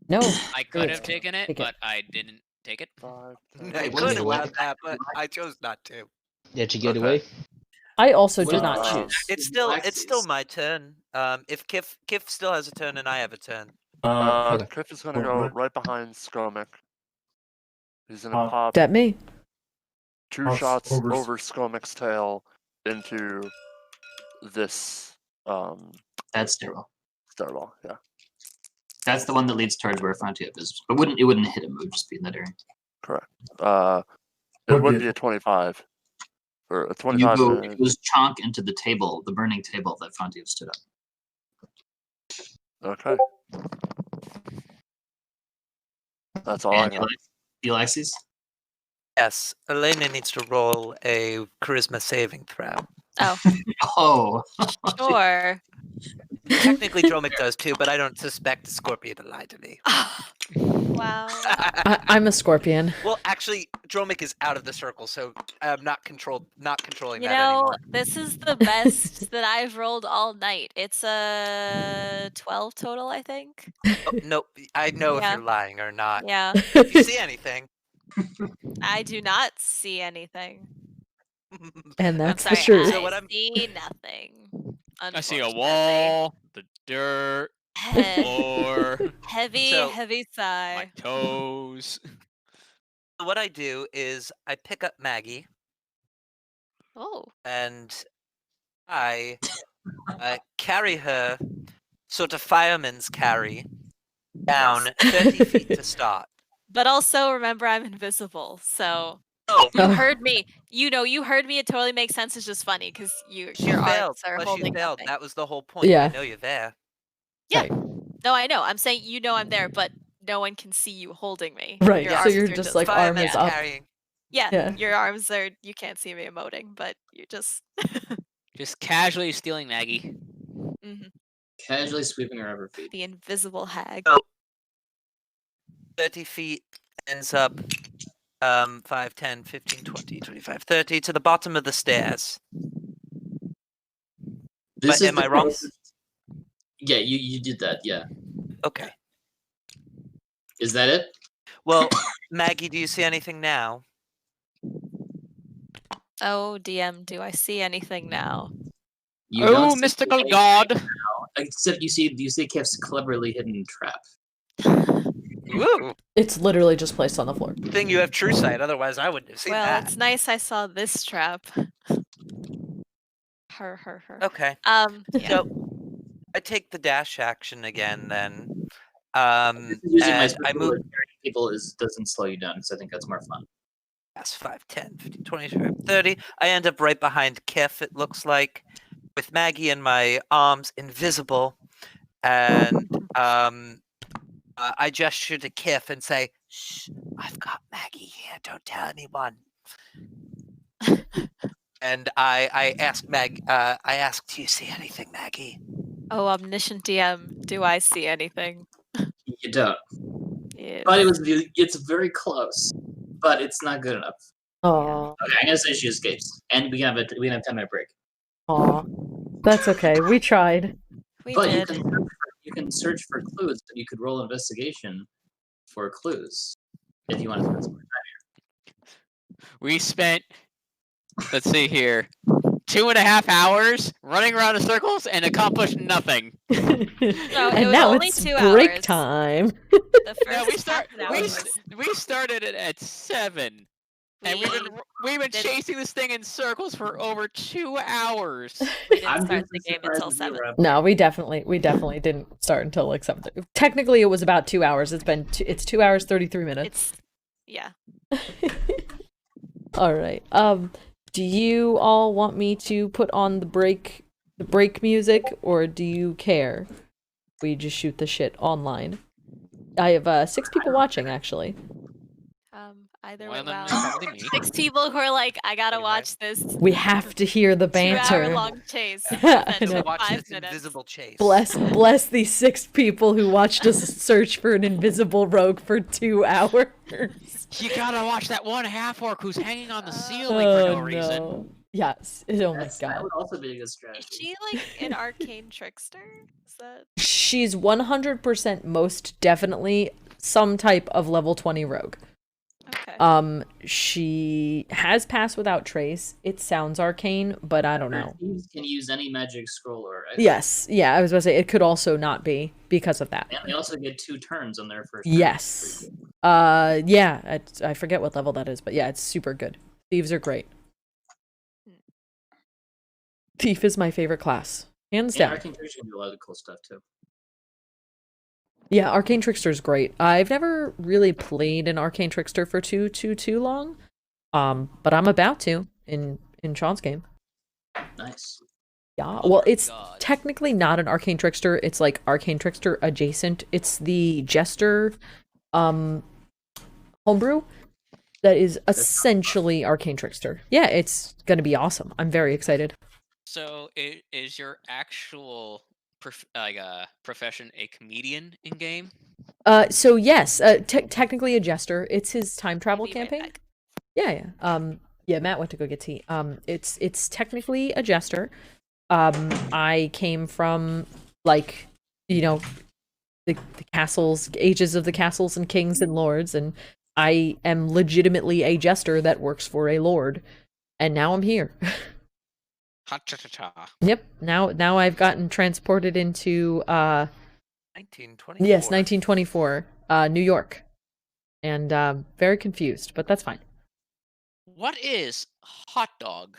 No. I could have taken it, Take it. but I didn't take it. 5, I Wait, could have what? done that, but I chose not to. Did you get Okay. away? I also What did is not that? choose. It's still Yllaxis. my turn. If Kiff still has a turn and I have a turn. Okay. Kiff is gonna go right behind Dromik. He's gonna pop That me. 2 shots over Dromik's tail into this That's stairwell. stairwell. Yeah. That's the one that leads towards where Fontiev is. But it wouldn't hit him. It would just be in that area. Correct. It would be a 25. Or a You 25. go goes chonk into the table, the burning table that Fontiev stood up. Okay. That's all I And got. Yllaxis? Yes, Elena needs to roll a charisma saving throw. Oh, Oh. sure. Technically, Dromik does too, but I don't suspect the Scorpion to lie to me. Wow. I'm a scorpion. Well, actually, Dromik is out of the circle, so I'm not controlling You that know, anymore. this is the best that I've rolled all night. It's a 12 total, I think. Oh, no, I know Yeah. if you're lying or not. Yeah, If you see anything, I do not see anything. And I'm that's sorry, the truth. So what I I'm- see nothing. I see a unfortunately. wall, the dirt, the floor, Heavy, So- heavy my sigh. toes. what I do is I pick up Maggie Oh, and I carry her, sort of fireman's carry, down 30 feet to start. but also remember I'm invisible, so Oh, you Oh. heard me. You heard me. It totally makes sense. It's just funny because your failed, arms are but she holding failed. nothing. That was the whole point. Yeah. I know you're there. Yeah. Right. No, I know. I'm saying you know I'm there, but no one can see you holding me. Right, Your so arms you're are just like arm Fireman's is up. carrying. Yeah, your arms are. You can't see me emoting, but you're just. Just casually stealing Maggie. Mm-hmm. Casually sweeping her over feet. The invisible hag. So, 30 feet ends up 5, 10, 15, 20, 25, 30 to the bottom of the stairs. Am I wrong? Yeah, you did that, yeah. Okay. Is that it? Well, Maggie, do you see anything now? Oh, DM, do I see anything now? You don't see mystical anything god! now, except you see Kiff's cleverly hidden trap. Woo! It's literally just placed on the floor. Thing you have true sight, otherwise I wouldn't have seen Well, that. it's nice I saw this trap. Her. Okay. Yeah. So I take the dash action again then. Using my and I move people doesn't slow you down, so I think that's more fun. Yes, 5, 10, 15, 20, 25, 30. I end up right behind Kiff, it looks like, with Maggie and my arms invisible. And I gesture to Kiff and say, "Shh, I've got Maggie here. Don't tell anyone." And I ask "Do you see anything, Maggie?" Oh, omniscient DM, do I see anything? You don't. Yes. But it's very close, but it's not good enough. Aw. Okay, I'm gonna say she escapes, and we can have a 10-minute break. Aw. That's okay. We tried. We But did. you can search for clues, but you could roll investigation for clues if you want to spend some more time We spent, let's see here, 2.5 hours running around in circles and accomplished nothing. No, it And was now only it's 2 break hours. time. The No, first half an hour was- we started it at 7. And we've been chasing this thing in circles for over 2 hours. We didn't I'm start just the game surprised until that you 7. were up. No, we definitely didn't start until like 7. Technically, it was about 2 hours. It's 2 hours 33 minutes. Yeah. All right. Do you all want me to put on the break music, or do you care? We just shoot the shit online. I have 6 people watching actually. Either One way, of them wow. is probably me. 6 people who are like, I gotta Pretty watch this We have to hear the banter. 2-hour-long chase. I And know. took Watch 5 this minutes. invisible chase. Bless these 6 people who watched us search for an invisible rogue for 2 hours. You gotta watch that one half-orc who's hanging on the ceiling for no reason. No. Yes. Oh my That god. would also be a good Is strategy. she like an arcane trickster? Is that She's 100% most definitely some type of level 20 rogue. okay? She has Pass Without Trace. It sounds arcane, but I don't know. Thieves can use any magic scroll or Yes. Yeah, I was about to say it could also not be because of that. And they also get 2 turns on their first Yes. turn. Yeah, I forget what level that is, but yeah, it's super good. Thieves are great. Thief is my favorite class. Hands Yeah, down. Arcane Trickster can do a lot of cool stuff too. Yeah, Arcane Trickster's great. I've never really played an Arcane Trickster for too long. But I'm about to in Sean's game. Nice. Yeah. Oh Well, my it's God. technically not an Arcane Trickster. It's like Arcane Trickster adjacent. It's the Jester homebrew that is essentially Arcane Trickster. Yeah, it's gonna be awesome. I'm very excited. So, is your actual profession a comedian in game? So yes, technically a Jester. It's his time travel Maybe right campaign. back. Yeah. Yeah, Matt went to go get tea. It's technically a Jester. I came from, like, you know, the castles, ages of the castles and kings and lords, and I am legitimately a Jester that works for a lord, and now I'm here. Ha cha cha cha. Yep. Now I've gotten transported into 1924. yes, 1924, New York, and very confused, but that's fine. What is hot dog?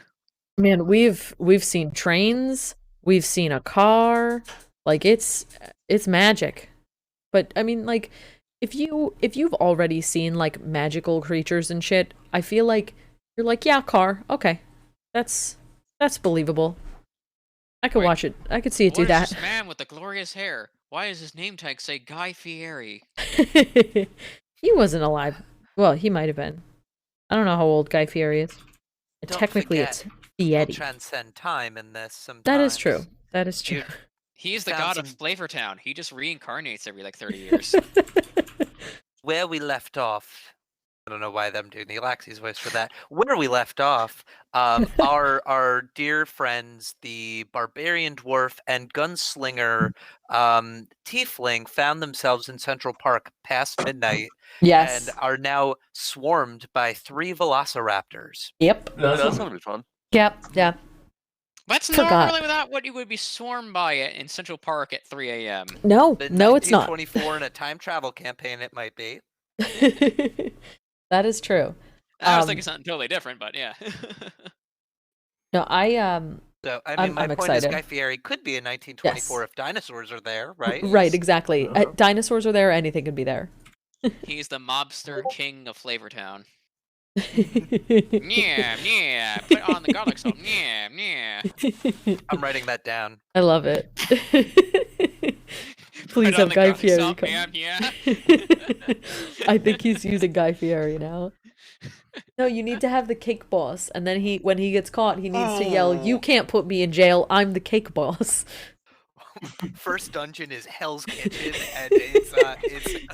Man, we've seen trains, we've seen a car, like it's magic. But I mean, like, if you've already seen like magical creatures and shit, I feel like you're like, yeah, car, okay, that's believable. I could Wait, watch it. I could see it do What is that. this man with the glorious hair? Why does his name tag say Guy Fieri? He wasn't alive. Well, he might have been. I don't know how old Guy Fieri is. Don't Technically, forget, it's he'll Fieri. transcend time in this sometimes. That is true. That is true. He's the Found god of some- Flavortown. He just reincarnates every like 30 years. Where we left off, I don't know why I'm doing the Yllaxis voice for that. Where we left off, our dear friends, the Barbarian Dwarf and Gunslinger Tiefling, found themselves in Central Park past midnight. Yes. And are now swarmed by 3 Velociraptors. Yep. That's gonna be fun. Yep. Yeah. That's Forgot. normally without what you would be swarmed by in Central Park at 3 a.m. No. The No, it's not. 1924 in a time travel campaign, it might be. That is true. I was thinking something totally different, but yeah. No, So, I mean, my I'm point is excited. Guy Fieri could be in 1924 Yes. if dinosaurs are there, right? Right, exactly. Dinosaurs are there, anything could be there. He's the mobster king of Flavortown. Yeah, Yeah, put on the garlic salt. Yeah. I'm writing that down. I love it. Please Put on have the Guy garlic Fieri salt, come. yeah. I think he's using Guy Fieri now. No, you need to have the cake boss, and then when he gets caught, he needs to yell, "You can't put me in jail. I'm the cake boss." First dungeon is Hell's Kitchen, and it's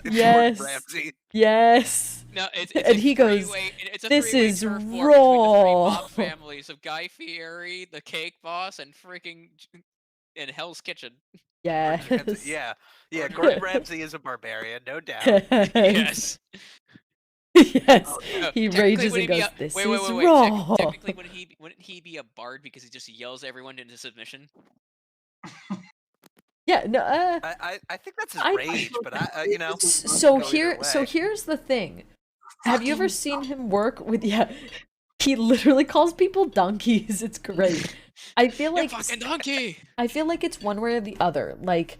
Yes. Gordon Ramsay. Yes. No, it's And a he goes, three-way- it's a "This three-way is turf war between the three raw." mob families of Guy Fieri, the cake boss, and freaking in Hell's Kitchen. Yes. Yeah. Gordon Ramsay is a barbarian, no doubt. Yes. Yes. No, He technically, rages would and he be goes, a- "This wait, is wait. raw." Technically, wouldn't he be a bard because he just yells everyone into submission? Yeah. No. I think that's his I- rage, but you know. So go either way. here's the thing. Have you ever seen him work with? Yeah. He literally calls people donkeys. It's great. I feel You like fucking donkey. I feel like it's one way or the other. Like,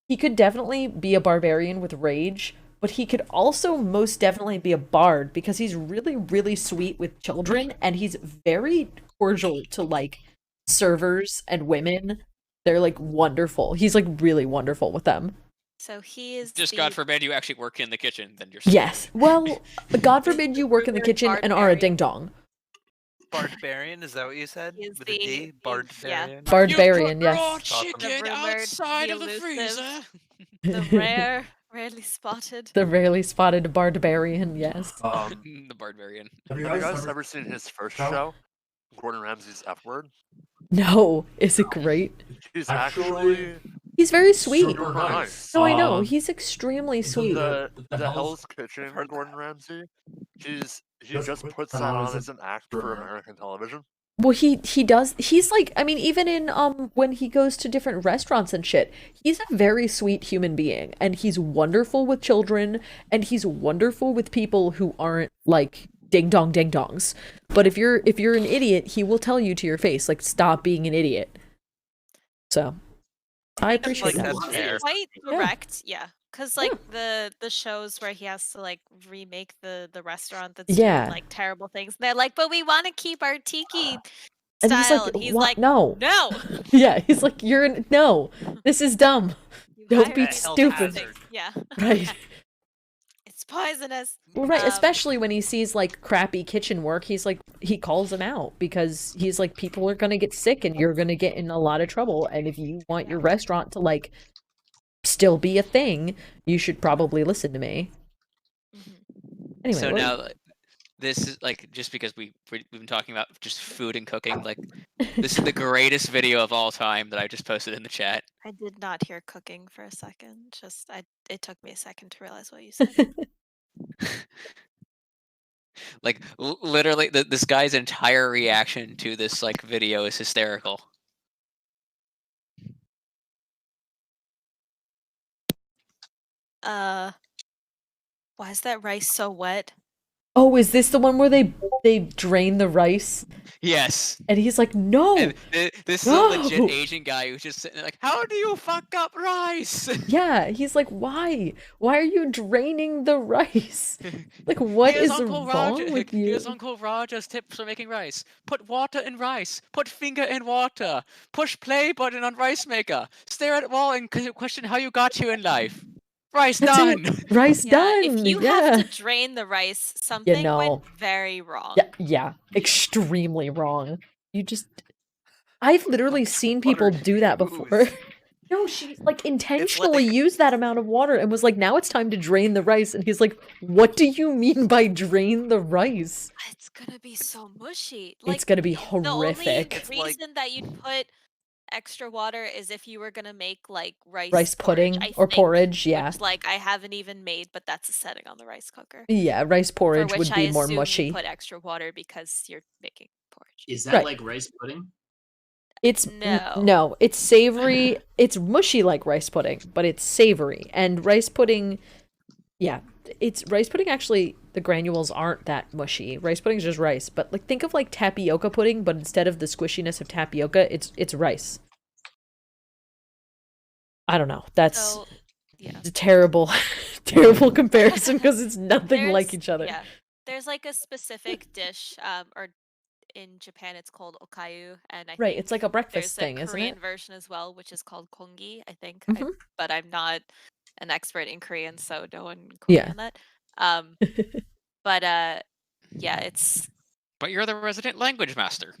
he could definitely be a barbarian with rage, but he could also most definitely be a bard because he's really, really sweet with children, and he's very cordial to, like, servers and women. They're, like, wonderful. He's, like, really wonderful with them. So he is Just the God forbid you actually work in the kitchen, then you're Yes. Well, God forbid you work in the kitchen and are a ding-dong. Barbarian, is that what you said? He is With a D? Barbarian? Barbarian, You put raw yes. chicken The rumored, outside the of the elusive, freezer. The rarely spotted. The rarely spotted barbarian, yes. The Barbarian. Have you guys ever seen his first show? Gordon Ramsay's F Word? No, is it great? He's actually He's very sweet. super nice. No, I know. He's extremely sweet. The Hell's Kitchen for Gordon Ramsay, he just puts that on as an act for American television. Well, he does. He's like, I mean, even in when he goes to different restaurants and shit, he's a very sweet human being, and he's wonderful with children, and he's wonderful with people who aren't like ding dongs. But if you're an idiot, he will tell you to your face, like, stop being an idiot. So, I appreciate like that. that's He's fair. quite direct, yeah. Because like the shows where he has to like remake the restaurant that's Yeah. doing like terrible things, they're like, but we want to keep our tiki And he's style, like, and he's "What? like, No." no, Yeah, he's like, no, this is dumb. You Don't hired be a stupid. hazard. yeah, Right. it's poisonous. Well, right, Um, especially when he sees like crappy kitchen work, he's like, he calls them out because he's like, people are gonna get sick and you're gonna get in a lot of trouble. And if you want your restaurant to like still be a thing, you should probably listen to me. Anyway, So what- now, this is like just because we've been talking about just food and cooking. Like, this is the greatest video of all time that I just posted in the chat. I did not hear cooking for a second. It took me a second to realize what you said. Like, literally, this guy's entire reaction to this like video is hysterical. Why is that rice so wet? Oh, is this the one where they drain the rice? Yes. And he's like, no. And this is a legit Asian guy who's just sitting there like, how do you fuck up rice? Yeah, he's like, why? Why are you draining the rice? Like, what is wrong with you? Here's Uncle Roger's tips for making rice. Put water in rice. Put finger in water. Push play button on rice maker. Stare at wall and question how you got here in life. Rice That's done. it. Rice done. If you have to drain the rice, something went very wrong. Yeah, extremely wrong. I've literally seen people do that before. No, she like intentionally used that amount of water and was like, now it's time to drain the rice. And he's like, what do you mean by drain the rice? It's gonna be so mushy. It's gonna be horrific. The only reason that you'd put extra water is if you were gonna make like rice pudding or porridge, which, like I haven't even made, but that's a setting on the rice cooker. Yeah, rice porridge would be more mushy. You put extra water because you're making porridge. Is that like rice pudding? It's no, it's savory. It's mushy like rice pudding, but it's savory. And rice pudding, yeah, it's rice pudding. Actually, the granules aren't that mushy. Rice pudding is just rice. But like, think of like tapioca pudding, but instead of the squishiness of tapioca, it's rice. I don't know. That's a terrible, terrible comparison because it's nothing like each other. Yeah, there's like a specific dish, or in Japan it's called okayu, and I think it's like a breakfast thing, isn't it? There's a Korean version as well, which is called kongi, I think. But I'm not an expert in Korean, so no one quote me on that. But yeah, it's. But you're the resident language master.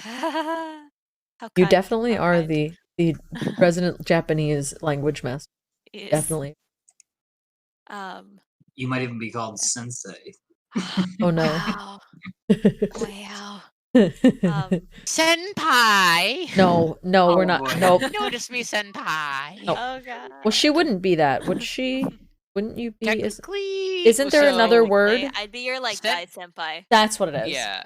You definitely are the resident Japanese language master. Yes. Definitely. You might even be called sensei. Oh no. Wow. Wow. Senpai. No, we're not. Boy. Nope. Notice me, senpai. Nope. Oh god. Well, she wouldn't be that, would she? Wouldn't you be? Technically, Isn't there another word? I'd be your like dai senpai. That's what it is. Yeah.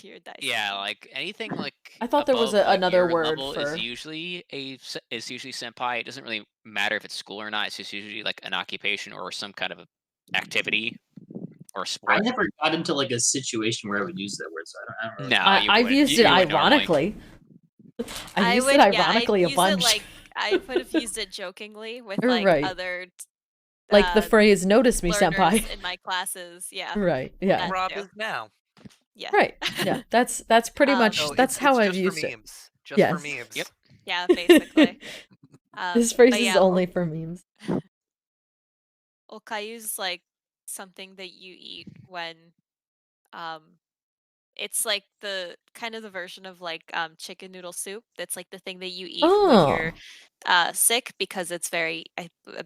Your dai Yeah, like anything like. I thought there was above, like, another your word level for. Is usually senpai. It doesn't really matter if it's school or not. It's just usually like an occupation or some kind of activity or sport. I never got into like a situation where I would use that word, so I don't really. No, I've used it ironically. I used it ironically a bunch. I would have used it jokingly with like other. Like the phrase "Notice me, senpai." In my classes, yeah. Right. Yeah. Rob is now. Yeah. Right. Yeah. That's pretty much that's how I've used it. Just for memes. Yep. Yeah, basically. This phrase is only for memes. Okayu's like something that you eat when it's like the kind of the version of like chicken noodle soup. That's like the thing that you eat when you're sick because it's very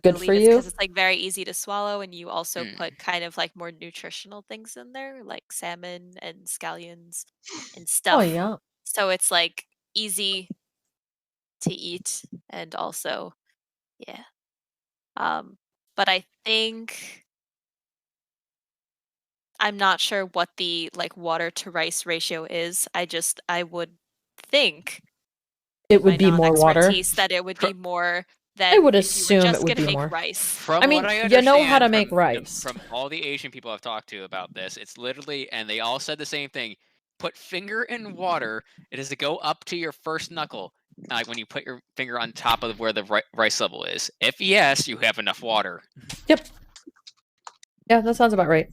good for you. Because it's like very easy to swallow, and you also put kind of like more nutritional things in there, like salmon and scallions and stuff. Oh yeah. So it's like easy to eat, and also, yeah. But I think I'm not sure what the like water to rice ratio is. I would think it would be more water. That it would be more than I would assume it would be more rice. From I mean, what I you know how to make rice. From all the Asian people I've talked to about this, it's literally, and they all said the same thing. Put finger in water. It is to go up to your first knuckle. Like when you put your finger on top of where the rice level is. If yes, you have enough water. Yep. Yeah, that sounds about right.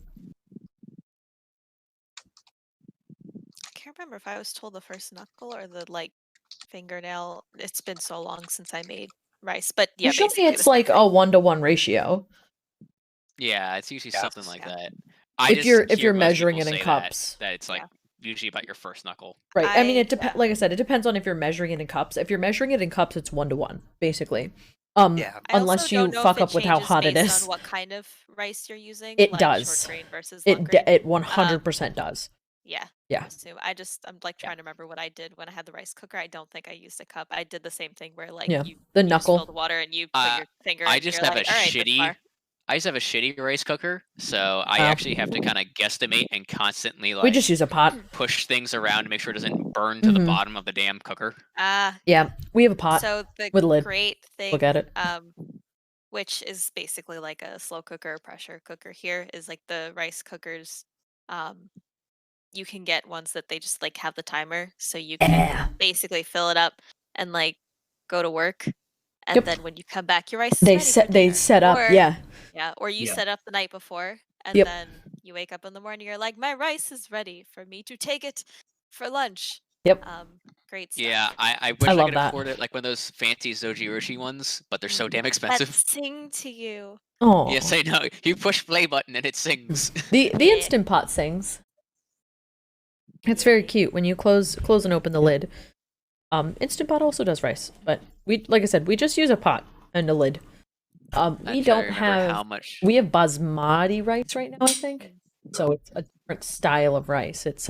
I can't remember if I was told the first knuckle or the like fingernail. It's been so long since I made rice, but yeah, usually it's like a 1-to-1 ratio. Yeah, it's usually something like that. If you're measuring it in cups, that it's like usually about your first knuckle. Right. I mean, it depends. Like I said, it depends on if you're measuring it in cups. If you're measuring it in cups, it's 1-to-1, basically. Unless you fuck up with how hot it is. On what kind of rice you're using? It like does. Short grain versus long grain? It 100% does. Yeah. Yeah. I'm like trying to remember what I did when I had the rice cooker. I don't think I used a cup. I did the same thing where like the knuckle, fill the water and you put your finger. I just have a shitty. I just have a shitty rice cooker, so I actually have to kind of guesstimate and constantly like. We just use a pot. Push things around to make sure it doesn't burn to the bottom of the damn cooker. Yeah, we have a pot. So the with a lid. Great thing. Look at it. Which is basically like a slow cooker, pressure cooker. Here is like the rice cookers. You can get ones that they just like have the timer, so you can basically fill it up and like go to work. And then when you come back, your rice is ready. They set up, or you set up the night before, and then you wake up in the morning. You're like, my rice is ready for me to take it for lunch. Yep. Great stuff. Yeah, I wish I love could that. afford it like one of those fancy Zojiroshi ones, but they're so damn expensive. That sing to you. Oh. Yes, I know. You push play button and it sings. The Instant Pot sings. It's very cute when you close and open the lid. Instant Pot also does rice, but like I said, we just use a pot and a lid. We don't have how much. We have basmati rice right now, I think. So it's a different style of rice. It's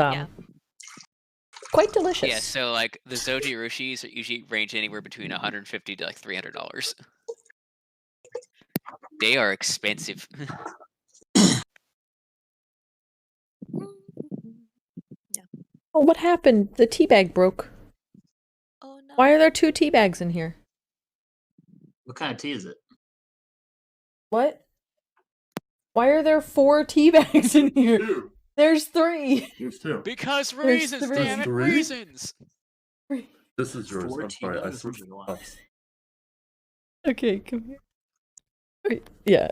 quite delicious. Yeah, so like the Zojiroshis usually range anywhere between $150 to like $300. They are expensive. Oh, what happened? The tea bag broke. Oh no. Why are there 2 tea bags in here? What kind of tea is it? What? Why are there 4 tea bags in here? 2. There's 3. There's 2. Because There's reasons, 3. damn it, Three? reasons. This is yours. 4 I'm tea sorry. I bags? switched cups. Okay, come here. Wait, yeah.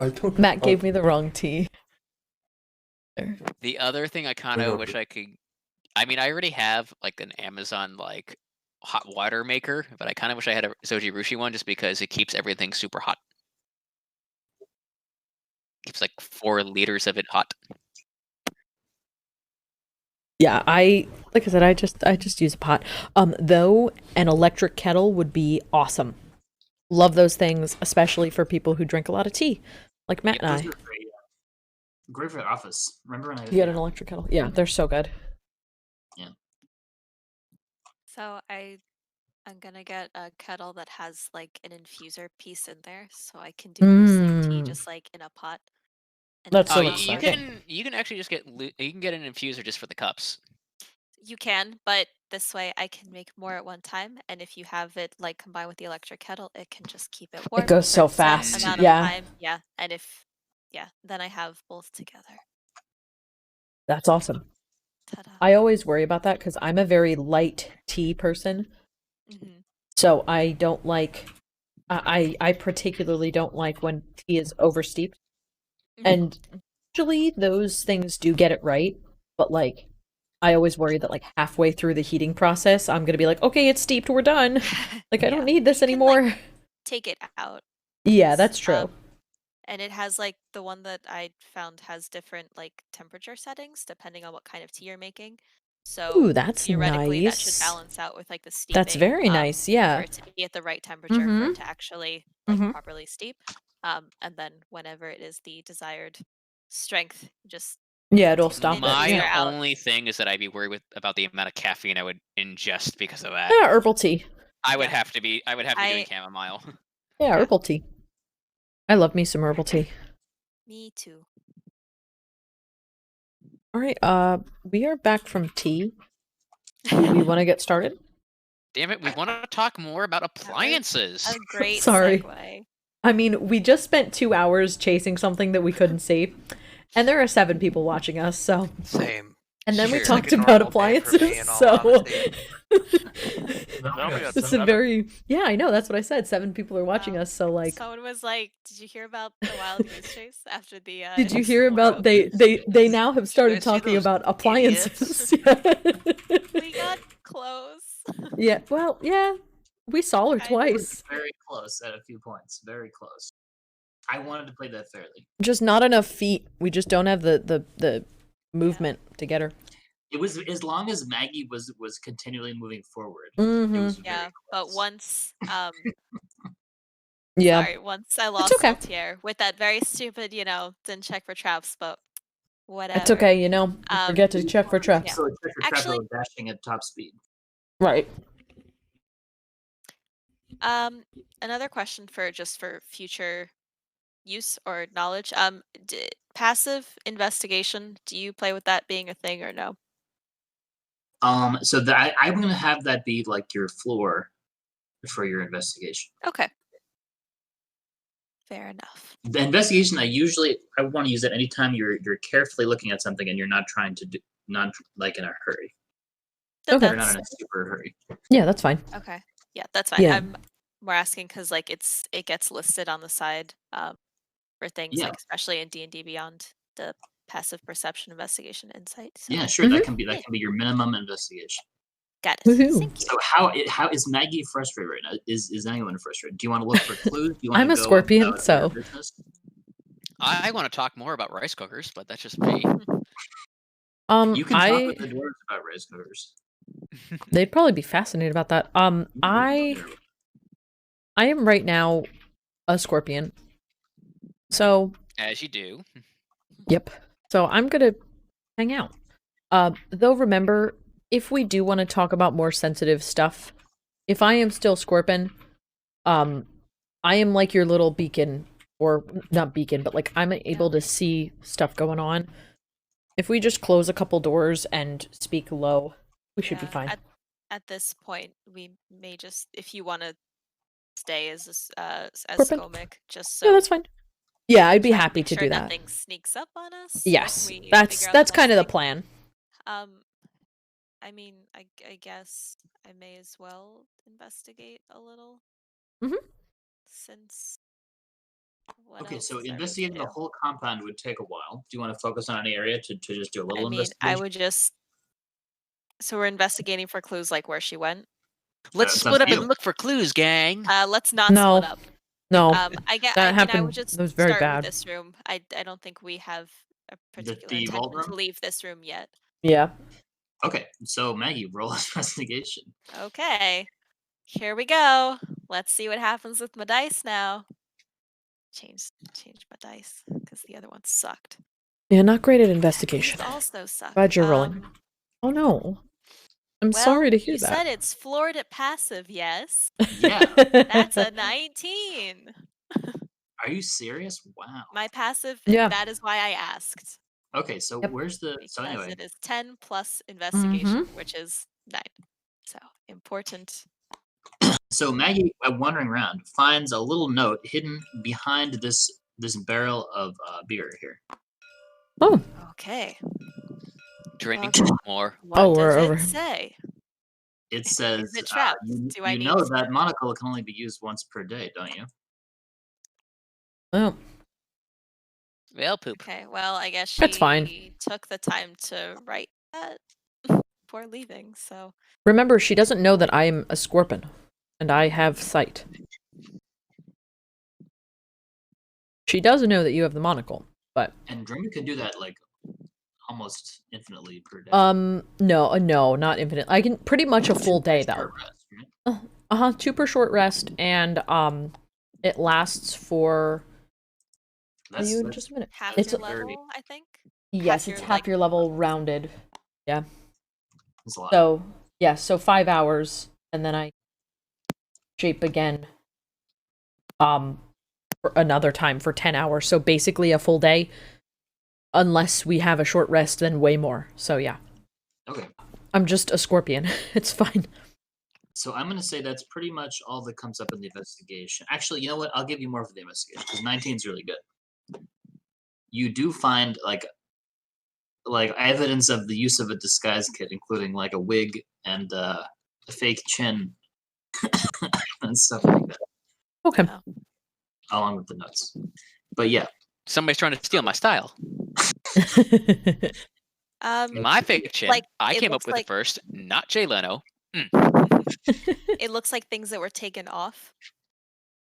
I took. Matt gave me the wrong tea. There. The other thing I kind of wish I could. I mean, I already have like an Amazon like hot water maker, but I kind of wish I had a Zojiroshi one just because it keeps everything super hot. Keeps like 4 liters of it hot. Yeah, like I said, I just use a pot. Though an electric kettle would be awesome. Love those things, especially for people who drink a lot of tea, like Matt and I. Those are great for the office. Remember when I You had an electric kettle? Yeah, they're so good. Yeah. So I'm gonna get a kettle that has like an infuser piece in there, so I can do the same tea just like in a pot. And That's so Oh, much you fun. can actually just get an infuser just for the cups. You can, but this way I can make more at one time, and if you have it like combined with the electric kettle, it can just keep it warm. It goes so for a set fast. amount of Yeah. time. Yeah, and then I have both together. That's awesome. Ta-da. I always worry about that because I'm a very light tea person. Mhm. So I don't like, I particularly don't like when tea is oversteeped. And usually those things do get it right, but like, I always worry that like halfway through the heating process, I'm gonna be like, okay, it's steeped, we're done. Like, I don't need this You can, anymore. like, take it out. Yeah, that's true. And it has like the one that I found has different like temperature settings depending on what kind of tea you're making. So Ooh, that's theoretically that should nice. balance out with like the steeping. That's very nice, yeah. For it to be at the right temperature for it to actually like properly steep. And then whenever it is the desired strength, just Yeah, it'll stop it. My Yeah. only thing is that I'd be worried about the amount of caffeine I would ingest because of that. Yeah, herbal tea. I would have to be doing chamomile. Yeah, herbal tea. I love me some herbal tea. Me too. All right, we are back from tea. Do we want to get started? Damn it, we want to talk more about appliances. A great Sorry. segue. I mean, we just spent 2 hours chasing something that we couldn't see, and there are 7 people watching us, so. Same. And then we Sure. talked Like a about normal day for me, appliances, in all so. honesty. It's a very, yeah, I know, that's what I said. 7 people are watching us, so like. Someone was like, "Did you hear about the wild goose chase after the?" Did you hear about they now have started talking about appliances? We got close. Yeah, well, yeah, we saw her twice. Very close at a few points. Very close. I wanted to play that fairly. Just not enough feet. We just don't have the movement to get her. It was as long as Maggie was continually moving forward. Mhm. It was Yeah, but once Yeah. sorry, once I lost okay. Fontiev with that very stupid, didn't check for traps, but whatever. It's okay, you forget to check for traps. So check for traps Actually- while dashing at top speed. Right. Another question for future use or knowledge. Passive investigation. Do you play with that being a thing or no? So that I'm gonna have that be like your floor for your investigation. Okay. Fair enough. The investigation, I want to use it anytime you're carefully looking at something and you're not trying to do, not like in a hurry. Okay. You're not in a super hurry. Yeah, that's fine. Okay. Yeah, that's fine. Yeah. I'm more asking because like it gets listed on the side for things Yeah. like especially in D&D Beyond the passive perception, investigation, insight. So. Yeah, sure. That can be your minimum investigation. Got it. Thank you. So how is Maggie frustrated right now? Is anyone frustrated? Do you want to look for clues? Do you want I'm a scorpion, so I want to talk more about rice cookers, but that's just me. You can talk with the dwarves about rice cookers. They'd probably be fascinated about that. I am right now a scorpion. So as you do. Yep. So I'm gonna hang out. Though remember, if we do want to talk about more sensitive stuff, if I am still Scorpion, I am like your little beacon, or not beacon, but like I'm able to see stuff going on. If we just close a couple doors and speak low, we should be fine. At this point, we may just, if you want to stay as Dromik, just so. Yeah, that's fine. Yeah, I'd be happy to do that. Nothing sneaks up on us. Yes, that's kind of the plan. I mean, I guess I may as well investigate a little. Since. Okay, so investigating the whole compound would take a while. Do you want to focus on any area to just do a little investigation? I would just. So we're investigating for clues like where she went. Let's split up and look for clues, gang. Let's not split up. No, I happened. I would just it was very start bad. With this room. I don't think we have a particular intention to leave this room yet. Yeah. Okay, so Maggie, roll investigation. Okay, here we go. Let's see what happens with my dice now. Change my dice because the other one sucked. Yeah, not great at investigation. These also suck. Glad you're rolling. Oh no. I'm sorry to hear that. You said it's floored at passive, yes? Yeah. That's a 19. Are you serious? Wow. My passive, yeah. That is why I asked. Okay, so where's the... So anyway. It is 10 plus investigation, which is 9. So, important. So Maggie, wandering around, finds a little note hidden behind this barrel of beer here. Oh. Okay. Drink more. What does it say? It says, is it trapped? you know that monocle can only be used once per day, don't you? Oh. Well, poop. Okay, well, I guess That's fine. She took the time to write that before leaving, so... Remember, she doesn't know that I'm a scorpion, and I have sight. She does know that you have the monocle, but... And Dromik can do that, like, almost infinitely per day. No, not infinite. I can pretty much a full day, though. Short rest, right? Super short rest, and, it lasts for... That's just a minute. Half your level, I think? Yes, it's half your level rounded. Yeah. That's a lot. So, yeah, so 5 hours, and then I shape again, for another time for 10 hours. So basically a full day, unless we have a short rest, then way more. So yeah. Okay. I'm just a scorpion. It's fine. So I'm going to say that's pretty much all that comes up in the investigation. Actually, you know what? I'll give you more for the investigation, because 19 is really good. You do find, like evidence of the use of a disguise kit, including, like, a wig and a fake chin and stuff like that. Okay. Along with the notes. But yeah. Somebody's trying to steal my style. My fake chin. I came up with it first, not Jay Leno. It looks like things that were taken off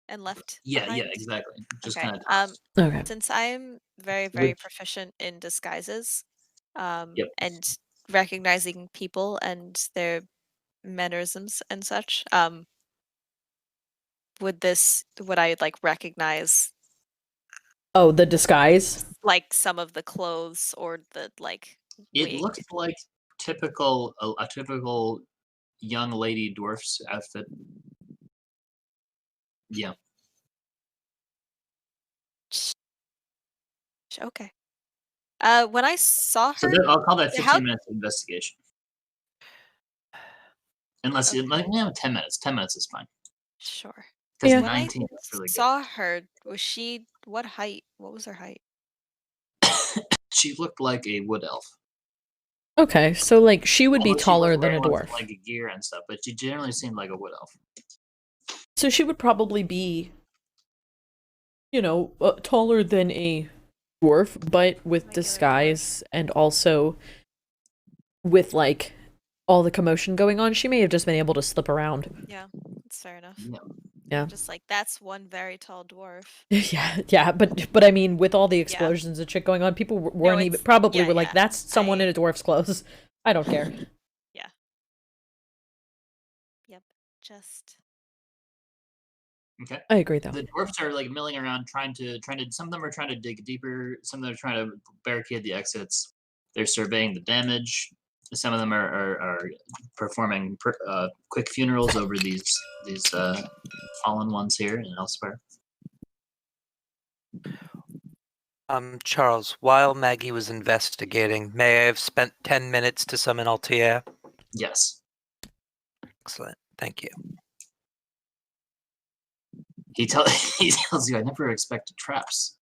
and left. Yeah, behind. yeah, exactly. Just okay. kind of. Okay. Since I'm very, very proficient in disguises, and recognizing people and their mannerisms and such, would I like recognize? Oh, the disguise? Like some of the clothes or the like. It looks like a typical young lady dwarf's outfit. Yeah. Okay. When I saw her, so I'll call that 15 minutes of investigation. Unless 10 minutes. 10 minutes is fine. Sure. Because 19 is really good. Saw her. Was she what height? What was her height? She looked like a wood elf. Okay, so like she would be taller than a dwarf. Like a gear and stuff, but she generally seemed like a wood elf. So she would probably be, taller than a dwarf, but with Regular disguise and also with like all the commotion going on, she may have just been able to slip around. Yeah, that's fair enough. Yeah. Just like, that's one very tall dwarf. yeah, but I mean, with all the explosions and shit going on, people weren't even probably were like, "That's someone in a dwarf's clothes." I don't care. Yeah. Yep. Just. Okay. I agree, though. The dwarfs are like milling around, trying to. Some of them are trying to dig deeper. Some of them are trying to barricade the exits. They're surveying the damage. Some of them are performing quick funerals over these fallen ones here and elsewhere. Charles, while Maggie was investigating, may I have spent 10 minutes to summon Altair? Yes. Excellent. Thank you. He tells you, I never expected traps.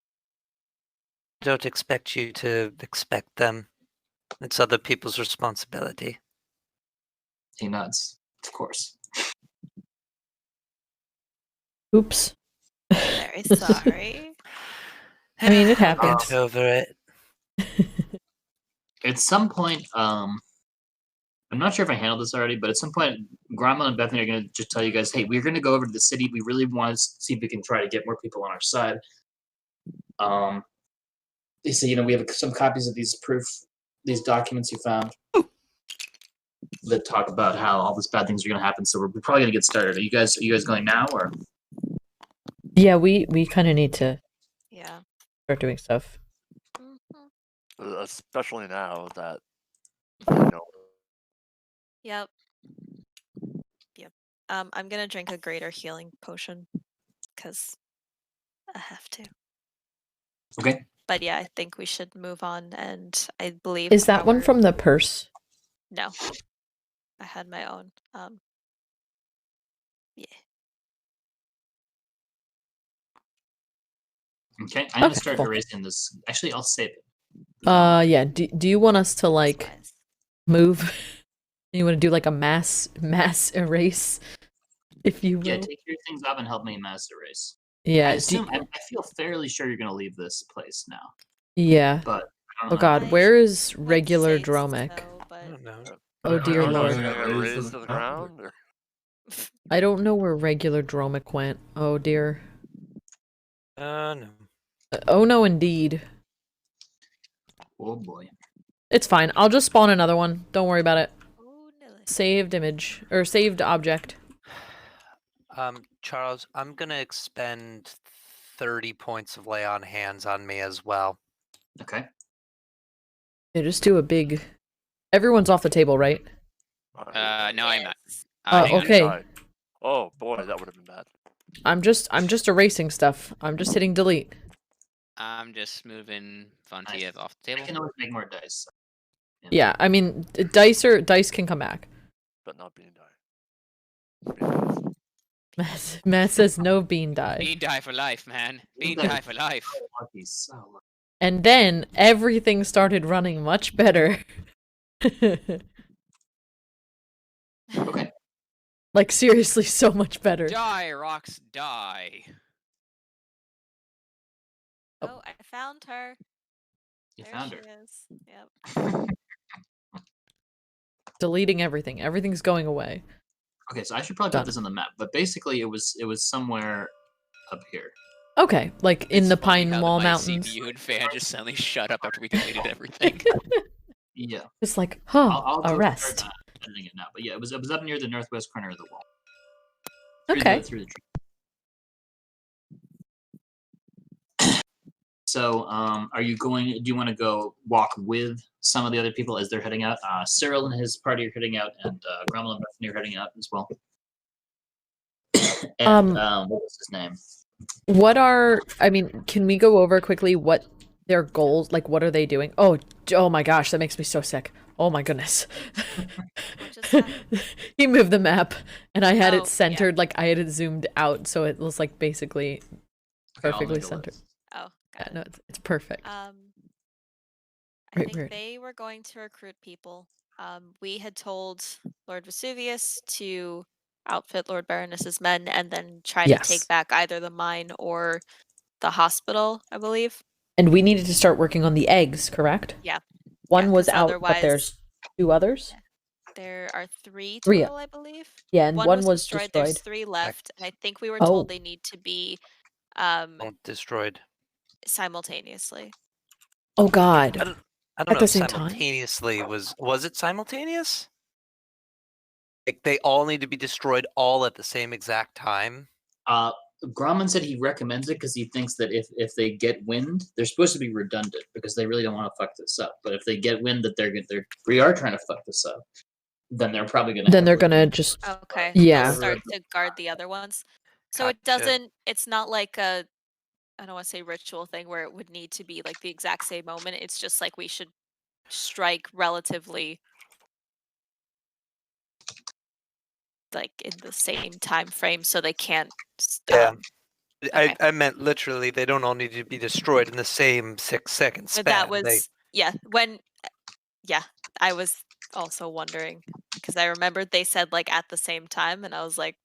I don't expect you to expect them. It's other people's responsibility. He nods. Of course. Oops. Very sorry. I mean, it happens. Get over it. At some point, I'm not sure if I handled this already, but at some point, Grandma and Bethany are going to just tell you guys, hey, we're going to go over to the city. We really want to see if we can try to get more people on our side. They say, we have some copies of these documents you found that talk about how all these bad things are going to happen. So we're probably going to get started. Are you guys going now, or? Yeah, we kind of need to. Yeah. Start doing stuff. Especially now that. Yep. I'm gonna drink a greater healing potion because I have to. Okay. But yeah, I think we should move on, and I believe. Is that one from the purse? No, I had my own. Yeah. Okay, I'm gonna start erasing this. Actually, I'll save it. Yeah. Do you want us to like move? You want to do like a mass erase, if you will? Yeah, take your things up and help me mass erase. Yeah. I feel fairly sure you're gonna leave this place now. Yeah. But oh God, where is regular Dromik? I don't know. Oh dear Lord. Raised to the ground, or? I don't know where regular Dromik went. Oh dear. No. Oh no, indeed. Oh boy. It's fine. I'll just spawn another one. Don't worry about it. Saved image or saved object. Charles, I'm gonna expend 30 points of lay on hands on me as well. Okay. Yeah, just do a big. Everyone's off the table, right? No, I'm not. Okay. Oh boy, that would have been bad. I'm just erasing stuff. I'm just hitting delete. I'm just moving Fontiev off the table. I can always make more dice. Yeah, I mean, dice can come back. But not bean die. Matt says no bean die. Bean die for life, man. Bean die for life. And then everything started running much better. Okay. Like seriously, so much better. Die, rocks, die. Oh, I found her. You there found she her. Is. Yep. Deleting everything. Everything's going away. Okay, so I should probably put this on the map, but basically it was somewhere up here. Okay, like in the Pine Wall my Mountains. CPU and fan just suddenly shut up after we deleted everything. Yeah. It's like, I'll arrest. Start, editing it now, but yeah, it was up near the northwest corner of the wall. Okay. Through the tree. So, are you going? Do you want to go walk with some of the other people as they're heading out? Cyril and his party are heading out, and Gromwell and Bethany are heading out as well. And what was his name? Can we go over quickly what their goals? Like, what are they doing? Oh my gosh, that makes me so sick. Oh my goodness. He moved the map, and I had it centered. Yeah. Like I had it zoomed out, so it was like basically perfectly centered. Oh. Yeah, no, it's perfect. I think they were going to recruit people. We had told Lord Vesuvius to outfit Lord Baroness's men and then try to take back either the mine or the hospital, I believe. And we needed to start working on the eggs, correct? Yeah. One was 'cause out, but there's 2 others? There are 3 3. total, I believe. Yeah, and one was destroyed. destroyed. There's 3 left. And I think we were Oh. told they need to be Destroyed. simultaneously. Oh god. I don't At know the if same time? simultaneously was it simultaneous? Like they all need to be destroyed all at the same exact time. Gromman said he recommends it because he thinks that if they get wind, they're supposed to be redundant because they really don't want to fuck this up. But if they get wind that we are trying to fuck this up, then they're probably gonna. Then they're gonna just. Okay. Yeah. They'll start to guard the other ones. So it doesn't. It's not like a. I don't want to say ritual thing where it would need to be like the exact same moment. It's just like we should strike relatively like in the same time frame so they can't. Yeah. I meant literally they don't all need to be destroyed in the same 6 seconds span. But that was I was also wondering because I remembered they said like at the same time and I was like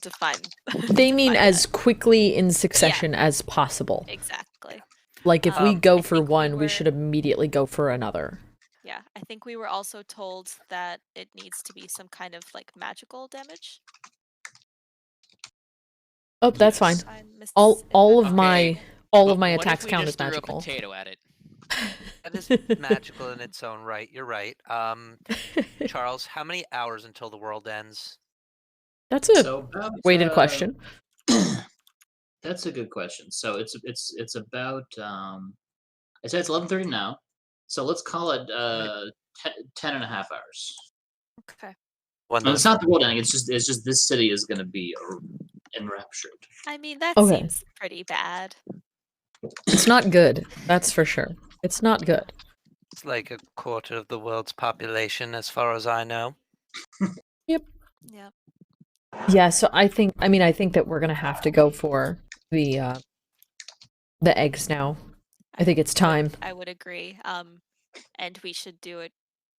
define. They mean as quickly in succession as possible. Exactly. Like if we go for one, we should immediately go for another. Yeah, I think we were also told that it needs to be some kind of like magical damage. Oh, that's fine. All of my attacks count as magical. A potato at it. That is magical in its own right. You're right. Charles, how many hours until the world ends? That's a weighted question. That's a good question. So it's about I said it's 11:30 now. So let's call it 10 and a half hours. Okay. No, it's not the world ending. It's just this city is going to be enraptured. I mean, that seems pretty bad. It's not good. That's for sure. It's not good. It's like a quarter of the world's population, as far as I know. Yep. Yep. Yeah. So I think that we're gonna have to go for the eggs now. I think it's time. I would agree. And we should do it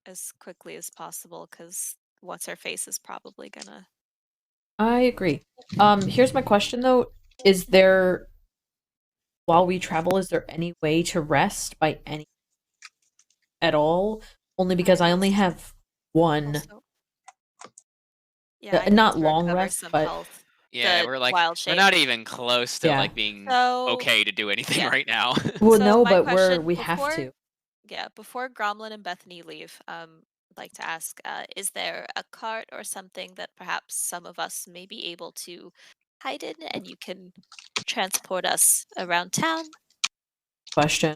as quickly as possible because what's her face is probably gonna. I agree. Here's my question though: is there, while we travel, is there any way to rest by any at all? Only because I only have one. Also, yeah, not long rest, but. Health. Yeah, we're not even close to like being okay to do anything right now. Well, no, but we have to. Yeah, before Gromlin and Bethany leave, I'd like to ask, is there a cart or something that perhaps some of us may be able to hide in and you can transport us around town? Question.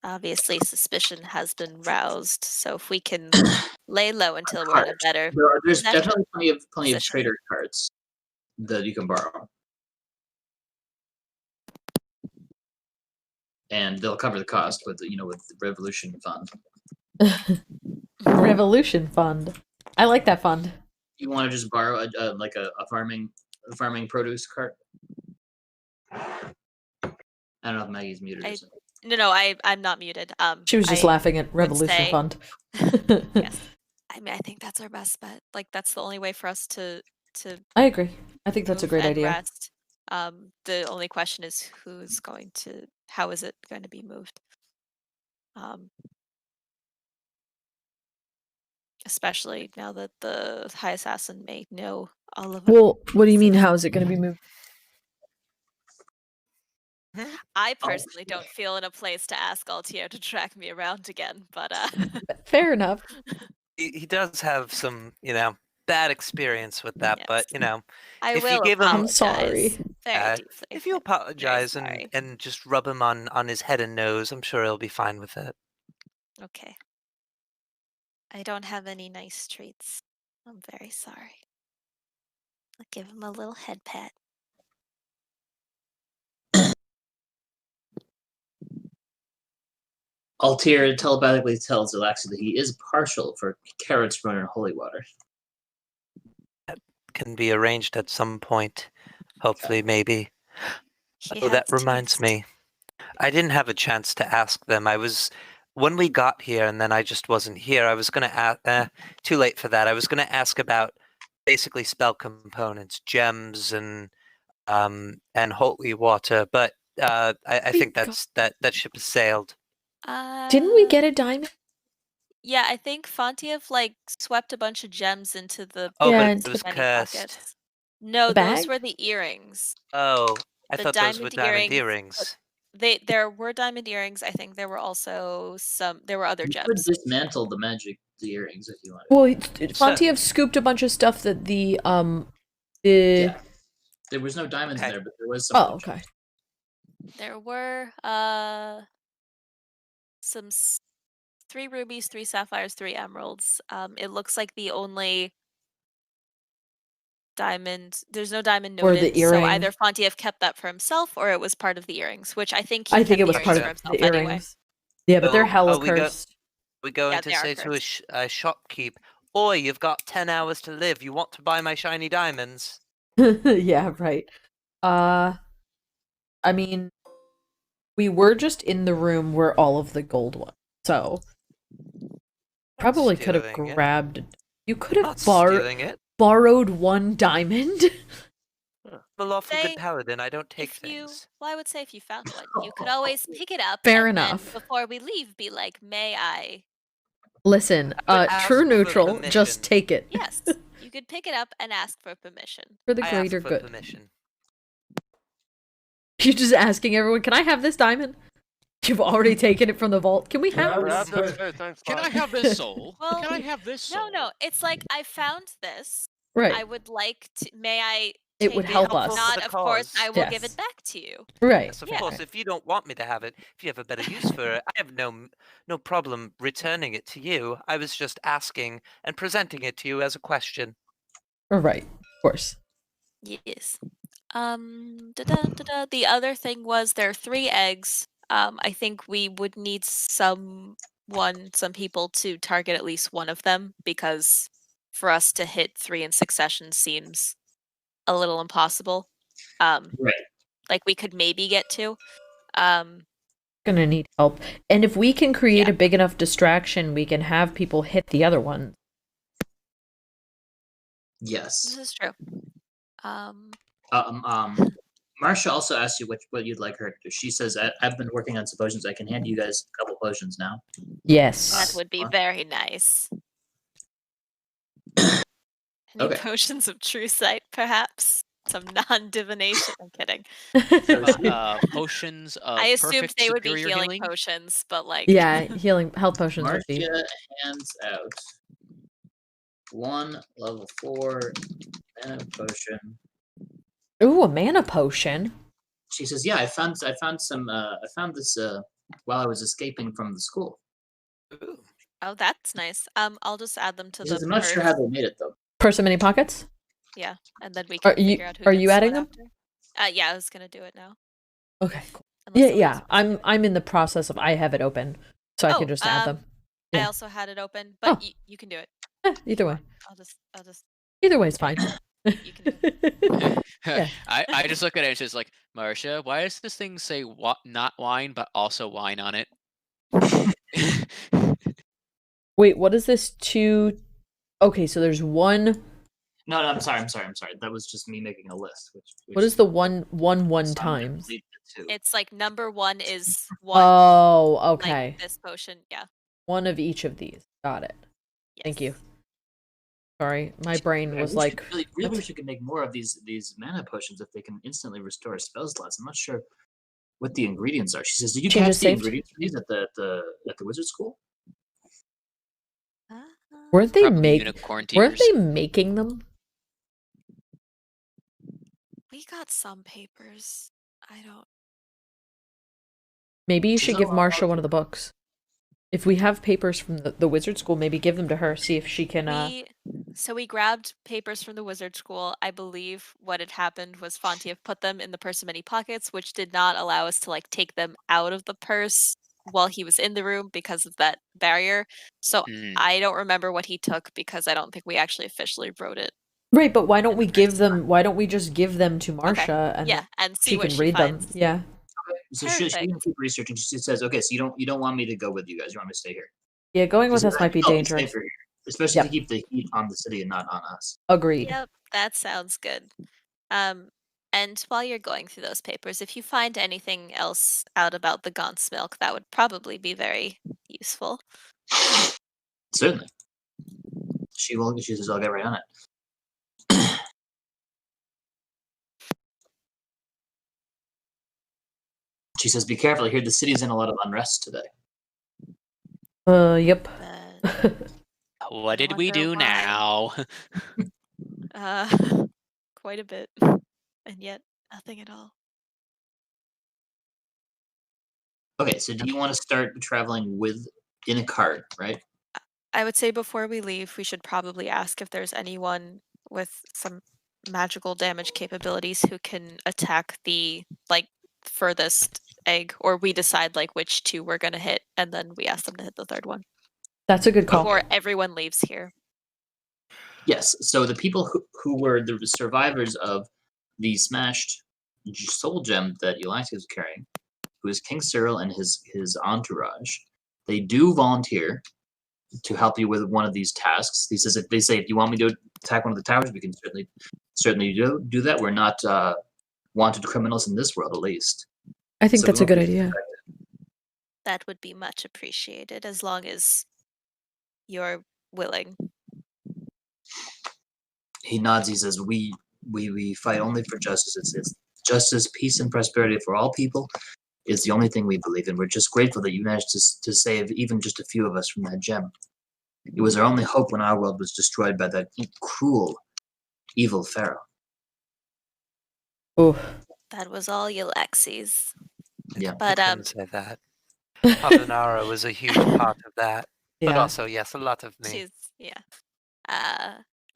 Obviously, suspicion has been roused, so if we can lay low until we're in a better. There's definitely plenty of trader carts that you can borrow, and they'll cover the cost with the Revolution Fund. Revolution Fund. I like that fund. You want to just borrow a farming produce cart? I don't know if Maggie's muted or something. No, I'm not muted. She was just laughing at Revolution Fund. Yes. I mean, I think that's our best bet. Like, that's the only way for us to. I agree. I think that's a great idea. Rest. The only question is how is it going to be moved? Especially now that the High Assassin may know all of it. Well, what do you mean? How is it going to be moved? I personally don't feel in a place to ask Altier to track me around again, but fair enough. He does have some, bad experience with that, but if you give him, I'm sorry. If you apologize and just rub him on his head and nose, I'm sure he'll be fine with it. Okay. I don't have any nice traits. I'm very sorry. I'll give him a little head pat. Altier telepathically tells Yllaxis that he is partial for carrots grown in holy water. That can be arranged at some point. Hopefully, maybe. Oh, that reminds me. I didn't have a chance to ask them. When we got here and then I just wasn't here, I was going to ask, too late for that. I was going to ask about basically spell components, gems, and and holy water, but I think that ship has sailed. Didn't we get a diamond? Yeah, I think Fontiev swept a bunch of gems into the but Yeah, it was many cursed. pockets. No, The those bag? were the earrings. Oh, I The thought those were diamond but earrings. there were diamond earrings. I think there were also there were other You gems. could dismantle the earrings if you want. Well, Fontiev scooped a bunch of stuff that Yeah. There was no diamonds in there, but there was some. Oh, okay. There were some 3 rubies, 3 sapphires, 3 emeralds. It looks like the only diamond. There's no diamond Or noted. the So earring. either Fontiev kept that for himself, or it was part of the earrings, which I think I think it was kept part the earrings of for the himself earrings. anyway. Yeah, but they're hella we go- cursed. We're going Yeah, to they are say to cursed. a shopkeep, "Oi, you've got 10 hours to live. You want to buy my shiny diamonds?" Yeah, right. I mean, we were just in the room where all of the gold was, so probably could have Stealing it. grabbed. You could have Not stealing it. borrowed 1 diamond. I'm a lawful Say, good paladin. I don't take If things. well, I would say if you found one, you could always pick it up. Fair and enough. Then before we leave, be like, "May I?" Listen, I would ask true for neutral, just permission. take it. Yes, you could pick it up and ask for permission. For the I greater ask for good. permission. You're just asking everyone, can I have this diamond? You've already taken it from the vault. Can we have this? Thanks, Can bye. I have this soul? Well, Can I have this soul? No, it's like I found this. Right. I would like to. May I? It would take help helpful us. for Not, the of course. cause. I will give Yes. it back to you. Right. Yes, of Yeah. course. If you don't want me to have it, if you have a better use for it, I have no problem returning it to you. I was just asking and presenting it to you as a question. Right. Of course. Yes. The other thing was there are 3 eggs. I think we would need some people to target at least one of them, because for us to hit 3 in succession seems a little impossible. Right. Like we could maybe get 2. Gonna need help. And if we can create a big enough distraction, we can have people hit the other one. Yes. This is true. Marcia also asked you what you'd like her to do. She says, I've been working on some potions. I can hand you guys a couple potions now. Yes. That would be very nice. Any Okay. potions of true sight, perhaps? Some non-divination. I'm kidding. Potions of I assumed perfect they would be superior healing potions, but like Yeah, health potions would be. Marcia hands out 1 level 4 mana potion. Ooh, a mana potion. She says, "Yeah, I found this while I was escaping from the school." Ooh. Oh, that's nice. I'll just add them to She the says, "I'm not sure how they made it though." Purse of many pockets? Yeah, and then we can figure out who Are you gets adding what them? after. Yeah, I was gonna do it now. Okay, cool. Unless Yeah. someone else I'm in the process of. I have it open, so I can just add them. I Yeah. also had it open, but you can do it. Either way. I'll just. Either way is fine. You can do it. Yeah. I just look at it and it's just like, Marcia, why does this thing say not wine but also wine on it? Wait, what is this? 2. Okay, so there's 1. No, I'm sorry. That was just me making a list. Which What is the 1 times? It's like number 1 is 1. Oh, okay. Like this potion, yeah. 1 of each of these. Got it. Yes. Thank you. Sorry, my brain was like. Really wish you could make more of these mana potions if they can instantly restore spell slots. I'm not sure what the ingredients are. She says, "Did you Change catch is the saved. ingredients for these at the wizard school?" Weren't they Probably unicorn tears. making them? We got some papers. I don't. Maybe you should give Marcia one of the books. If we have papers from the wizard school, maybe give them to her. See if she can. So we grabbed papers from the wizard school. I believe what had happened was Fontiev put them in the purse of many pockets, which did not allow us to like take them out of the purse while he was in the room because of that barrier. So I don't remember what he took because I don't think we actually officially wrote it. Right, but why don't we give them? Why don't we just give them to Marcia and see she what can she read finds. them? Yeah. So she can keep researching. She says, "Okay, so you don't want me to go with you guys. You want me to stay here?" Yeah, going with us might be dangerous. Especially to keep the heat on the city and not on us. Agreed. Yep, that sounds good. And And while you're going through those papers, if you find anything else out about the Gaunt's milk, that would probably be very useful. Certainly. She will. She says, "I'll get right on it." She says, "Be careful. I hear the city's in a lot of unrest today." Yep. What did we wonder do why. now? Quite a bit, and yet nothing at all. Okay, so do you want to start traveling in a cart, right? I would say before we leave, we should probably ask if there's anyone with some magical damage capabilities who can attack the furthest egg, or we decide which two we're gonna hit, and then we ask them to hit the third one. That's a good call. Before everyone leaves here. Yes. So the people who were the survivors of the smashed soul gem that Yllaxis was carrying, who is King Cyril and his entourage, they do volunteer to help you with one of these tasks. He says, if you want me to attack one of the towers, we can certainly do that. We're not wanted criminals in this world, at least. I think that's a good idea. That would be much appreciated, as long as you're willing. He nods. He says, "We fight only for justice. It's justice, peace, and prosperity for all people. Is the only thing we believe in. We're just grateful that you managed to save even just a few of us from that gem. It was our only hope when our world was destroyed by that cruel, evil pharaoh." Oh. That was all Yllaxis. Yeah. But say that. Paladinara was a huge part of that. Yeah. But also, yes, a lot of me.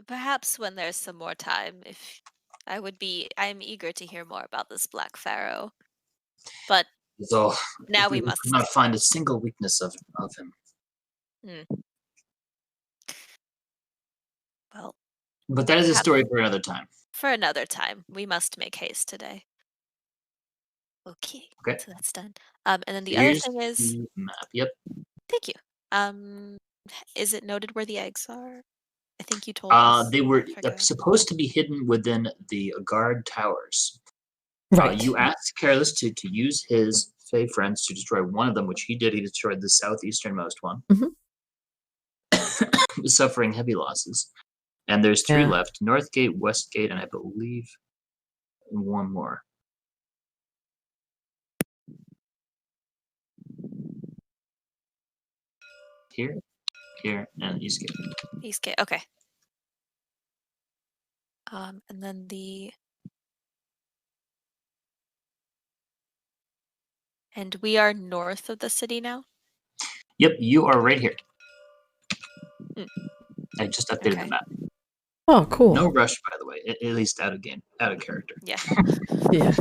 Perhaps when there's some more time, I'm eager to hear more about this Black Pharaoh. But so now we must could not find a single weakness of him. Well, but that is a story for another time. For another time, we must make haste today. Okay. So that's done. And then the other thing is the map. Yep. Thank you. Is it noted where the eggs are? I think you told us. They were supposed to be hidden within the guard towers. Right. You asked Careless to use his Fey friends to destroy one of them, which he did. He destroyed the southeasternmost one. Suffering heavy losses. And there's 3 left. North Gate, West Gate, and I believe one more. Here, and East Gate. East Gate, okay. And then And we are north of the city now? Yep, you are right here. I just updated the map. Oh, cool. No rush, by the way. At least out of character. Yeah. Yeah.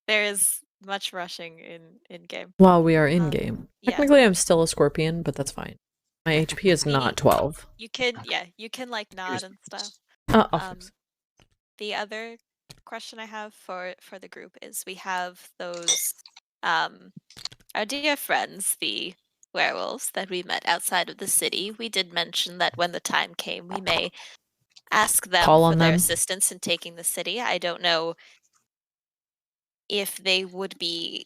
There is much rushing in game. While we are in game. Technically, I'm still a scorpion, but that's fine. My HP is not 12. You can nod and stuff. The other question I have for the group is, we have those our dear friends, the werewolves that we met outside of the city. We did mention that when the time came, we may ask them for their assistance in taking the city. I don't know if they would be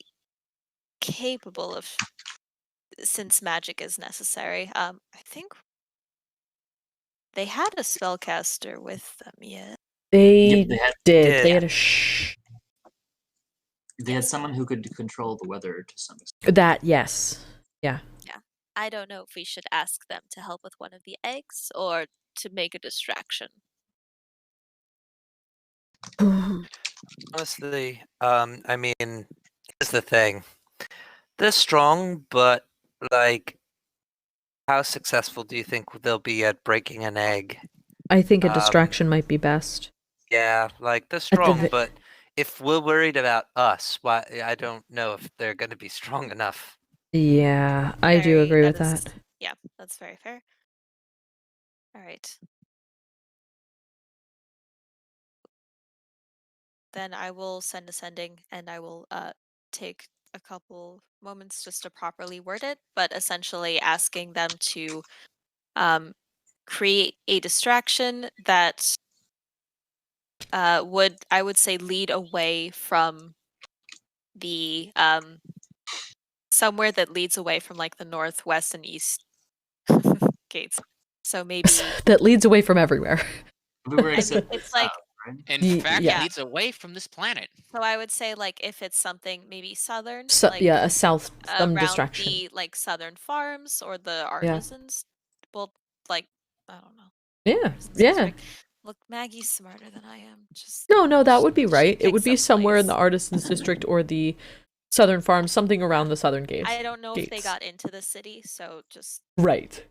capable of, since magic is necessary. I think they had a spellcaster with them, yeah. They did. They had a They had someone who could control the weather to some extent. That, yes. Yeah. Yeah. I don't know if we should ask them to help with one of the eggs or to make a distraction. Honestly, I mean, here's the thing. They're strong, but how successful do you think they'll be at breaking an egg? I think a distraction might be best. Yeah, they're strong, but if we're worried about us, I don't know if they're going to be strong enough. Yeah, I do agree with that. Yeah, that's very fair. All right. Then I will send a sending, and I will take a couple moments just to properly word it, but essentially asking them to create a distraction that would say lead away from the somewhere that leads away from like the northwest and east gates. So maybe that leads away from everywhere. it's like in fact, yeah. it leads away from this planet. So I would say like if it's something maybe southern, So, like yeah, a south around distraction. the like southern farms or the artisans. Well, like I don't know. Yeah, yeah. Look, Maggie's smarter than I am. Just No, that would be right. It would be somewhere in place. the artisans district or the southern farm, something around the southern gates. I don't know if they got into the city, so just right.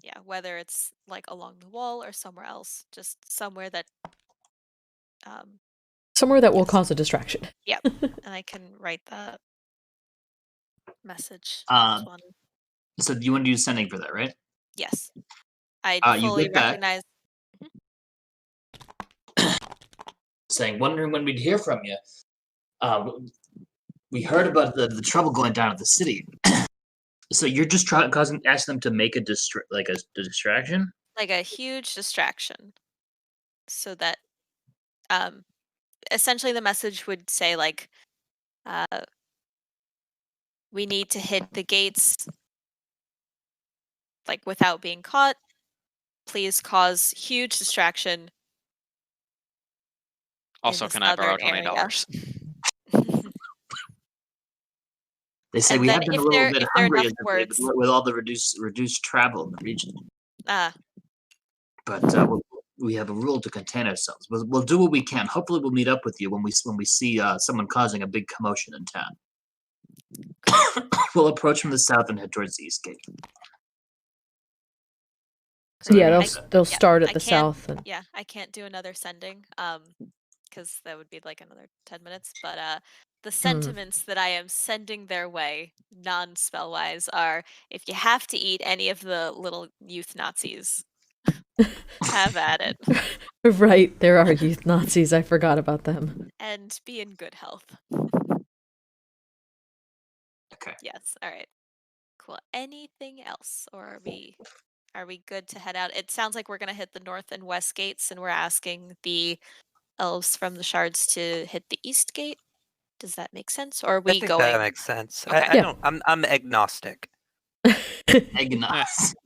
Yeah, whether it's like along the wall or somewhere else, just somewhere that somewhere that will cause a distraction. Yep. And I can write that message. So you want to do sending for that, right? Yes. I fully recognize. Saying, wondering when we'd hear from you. We heard about the trouble going down at the city. So you're just asking them to make a distraction? Like a huge distraction. So that essentially the message would say like we need to hit the gates like without being caught. Please cause huge distraction. Also, can I borrow $20? They say we have been a little bit hungry with all the reduced travel in the region. But we have a rule to contain ourselves. We'll do what we can. Hopefully, we'll meet up with you when we see someone causing a big commotion in town. We'll approach from the south and head towards the east gate. So yeah, they'll start at the south. And... Yeah, I can't do another sending, because that would be like another 10 minutes. But the sentiments that I am sending their way, non-spell-wise, are if you have to eat any of the little youth Nazis, have at it. Right, there are youth Nazis. I forgot about them. And be in good health. Okay. Yes. All right. Cool. Anything else, or are we good to head out? It sounds like we're gonna hit the north and west gates, and we're asking the elves from the shards to hit the east gate. Does that make sense? Or are we going? That makes sense. Okay. I don't. I'm agnostic. Agnostic.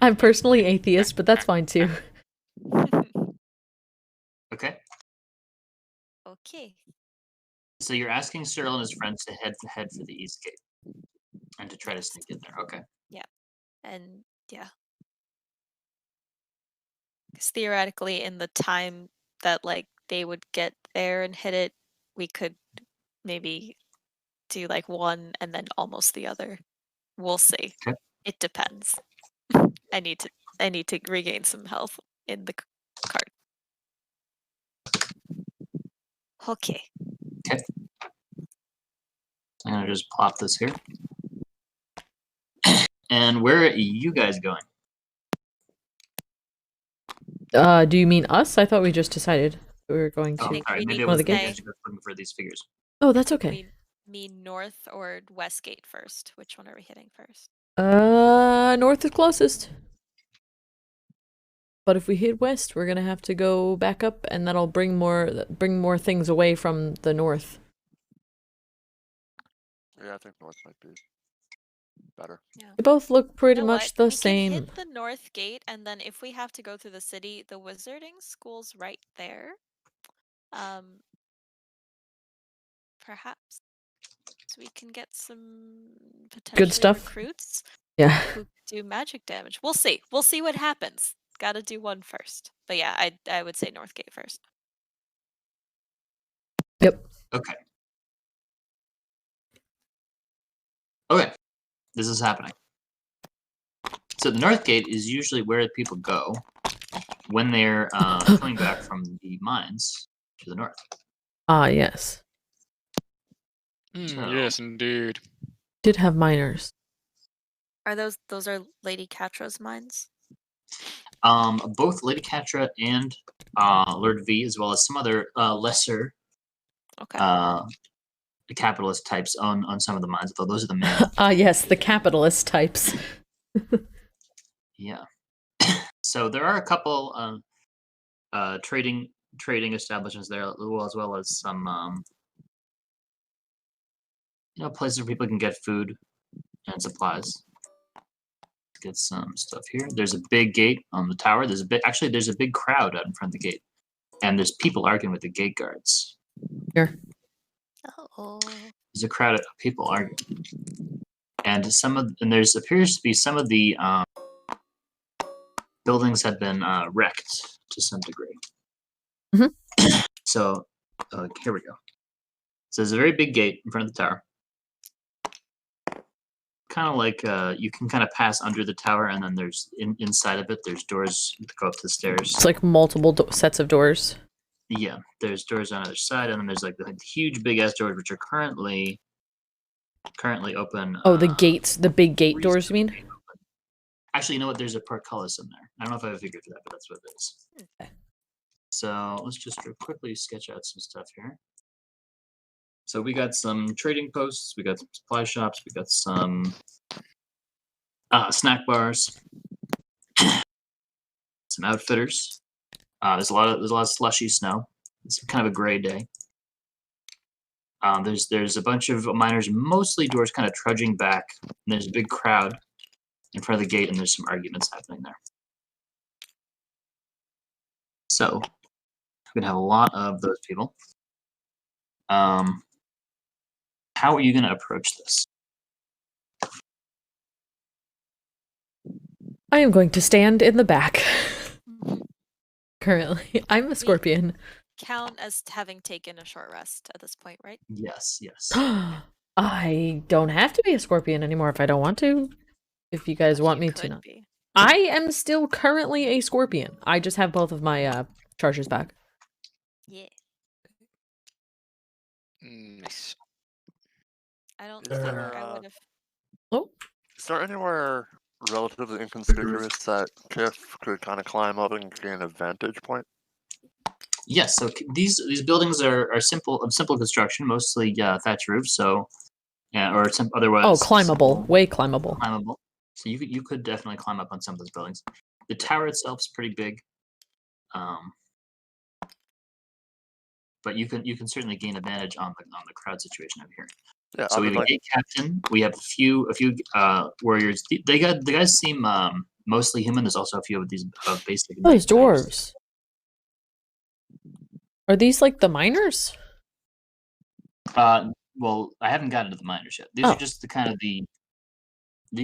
I'm personally atheist, but that's fine too. Okay. Okay. So you're asking Cyril and his friends to head for the east gate and to try to sneak in there. Okay. Yeah. And yeah. Because theoretically, in the time that like they would get there and hit it, we could maybe do like one and then almost the other. We'll see. Okay. It depends. I need to regain some health in the cart. Okay. Okay. I'm gonna just plop this here. And where are you guys going? Do you mean us? I thought we just decided we were going to. Oh, sorry. Maybe one of the gates. Looking for these figures. Oh, that's okay. We mean north or west gate first? Which one are we hitting first? North is closest. But if we hit west, we're gonna have to go back up, and that'll bring more things away from the north. Yeah, I think north might be better. Yeah. They both look pretty You know much what? the We same. can hit the north gate, and then if we have to go through the city, the wizarding school's right there. Perhaps so we can get some potential Good stuff. recruits. Yeah. Who do magic damage. We'll see. We'll see what happens. Gotta do one first. But yeah, I would say north gate first. Yep. Okay. Okay. This is happening. So the north gate is usually where people go when they're coming back from the mines to the north. Ah, yes. So- Yes, indeed. Did have miners. Are those are Lady Catra's mines? Both Lady Catra and Lord V, as well as some other lesser capitalist types on some of the mines, though those are the main. Ah, yes, the capitalist types. Yeah. So there are a couple trading establishments there, as well as some places where people can get food and supplies. Let's get some stuff here. There's a big gate on the tower. There's a big crowd out in front of the gate, and there's people arguing with the gate guards. Here. Oh. There's a crowd of people arguing, and there's appears to be some of the buildings have been wrecked to some degree. Mm-hmm. So here we go. So there's a very big gate in front of the tower. Kind of like you can kind of pass under the tower, and then there's inside of it there's doors to go up the stairs. It's like multiple sets of doors. Yeah, there's doors on either side, and then there's like the huge big ass doors which are currently open. Oh, the gates, the big gate doors, you mean? Actually, you know what? There's a portcullis in there. I don't know if I have a figure for that, but that's what it is. Okay. So let's just quickly sketch out some stuff here. So we got some trading posts, we got some supply shops, we got some snack bars, some outfitters. There's a lot of slushy snow. It's kind of a gray day. There's a bunch of miners, mostly doors, kind of trudging back. And there's a big crowd in front of the gate, and there's some arguments happening there. So we're gonna have a lot of those people. How are you going to approach this? I am going to stand in the back. Currently, I'm a scorpion. Count as having taken a short rest at this point, right? Yes, yes. I don't have to be a scorpion anymore if I don't want to. If you guys want me to. Be. I am still currently a scorpion. I just have both of my chargers back. Yeah. Nice. I don't think I would have. Oh. Is there anywhere relatively inconspicuous that Kiff could kind of climb up and gain a vantage point? Yes. So these buildings are simple construction, mostly thatch roofs. So or some otherwise. Oh, climbable, way climbable. Climbable. So you could definitely climb up on some of those buildings. The tower itself is pretty big. But you can certainly gain advantage on the crowd situation over here. Yeah, so we have a gate captain. We have a few warriors. The guys seem mostly human. There's also a few of these basic. Those dwarves. Are these like the miners? Well, I haven't gotten to the miners yet. These are just the kind of the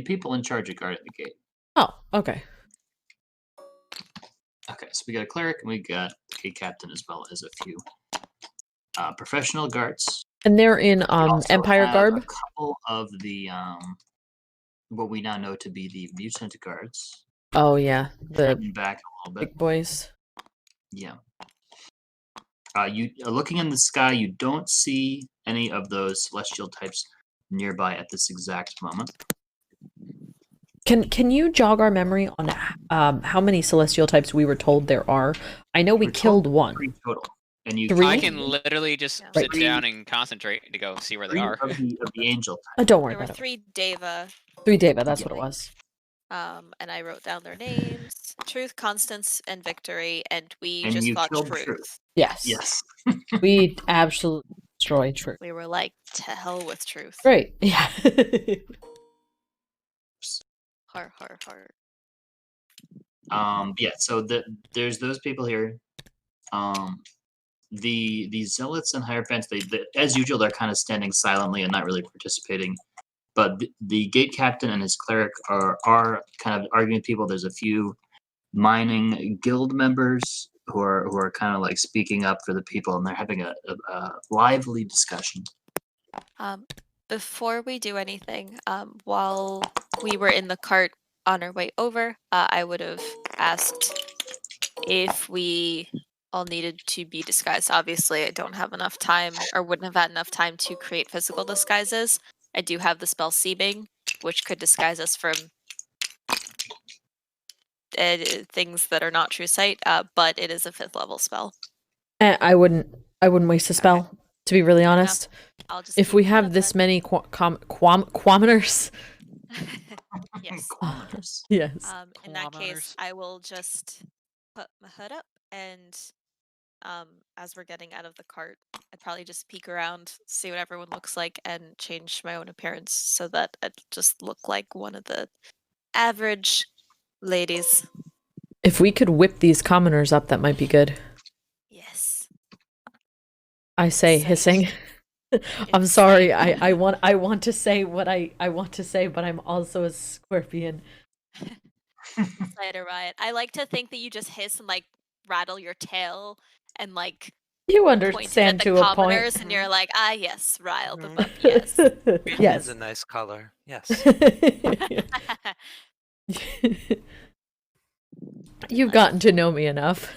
people in charge of guarding the gate. Oh, okay. Okay, so we got a cleric and we got a gate captain as well as a few professional guards. And they're in Empire garb. A couple of the what we now know to be the mutant guards. Oh yeah, the back a little bit. Big boys. Yeah. You looking in the sky, you don't see any of those celestial types nearby at this exact moment. Can you jog our memory on how many celestial types we were told there are? I know we killed one. 3 total. And you Three? I can literally just sit down and concentrate to go see where they are. Of the angel type. Oh, don't worry There about were 3 Deva. 3 Deva, that's what it was. And I wrote down their names: Truth, Constance, and Victory, and we And just you fought killed Truth. Truth. Yes. Yes. We absolutely destroyed Truth. We were like, to hell with Truth. Great. Yeah. Har. Yeah, so there's those people here. The zealots and hierophants, they as usual, they're kind of standing silently and not really participating. But the gate captain and his cleric are kind of arguing with people. There's a few mining guild members who are kind of like speaking up for the people, and they're having a lively discussion. Before we do anything, while we were in the cart on our way over, I would have asked if we all needed to be disguised. Obviously, I don't have enough time, or wouldn't have had enough time to create physical disguises. I do have the spell Seeming, which could disguise us from things that are not true sight, but it is a 5th level spell. I wouldn't waste a spell, to be really honest. I'll just if we have this many quammoners. Yes. Yes. In that case, I will just put my hood up and as we're getting out of the cart, I'd probably just peek around, see what everyone looks like, and change my own appearance so that I'd just look like one of the average ladies. If we could whip these commoners up, that might be good. Yes. I say, hissing. I'm sorry. I want to say what I want to say, but I'm also a scorpion. Cider riot. I like to think that you just hiss and like rattle your tail and like you point it at understand the to a commoners, point. and you're like, ah, yes, rile them up. Yes. Green Yes. is a nice color. Yes. You've gotten to know me enough.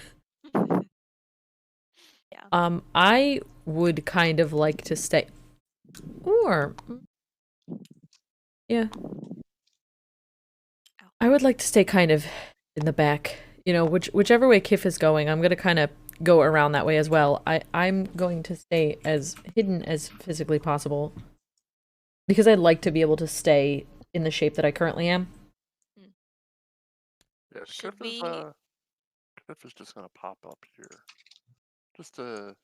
Yeah. I would kind of like to stay, or yeah, I would like to stay kind of in the back. You know, whichever way Kiff is going, I'm gonna kind of go around that way as well. I'm going to stay as hidden as physically possible because I'd like to be able to stay in the shape that I currently am. Yeah, Should Kiff is just gonna pop up here, just to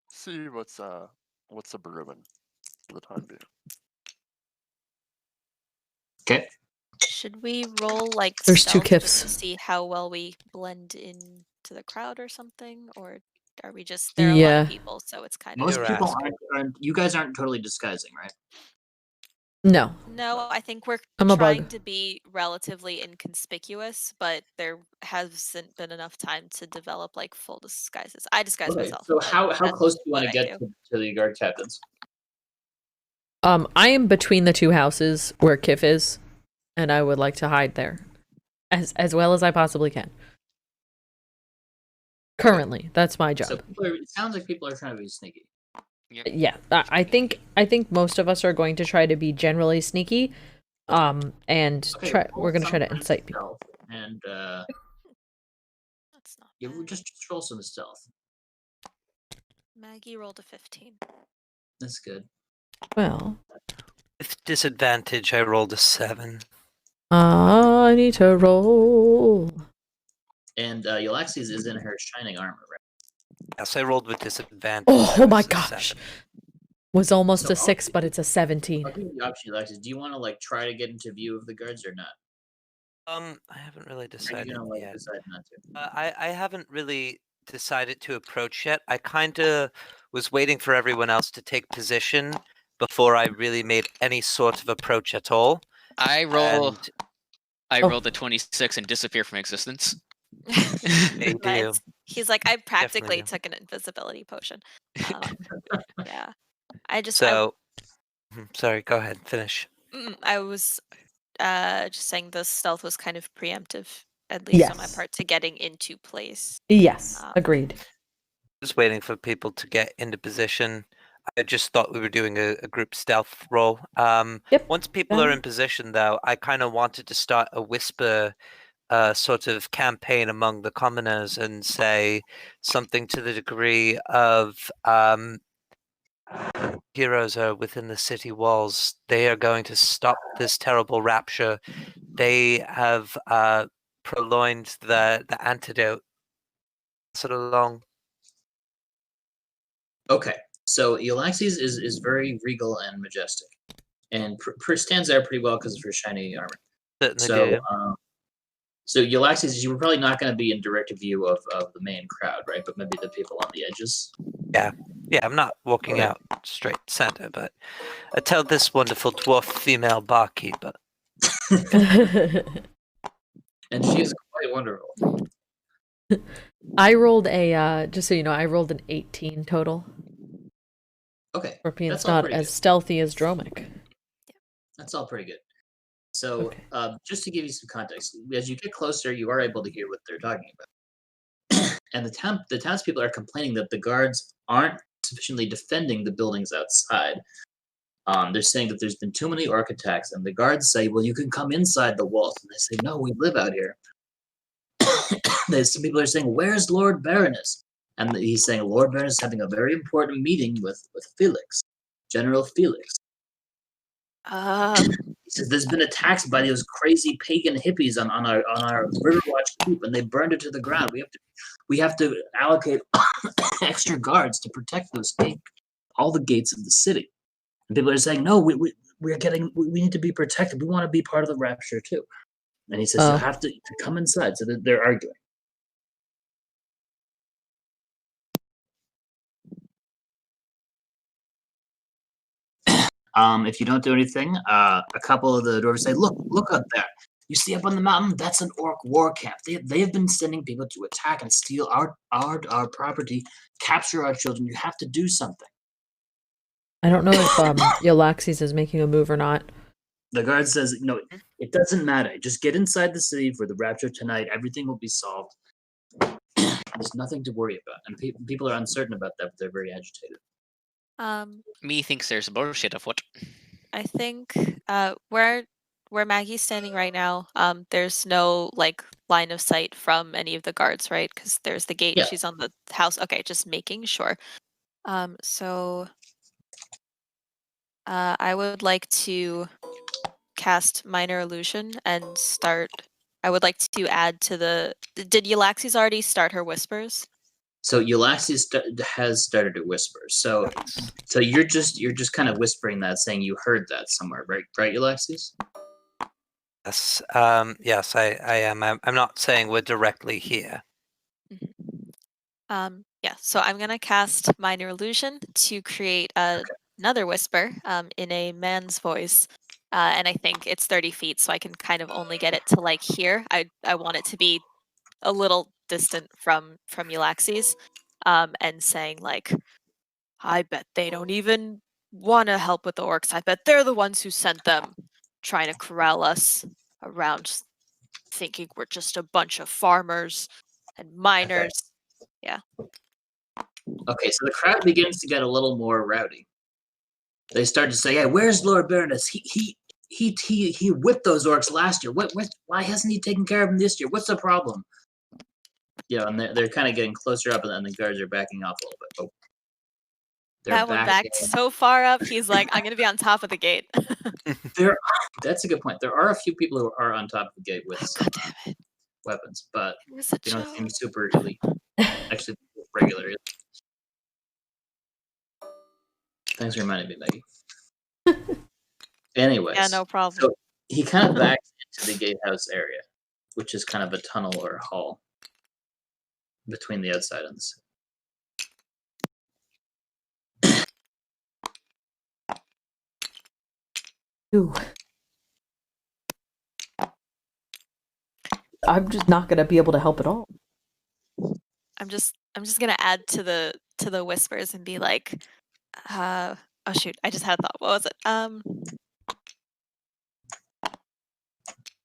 see what's a brewing for the time being. Okay. Should we roll like There's two stealth just Kiffs. to see how well we blend into the crowd or something, or are we just there are a lot of people, so it's kind Most of people aren't. You guys aren't totally disguising, right? No. No, I think we're I'm a trying bug. to be relatively inconspicuous, but there hasn't been enough time to develop like full disguises. I disguise myself. So but how that's close do you want what to I get do. to the guard captains? I am between the two houses where Kiff is, and I would like to hide there as well as I possibly can. Currently, that's my job. So it sounds like people are trying to be sneaky. Yeah, I think most of us are going to try to be generally sneaky, and we're going to try to incite people. And That's not yeah, bad. just roll some stealth. Maggie rolled a 15. That's good. Well, With disadvantage, I rolled a 7. I need to roll. And Yllaxis is in her shining armor, right? Yes, I rolled with disadvantage. Oh my gosh. 7. Was almost So a 6, but it's a 17. I'll give you the option, Yllaxis. Do you want to like try to get into view of the guards or not? I haven't really decided yet. Decide not to? I haven't really decided to approach yet. I kind of was waiting for everyone else to take position before I really made any sort of approach at all. I rolled a 26 and disappear from existence. Right. He's like, I practically took an invisibility potion. Yeah. I just sorry, go ahead, finish. I was just saying the stealth was kind of preemptive, at least on my part, to getting into place. Yes, agreed. Just waiting for people to get into position. I just thought we were doing a group stealth roll. Once people are in position, though, I kind of wanted to start a whisper sort of campaign among the commoners and say something to the degree of heroes are within the city walls. They are going to stop this terrible rapture. They have purloined the antidote. Pass it along. Okay, so Yllaxis is very regal and majestic, and stands there pretty well because of her shiny armor. Certainly so Yllaxis, you were probably not going to be in direct view of the main crowd, right? But maybe the people on the edges. Yeah, I'm not walking out straight center, but I tell this wonderful dwarf female barkeeper. And she is quite wonderful. I rolled just so you know, I rolled an 18 total. Okay. Scorpion's not as stealthy as Dromik. That's all pretty good. So, just to give you some context, as you get closer, you are able to hear what they're talking about. And the townspeople are complaining that the guards aren't sufficiently defending the buildings outside. They're saying that there's been too many orc attacks, and the guards say, well, you can come inside the walls. And they say, no, we live out here. Some people are saying, where's Lord Baroness? And he's saying, Lord Baroness is having a very important meeting with Felix, General Felix. He says there's been attacks by those crazy pagan hippies on our Riverwatch keep, and they burned it to the ground. We have to allocate extra guards to protect all the gates of the city. And people are saying, no, we need to be protected. We want to be part of the rapture too. And he says you have to come inside. So they're arguing. If you don't do anything, a couple of the dwarves say, look up there. You see up on the mountain? That's an orc war camp. They have been sending people to attack and steal our property, capture our children. You have to do something. I don't know if Yllaxis is making a move or not. The guard says, no, it doesn't matter. Just get inside the city for the rapture tonight. Everything will be solved. There's nothing to worry about. And people are uncertain about that, but they're very agitated. Me thinks there's bullshit afoot. I think where Maggie's standing right now, there's no like line of sight from any of the guards, right? Because there's the gate. Yeah. She's on the house. Okay, just making sure. So I would like to cast Minor Illusion and start. I would like to add to the. Did Yllaxis already start her whispers? So Yllaxis has started to whisper. So you're just kind of whispering that, saying you heard that somewhere, right? Right, Yllaxis? Yes. Yes, I am. I'm not saying we're directly here. Yeah. So I'm gonna cast Minor Illusion to create another whisper in a man's voice, and I think it's 30 feet, so I can kind of only get it to like here. I want it to be a little distant from Yllaxis, and saying like, I bet they don't even want to help with the orcs. I bet they're the ones who sent them, trying to corral us around, thinking we're just a bunch of farmers and miners. Okay. Yeah. Okay, so the crowd begins to get a little more rowdy. They start to say, "Hey, where's Lord Baroness? He whipped those orcs last year. Why hasn't he taken care of them this year? What's the problem?" Yeah, and they're kind of getting closer up, and then the guards are backing off a little bit. Oh, that one backed so far up. He's like, "I'm gonna be on top of the gate." That's a good point. There are a few people who are on top of the gate with some weapons, but they don't seem super elite. Actually, regular. Thanks for reminding me, Maggie. Anyways. Yeah, no problem. So he kind of backs into the gatehouse area, which is kind of a tunnel or a hall between the outside and the city. Ooh. I'm just not gonna be able to help at all. I'm just gonna add to the whispers and be like, oh shoot, I just had a thought. What was it?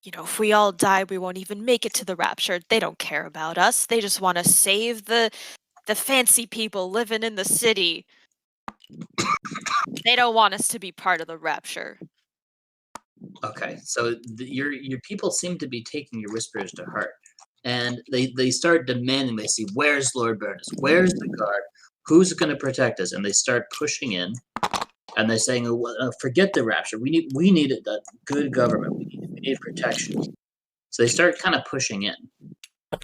You know, if we all die, we won't even make it to the rapture. They don't care about us. They just want to save the fancy people living in the city. They don't want us to be part of the rapture. Okay, so your people seem to be taking your whispers to heart, and they start demanding. They see, where's Lord Baroness? Where's the guard? Who's going to protect us? And they start pushing in, and they're saying, forget the rapture. We need a good government. We need protection. So they start kind of pushing in.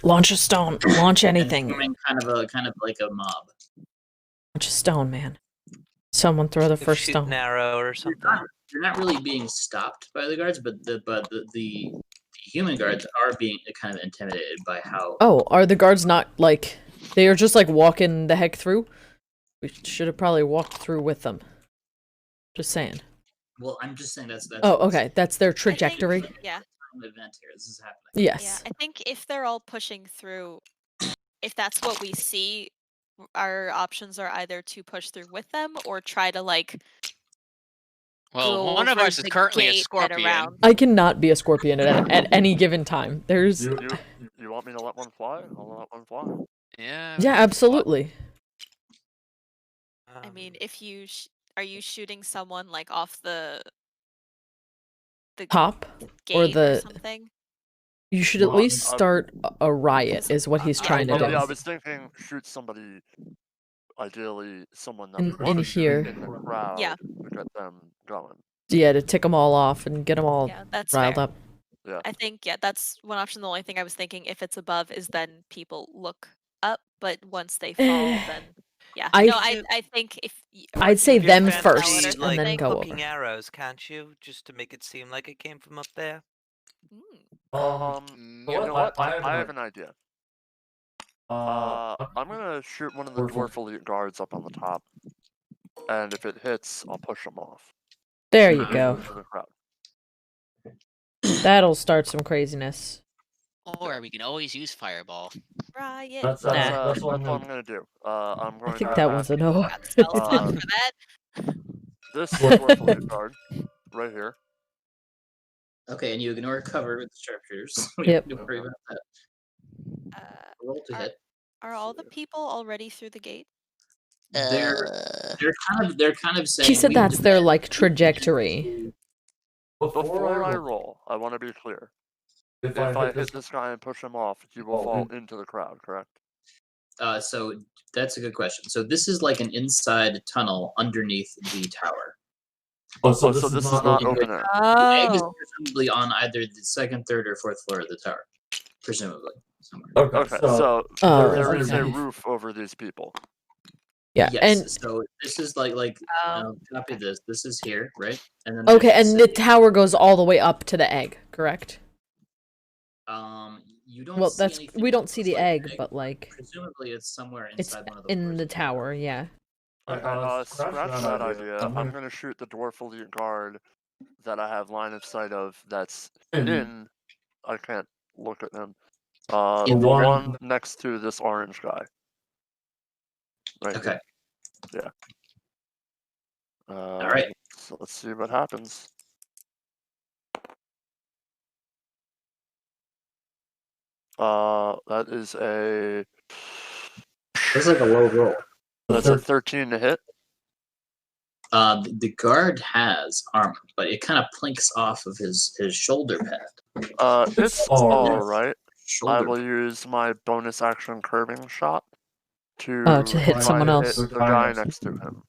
Launch a stone. Launch anything. Kind of like a mob. Launch a stone, man. Someone throw the first stone. An arrow or something. They're not really being stopped by the guards, but the human guards are being kind of intimidated by how. Oh, are the guards not like they are just like walking the heck through? We should have probably walked through with them. Just saying. Well, I'm just saying that's. Oh, okay. That's their trajectory. Yeah. Event here. This is happening. Yes. Yeah, I think if they're all pushing through, if that's what we see, our options are either to push through with them or try to like. Well, one of us is currently a scorpion. I cannot be a scorpion at any given time. There's. You want me to let one fly? I'll let one fly. Yeah. Yeah, absolutely. I mean, if you are you shooting someone like off the top gate or the something? You should at least start a riot, is what he's trying to do. Yeah, I was thinking shoot somebody. Ideally, someone that in here. In the crowd yeah. to get them going. Yeah, to tick them all off and get them all that's riled fair. up. Yeah. I think that's one option. The only thing I was thinking, if it's above, is then people look up, but once they fall, then yeah. I think if I'd say You can them fancy, first and like, then go hooking over. arrows, can't you? Just to make it seem like it came from up there. You know what? I have an idea. I'm gonna shoot one of the dwarf elite guards up on the top, and if it hits, I'll push them off. There you go. Into the crowd. That'll start some craziness. Or we can always use fireball. Riot. That's what I'm gonna do. I'm going I think to that one's a no. Got the spell slot for that. This dwarf elite guard right here. Okay, and you ignore cover with the sharpshooters. Yep. Don't worry about that. Roll to hit. Are all the people already through the gate? They're kind of saying. She said we that's their demand- like trajectory. Before I roll, I want to be clear. If I hit this guy and push him off, he will fall into the crowd, correct? So that's a good question. So this is like an inside tunnel underneath the tower. So this is not open air. The egg is presumably on either the second, third, or fourth floor of the tower. Presumably. Somewhere. Okay, so there is a okay. roof over these people. Yeah, Yes, and so this is like copy this. This is here, right? And then okay, there's and the tower goes all the way up to the egg, correct? You don't. Well, see that's anything we that don't see looks the like egg, but like presumably it's somewhere it's inside one of those. in doors. the tower. Yeah. Okay, scratch that idea. I'm gonna shoot the dwarf elite guard that I have line of sight of. That's in. I can't look at him. The one next to this orange guy. Right. Okay. Here. Yeah. All right. So let's see what happens. That is a. That's like a low roll. That's a 13 to hit. The guard has armor, but it kind of plinks off of his shoulder pad. It's all right. I Shoulder. will use my bonus action curving shot to hit try someone to else. hit the guy next to him.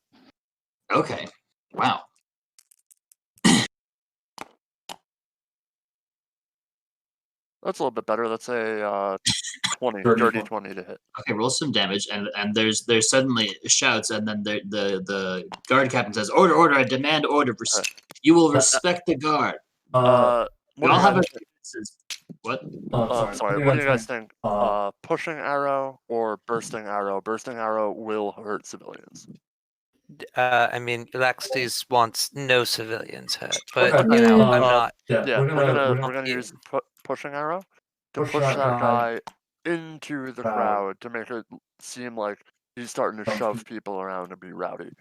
Okay. Wow. That's a little bit better. That's a 20, dirty 20 to hit. Okay, roll some damage, and there's suddenly shouts, and then the guard captain says, "Order, order! I demand order. You will respect the guard." We all have what? Sorry. What do you guys think? Pushing arrow or bursting arrow? Bursting arrow will hurt civilians. I mean, Yllaxis wants no civilians hurt, but you know, I'm not. Yeah, we're gonna use pushing arrow to push that guy into the crowd to make it seem like he's starting to shove people around and be rowdy.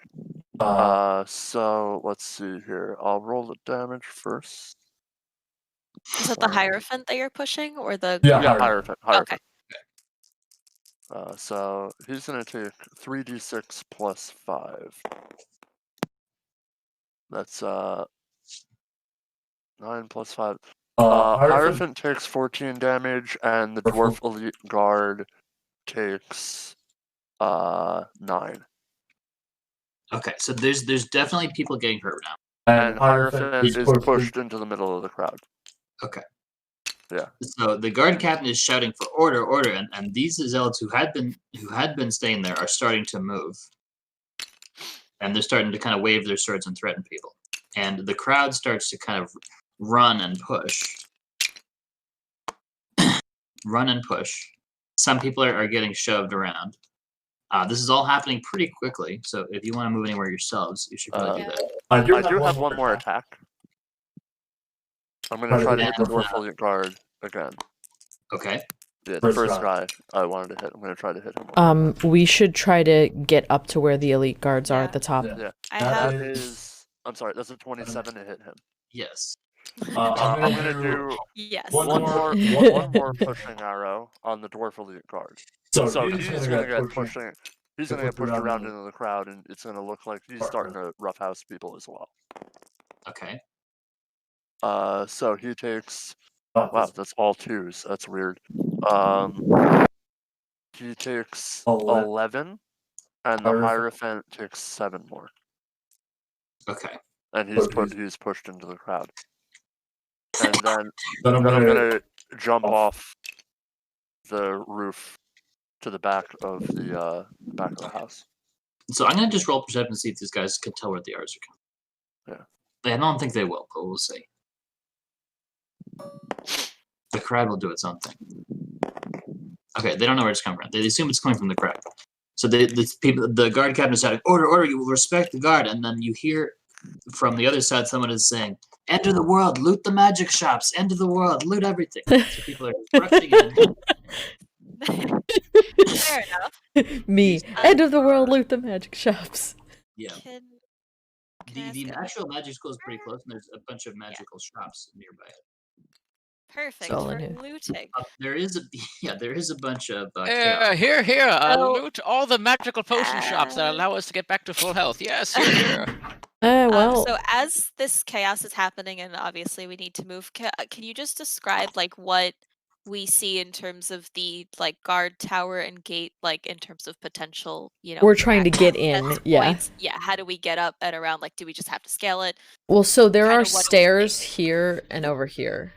So let's see here. I'll roll the damage first. Is that the Hierophant that you're pushing, or the? Yeah, Hierophant. Okay. So he's gonna take 3d6 plus 5. That's 9 plus 5. Hierophant takes 14 damage, and the dwarf elite guard takes 9. Okay, so there's definitely people getting hurt now. And Hierophant is pushed into the middle of the crowd. Okay. Yeah. So the guard captain is shouting for order, order, and these zealots who had been staying there are starting to move, and they're starting to kind of wave their swords and threaten people, and the crowd starts to kind of run and push. Run and push. Some people are getting shoved around. This is all happening pretty quickly, so if you want to move anywhere yourselves, you should probably do that. I do have one more attack. I'm going to try to hit the dwarf elite guard again. Okay. Yeah, the first guy I wanted to hit. I'm going to try to hit him. We should try to get up to where the elite guards are at the top. Yeah. I I'm sorry, that's a 27 to hit him. Yes. I'm going to do one more pushing arrow on the dwarf elite guard. So he's going to get pushing. He's going to get pushed around into the crowd, and it's going to look like he's starting to roughhouse people as well. Okay. So he takes. Wow, that's all 2s. That's weird. He takes 11, and the Hierophant takes 7 more. Okay. and he's pushed into the crowd. And then I'm gonna jump off the roof to the back of the house. So I'm gonna just roll perception and see if these guys can tell where the R's are coming. Yeah. I don't think they will, but we'll see. The crowd will do its own thing. Okay, they don't know where it's coming from. They assume it's coming from the crowd. So the guard captain is shouting, "Order! You will respect the guard." And then you hear from the other side someone is saying, "Enter the world, loot the magic shops. Enter the world, loot everything." So people are rushing in. Fair enough. Me, end of the world, loot the magic shops. Yeah. The natural magic school is pretty close, and there's a bunch of magical shops nearby. Perfect for looting. There is a bunch of here, loot all the magical potion shops that allow us to get back to full health. Yes, here. Well. So as this chaos is happening, and obviously we need to move, can you just describe like what we see in terms of the like guard tower and gate, like in terms of potential, we're trying to get in, points. Yeah, how do we get up and around? Like, do we just have to scale it? Well, so there are stairs here and over here.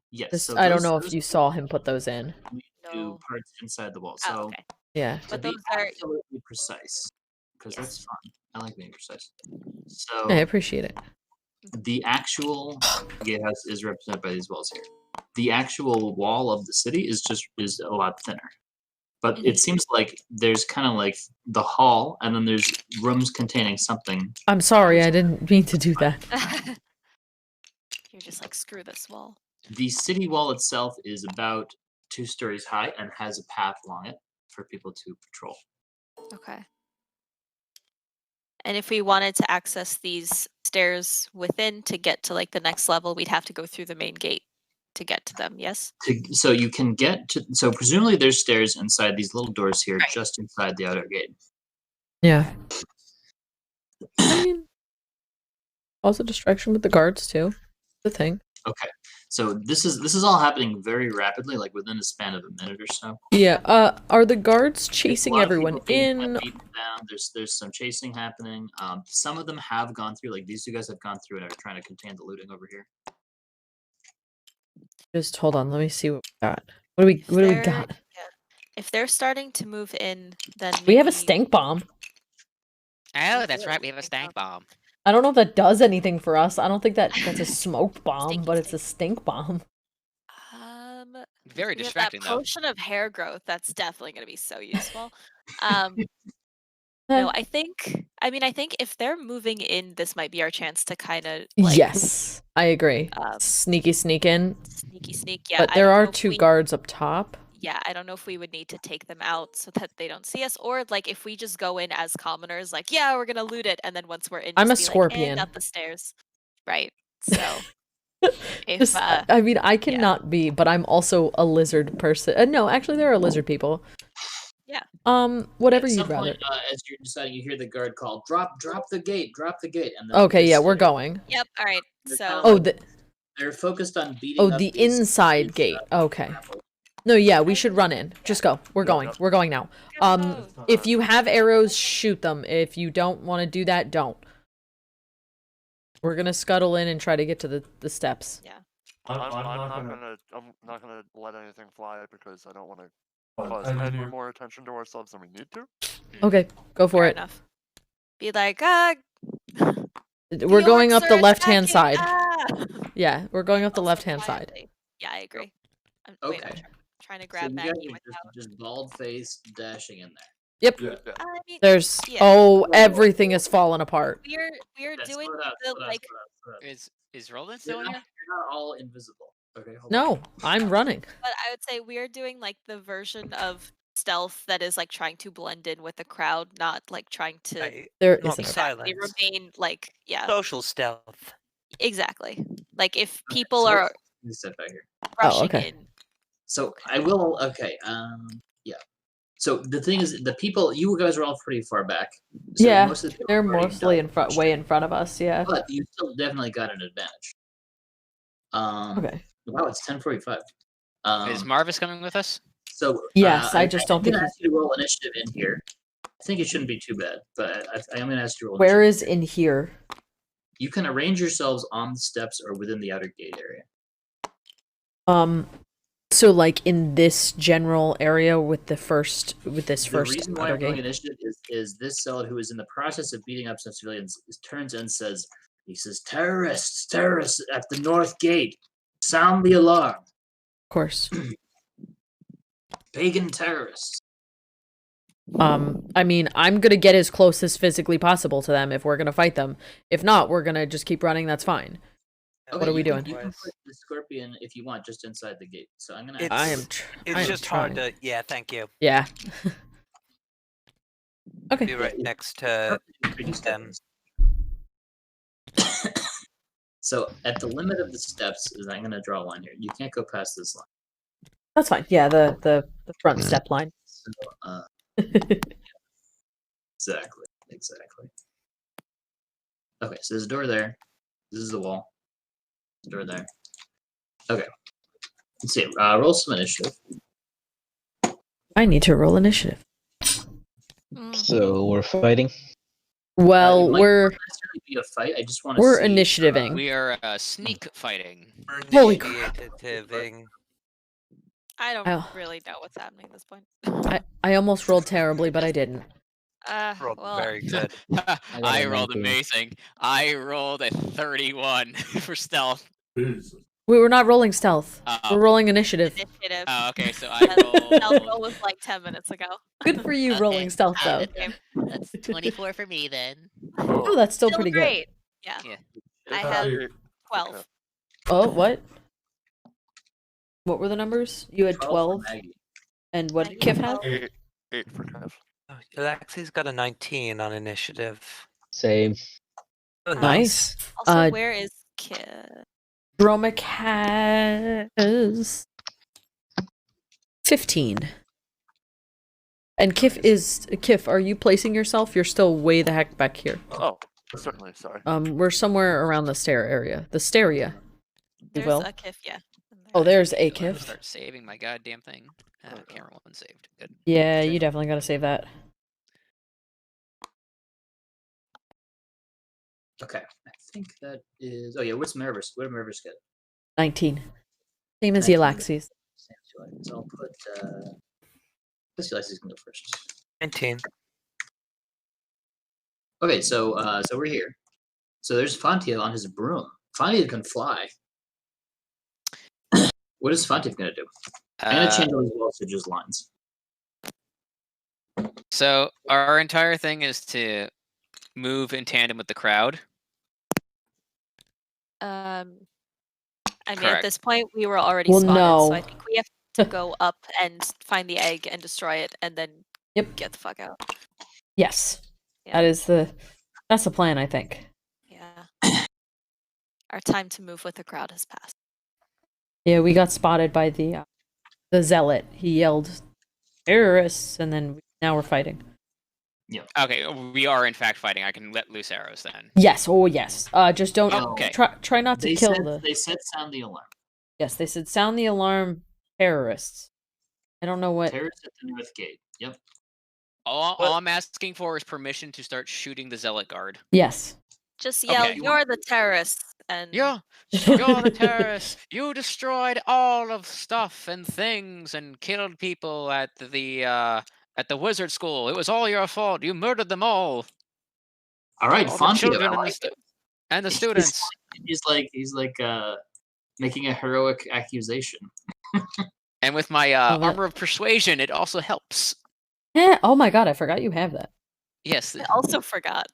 Yes. So I don't know if you saw him put those in. We do parts inside the wall. So okay. Yeah. But those are absolutely precise, because that's fun. I like being precise. So I appreciate it. The actual gatehouse is represented by these walls here. The actual wall of the city is a lot thinner. But it seems like there's kind of like the hall, and then there's rooms containing something. I'm sorry, I didn't mean to do that. You're just like, screw this wall. The city wall itself is about 2 stories high and has a path along it for people to patrol. Okay. And if we wanted to access these stairs within to get to like the next level, we'd have to go through the main gate to get to them, yes? So you can get to, so presumably there's stairs inside these little doors here, just inside the outer gate. Yeah. I mean, also distraction with the guards too. The thing. Okay. So this is all happening very rapidly, like within a span of a minute or so. Yeah. Are the guards chasing everyone in? Down. There's some chasing happening. Some of them have gone through, like these 2 guys have gone through and are trying to contain the looting over here. Just hold on. Let me see what we got. What do we got? Yeah. If they're starting to move in, then we have a stank bomb. Oh, that's right. We have a stank bomb. I don't know if that does anything for us. I don't think that's a smoke bomb, but it's a stink bomb. Very distracting, that potion of hair growth. That's definitely going to be so useful. No, I think if they're moving in, this might be our chance to kind of. Like, yes, I agree. Sneak in. Sneak. Yeah, but there are 2 guards up top. Yeah, I don't know if we would need to take them out so that they don't see us, or like if we just go in as commoners, like we're gonna loot it, and then once we're in, I'm a just be scorpion. Like, up the stairs, right? So, if I mean, I cannot be, but I'm also a lizard person. No, actually, there are lizard people. Yeah. Whatever At you'd some rather. point, as you're deciding, you hear the guard call, "Drop the gate, and then okay, yeah, we're going. Yep. All right. So. Oh, they're focused on beating. the inside gate. Okay. No, yeah, we should run in. Just go. We're going. We're going now. If you have arrows, shoot them. If you don't want to do that, don't. We're gonna scuttle in and try to get to the steps. Yeah. I'm not gonna let anything fly because I don't want to cause any more attention to ourselves than we need to. Okay, go for Fair it. enough. Be like, we're going up the left-hand side. Ah! Yeah, we're going up the left-hand side. Yeah, I agree. Okay. Wait, I'm trying to grab so Maggie you guys are just bald-faced dashing in there. Yep. Yeah. I mean, There's everything is falling apart. We're doing like. Is Roland still in here? You're not all invisible. Okay. No, I'm running. But I would say we're doing like the version of stealth that is like trying to blend in with the crowd, not like trying to. There not isn't. silence. Remain like social stealth. Exactly. Like if people are. Step back here. Rushing in. So I will. Okay. Yeah. So the thing is, the people, you guys are all pretty far back. So yeah, most of the they're mostly way in front of us. Yeah. But you still definitely got an advantage. Okay. Wow, it's 10:45. Is Marvis coming with us? So yes, I just don't think. I'm gonna ask you to roll initiative in here. I think it shouldn't be too bad, but I'm gonna ask you to roll. Where initiative. is in here? You can arrange yourselves on the steps or within the outer gate area. So like in this general area with this first The reason why outer I'm rolling gate? initiative is this zealot who is in the process of beating up some civilians turns and says, terrorists at the north gate, sound the alarm. Of course. Pagan terrorists. I mean, I'm gonna get as close as physically possible to them if we're gonna fight them. If not, we're gonna just keep running. That's fine. Okay, what are we doing? You can put the scorpion if you want, just inside the gate. So I'm gonna. It's just hard to. Yeah, thank you. Yeah. Okay. Be right next to them. So at the limit of the steps, I'm gonna draw a line here. You can't go past this line. That's fine. Yeah, the front step line. So, exactly. Okay, so there's a door there. This is the wall. Door there. Okay. Let's see. Roll some initiative. I need to roll initiative. So we're fighting. Well, we're necessarily be a fight. I just want to. We're initiativing. We are sneak fighting. Holy crap. I don't really know what's happening at this point. I almost rolled terribly, but I didn't. Well, very good. I rolled amazing. I rolled a 31 for stealth. We were not rolling stealth. We're rolling initiative. Oh, okay, so I rolled. Stealth was like 10 minutes ago. Good for you rolling stealth, though. That's 24 for me then. Oh, that's still pretty great. good. Yeah. I have 12. Oh, what? What were the numbers? You had 12? And what did Kiff have? 8 for Kev. Yllaxis got a 19 on initiative. Same. Oh, Nice. Also, where is Kiff? Dromik has 15. And Kiff, are you placing yourself? You're still way the heck back here. Oh, certainly, sorry. We're somewhere around the stair area. The staria. There's a Kiff, yeah. Oh, there's a I Kiff. start saving my goddamn thing. Camera one saved. Good. Yeah, you definitely gotta save that. Okay, I think that is. Oh yeah, what's Marvis? What did Marvis get? 19. Same as 19. Yllaxis. So I'll put. This Yllaxis can go first. 19. Okay, so we're here. So there's Fontiev on his broom. Fontiev can fly. What is Fontiev gonna do? I'm gonna change all these walls to just lines. So our entire thing is to move in tandem with the crowd. I mean, Correct. at this point, we were already Well, spotted, no. so I think we have to go up and find the egg and destroy it, and then get the fuck out. Yes. Yeah. That's the plan, I think. Yeah. Our time to move with the crowd has passed. Yeah, we got spotted by the zealot. He yelled, "Terrorists!" and then now we're fighting. Yeah. Okay, we are in fact fighting. I can let loose arrows then. Yes. Oh, yes. Just don't. Okay. Try not to kill the. They said sound the alarm. Yes, they said sound the alarm, terrorists. I don't know what. Terrorists at the north gate. Yep. All I'm asking for is permission to start shooting the zealot guard. Yes. Just yell, Okay. "You're the terrorists!" and You're the terrorists. You destroyed all of stuff and things and killed people at the wizard school. It was all your fault. You murdered them all. All right, All the Fontiev. children and the students. He's like making a heroic accusation. And with my that- armor of persuasion, it also helps. Yeah. Oh my god, I forgot you have that. Yes. I also forgot.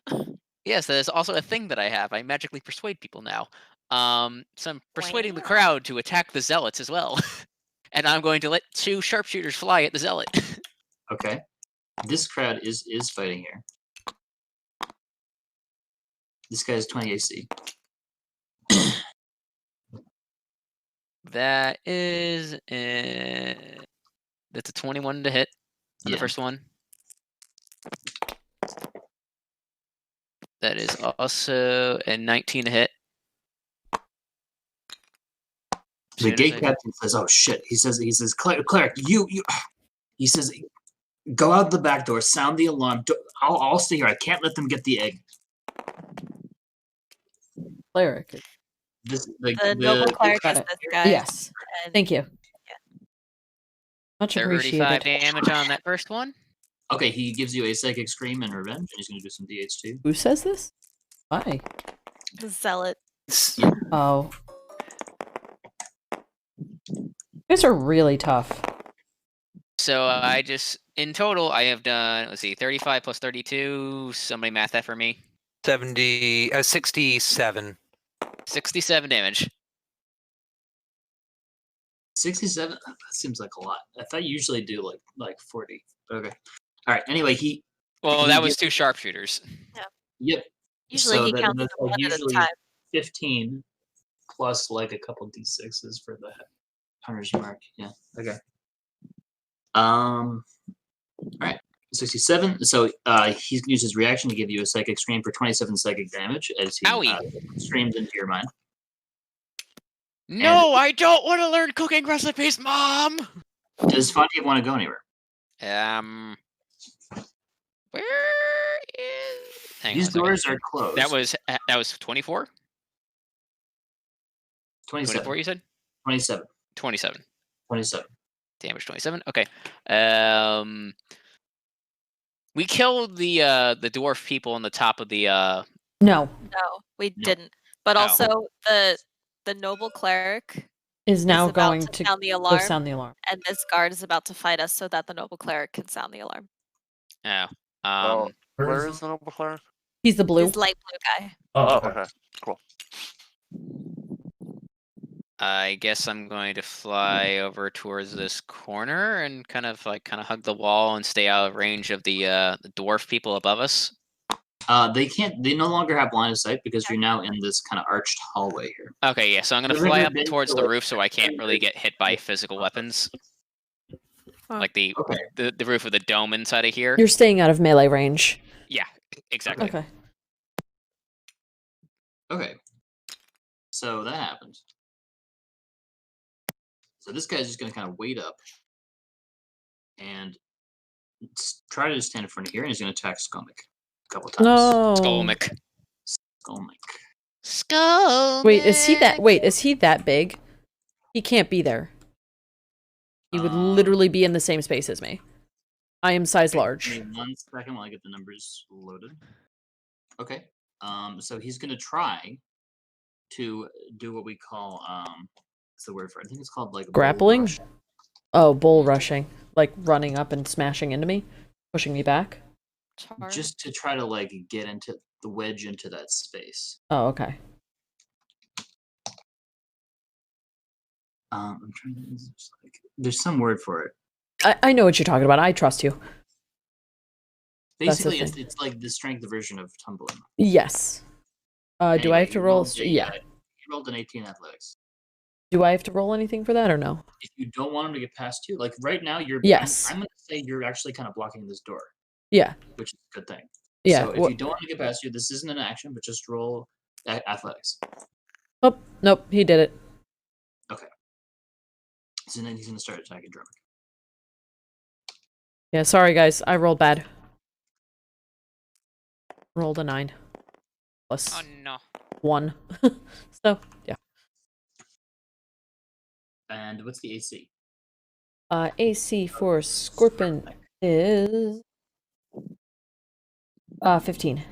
Yes, that is also a thing that I have. I magically persuade people now. So I'm persuading the Wow. crowd to attack the zealots as well. And I'm going to let 2 sharpshooters fly at the zealot. Okay. This crowd is fighting here. This guy's 20 AC. That is that's a 21 to hit for the first one. That is also a 19 to hit. The gate captain says, "Oh shit!" He says, "Cleric, you." He says, "Go out the back door. Sound the alarm. I'll stay here. I can't let them get the egg." Cleric. The noble cleric is this guy. Yes. Thank you. Much 35 appreciated. damage on that first one. Okay, he gives you a psychic scream and revenge, and he's going to do some DH too. Who says this? Why? The zealot. Oh. You guys are really tough. So I just, in total, I have done, let's see, 35 plus 32. Somebody math that for me. 67. 67 damage. 67? That seems like a lot. I thought you usually do like 40. Okay. All right. Anyway, Well, that was 2 sharpshooters. Yeah. Yep. Usually So he counts that's one at a usually time. 15 plus like a couple d6s for the hunter's mark. Yeah. Okay. All right. 67. So he's gonna use his reaction to give you a psychic scream for 27 psychic damage as he screams into your mind. No, I don't want to learn cooking recipes, Mom. Does Fontiev want to go anywhere? Where is? These doors are closed. That was 24. 27. 24, you said? 27. 27. 27. Damage 27. Okay. We killed the dwarf people on the top of the No. No, we didn't. But also the noble cleric is now about going to sound the alarm. Go sound the alarm. And this guard is about to fight us so that the noble cleric can sound the alarm. Oh. Where is the noble cleric? He's the blue. He's light blue guy. Oh, okay. Cool. I guess I'm going to fly over towards this corner and kind of hug the wall and stay out of range of the dwarf people above us. They no longer have line of sight because you're now in this kind of arched hallway here. Okay, yeah, so I'm gonna fly up towards the roof so I can't really get hit by physical weapons. Like the roof of the dome inside of here. You're staying out of melee range. Yeah, exactly. Okay. Okay. So that happened. So this guy's just gonna kind of wait up and try to just stand in front of here, and he's gonna attack Dromik a couple times. No. Dromik. Wait, is he that big? He can't be there. He would literally be in the same space as me. I am size large. Give me 1 second while I get the numbers loaded. Okay. So he's gonna try to do what we call what's the word for it? I think it's called like grappling. Bull rushing, like running up and smashing into me, pushing me back. Just to try to like get into the wedge into that space. Oh, okay. I'm trying to. There's some word for it. I know what you're talking about. I trust you. Basically, it's like the strength version of tumbling. Yes. Anyway, do I have to roll? Yeah. You rolled an 18 athletics. Do I have to roll anything for that or no? If you don't want him to get past you, like right now, you're. Yes. I'm going to say you're actually kind of blocking this door. Yeah. Which is a good thing. Yeah. So if you don't want to get past you, this isn't an action, but just roll athletics. Oh, nope. He did it. Okay. So then he's going to start attacking Dromik. Yeah, sorry guys. I rolled bad. Rolled a 9. Plus 1. So, yeah. And what's the AC? AC for Scorpion is 15.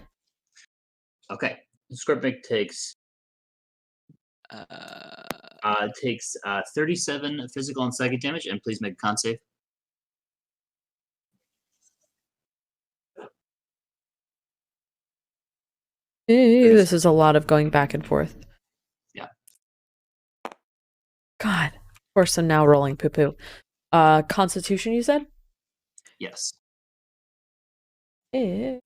Okay. Scorpion takes 37 physical and psychic damage, and please make a con save. This is a lot of going back and forth. Yeah. God. Of course I'm now rolling poo-poo. Constitution, you said? Yes. 10.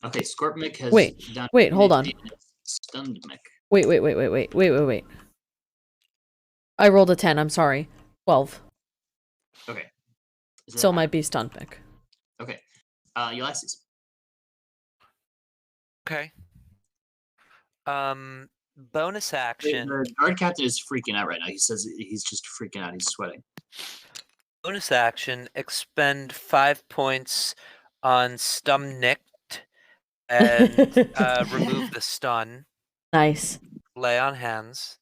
Okay, Scorpion has Wait, hold on. Stunned Mick. Wait. I rolled a 10, I'm sorry. 12. Okay. Still might be stunned Mick. Okay. Yllaxis. Okay. Bonus action. The guard captain is freaking out right now. He says he's just freaking out. He's sweating. Bonus action, expend 5 points on Stumnicked and remove the stun. Nice. Lay on hands.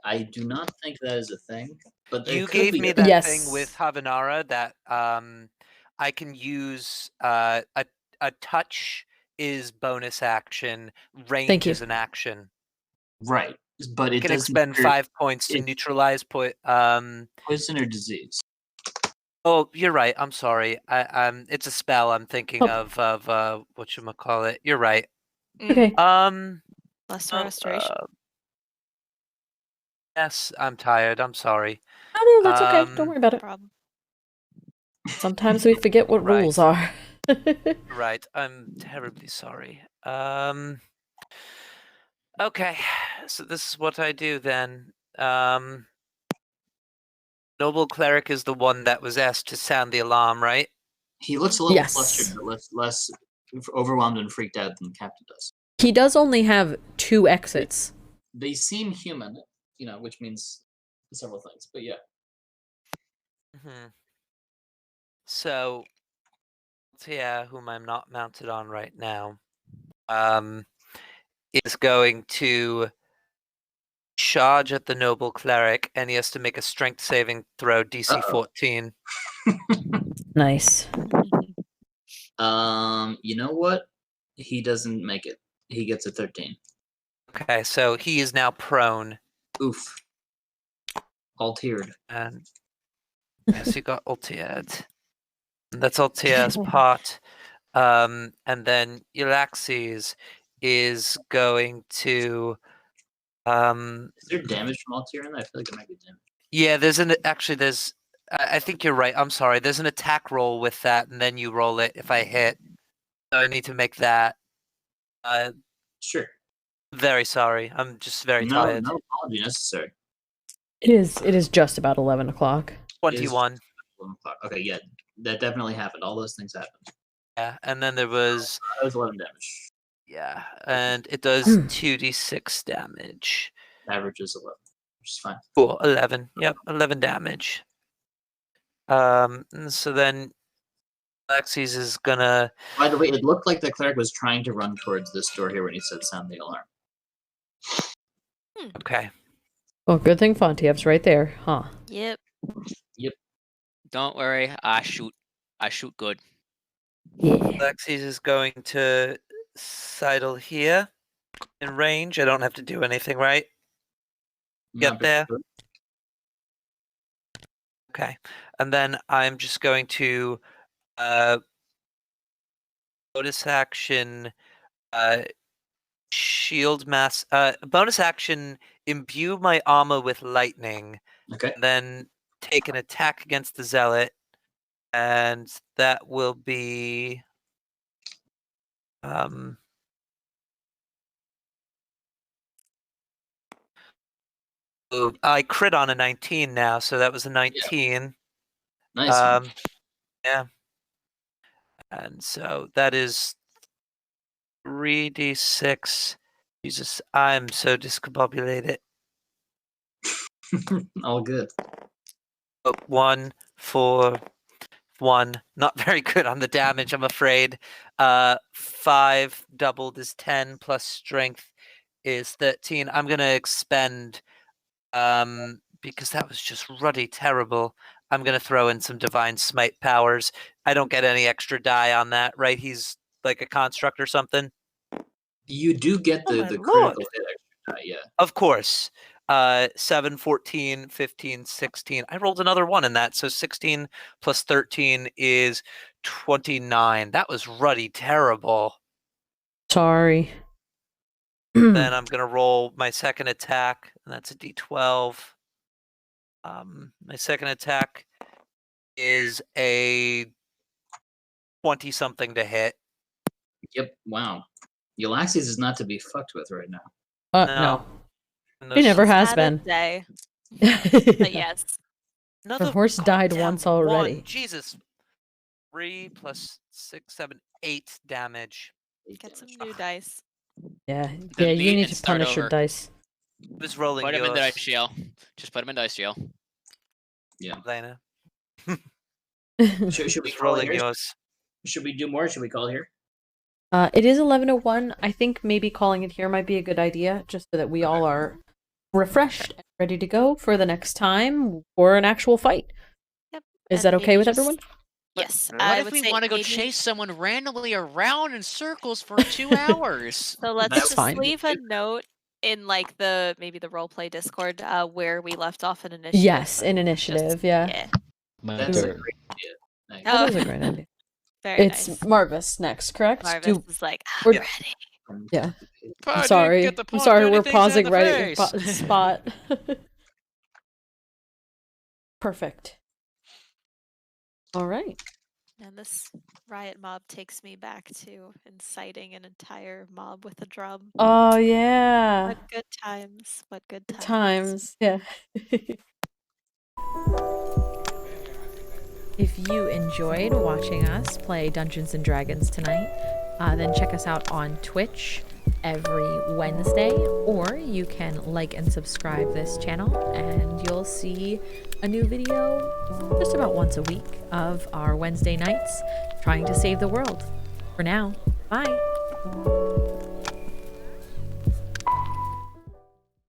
I do not think that is a thing, but You could gave be me a- that thing with Havanara that I can use a touch is bonus action, range you. is an action. right, but You it can doesn't expend trigger 5 points to neutralize poison or disease. Oh, you're right. I'm sorry. It's a spell. I'm thinking of whatchamacallit. You're right. Okay. Lesser restoration. Yes, I'm tired. I'm sorry. Oh no, that's okay. Don't worry about it. Problem. Sometimes we forget what Right. rules are. Right. I'm terribly sorry. Okay. So this is what I do then. Noble Cleric is the one that was asked to sound the alarm, right? He looks a little Yes. flustered, but less overwhelmed and freaked out than Captain does. He does only have 2 exits. They seem human, which means several things. But yeah. Mm-hmm. So, yeah, whom I'm not mounted on right now, is going to charge at the Noble Cleric, and he has to make a strength saving throw, DC 14. Nice. You know what? He doesn't make it. He gets a 13. Okay, so he is now prone. Oof. Altered. And yes, he got altered. That's Altier's part. And then Yllaxis is going to Is there damage from Altair in that? I feel like there might be damage. Yeah, there's I think you're right. I'm sorry. There's an attack roll with that, and then you roll it if I hit. So I need to make that. Sure. Very sorry. I'm just very tired. No apology necessary. It is just about 11 o'clock. 21. 11 o'clock. Okay, yeah. That definitely happened. All those things happened. Yeah, and then there was That was 11 damage. Yeah, and it does 2d6 damage. Average is 11, which is fine. Cool, 11. Yep, 11 damage. And so then Yllaxis is gonna. By the way, it looked like the cleric was trying to run towards this door here when he said sound the alarm. Okay. Well, good thing Fontiev's right there, huh? Yep. Don't worry, I shoot good. Yeah. Yllaxis is going to sidle here in range. I don't have to do anything, right? Get there. Okay. And then I'm just going to bonus action shield mass bonus action imbue my armor with lightning. Okay. Then take an attack against the zealot, and that will be I crit on a 19 now, so that was a 19. Yeah. Nice. Yeah. And so that is 3d6. Jesus, I'm so discombobulated. All good. 1, 4, 1. Not very good on the damage, I'm afraid. 5 doubled is 10 plus strength is 13. I'm gonna expend because that was just ruddy terrible. I'm gonna throw in some divine smite powers. I don't get any extra die on that, right? He's like a construct or something. You do get the critical hit extra die, yeah. Of course. 7, 14, 15, 16. I rolled another 1 in that, so 16 plus 13 is 29. That was ruddy terrible. Sorry. Then I'm gonna roll my second attack, and that's a d12. My second attack is a 20-something to hit. Yep. Wow. Yllaxis is not to be fucked with right now. No. He never has been. Day. But yes. Another The horse died goddamn once already. 1. Jesus. 3 plus 6, 7, 8 damage. Get some new dice. Yeah, Then you beat need and to start punish your over. dice. Who's rolling Put him in yours? dice jail. Just put him in dice jail. Yeah. Lena. Should we Who's call it rolling here? yours? Should we do more? Should we call it here? It is 11:01. I think maybe calling it here might be a good idea, just so that we all are refreshed and ready to go for the next time for an actual fight. Yep. Is that okay with everyone? Yes. What if we want to go chase someone randomly around in circles for 2 hours? So let's just leave a note in like maybe the roleplay Discord where we left off in initiative. Yes, in initiative, yeah. That's a great idea. Nice. That is a great idea. Very it's nice. Marvis next, correct? Marvis is like, I'm ready. Yeah. I'm sorry. I'm sorry, we're pausing right at your spot. Perfect. All right. And this riot mob takes me back to inciting an entire mob with a drum. Oh, yeah. What good times. What good times. Times, yeah. If you enjoyed watching us play Dungeons & Dragons tonight, then check us out on Twitch every Wednesday, or you can like and subscribe this channel and you'll see a new video just about once a week of our Wednesday nights trying to save the world. For now, bye!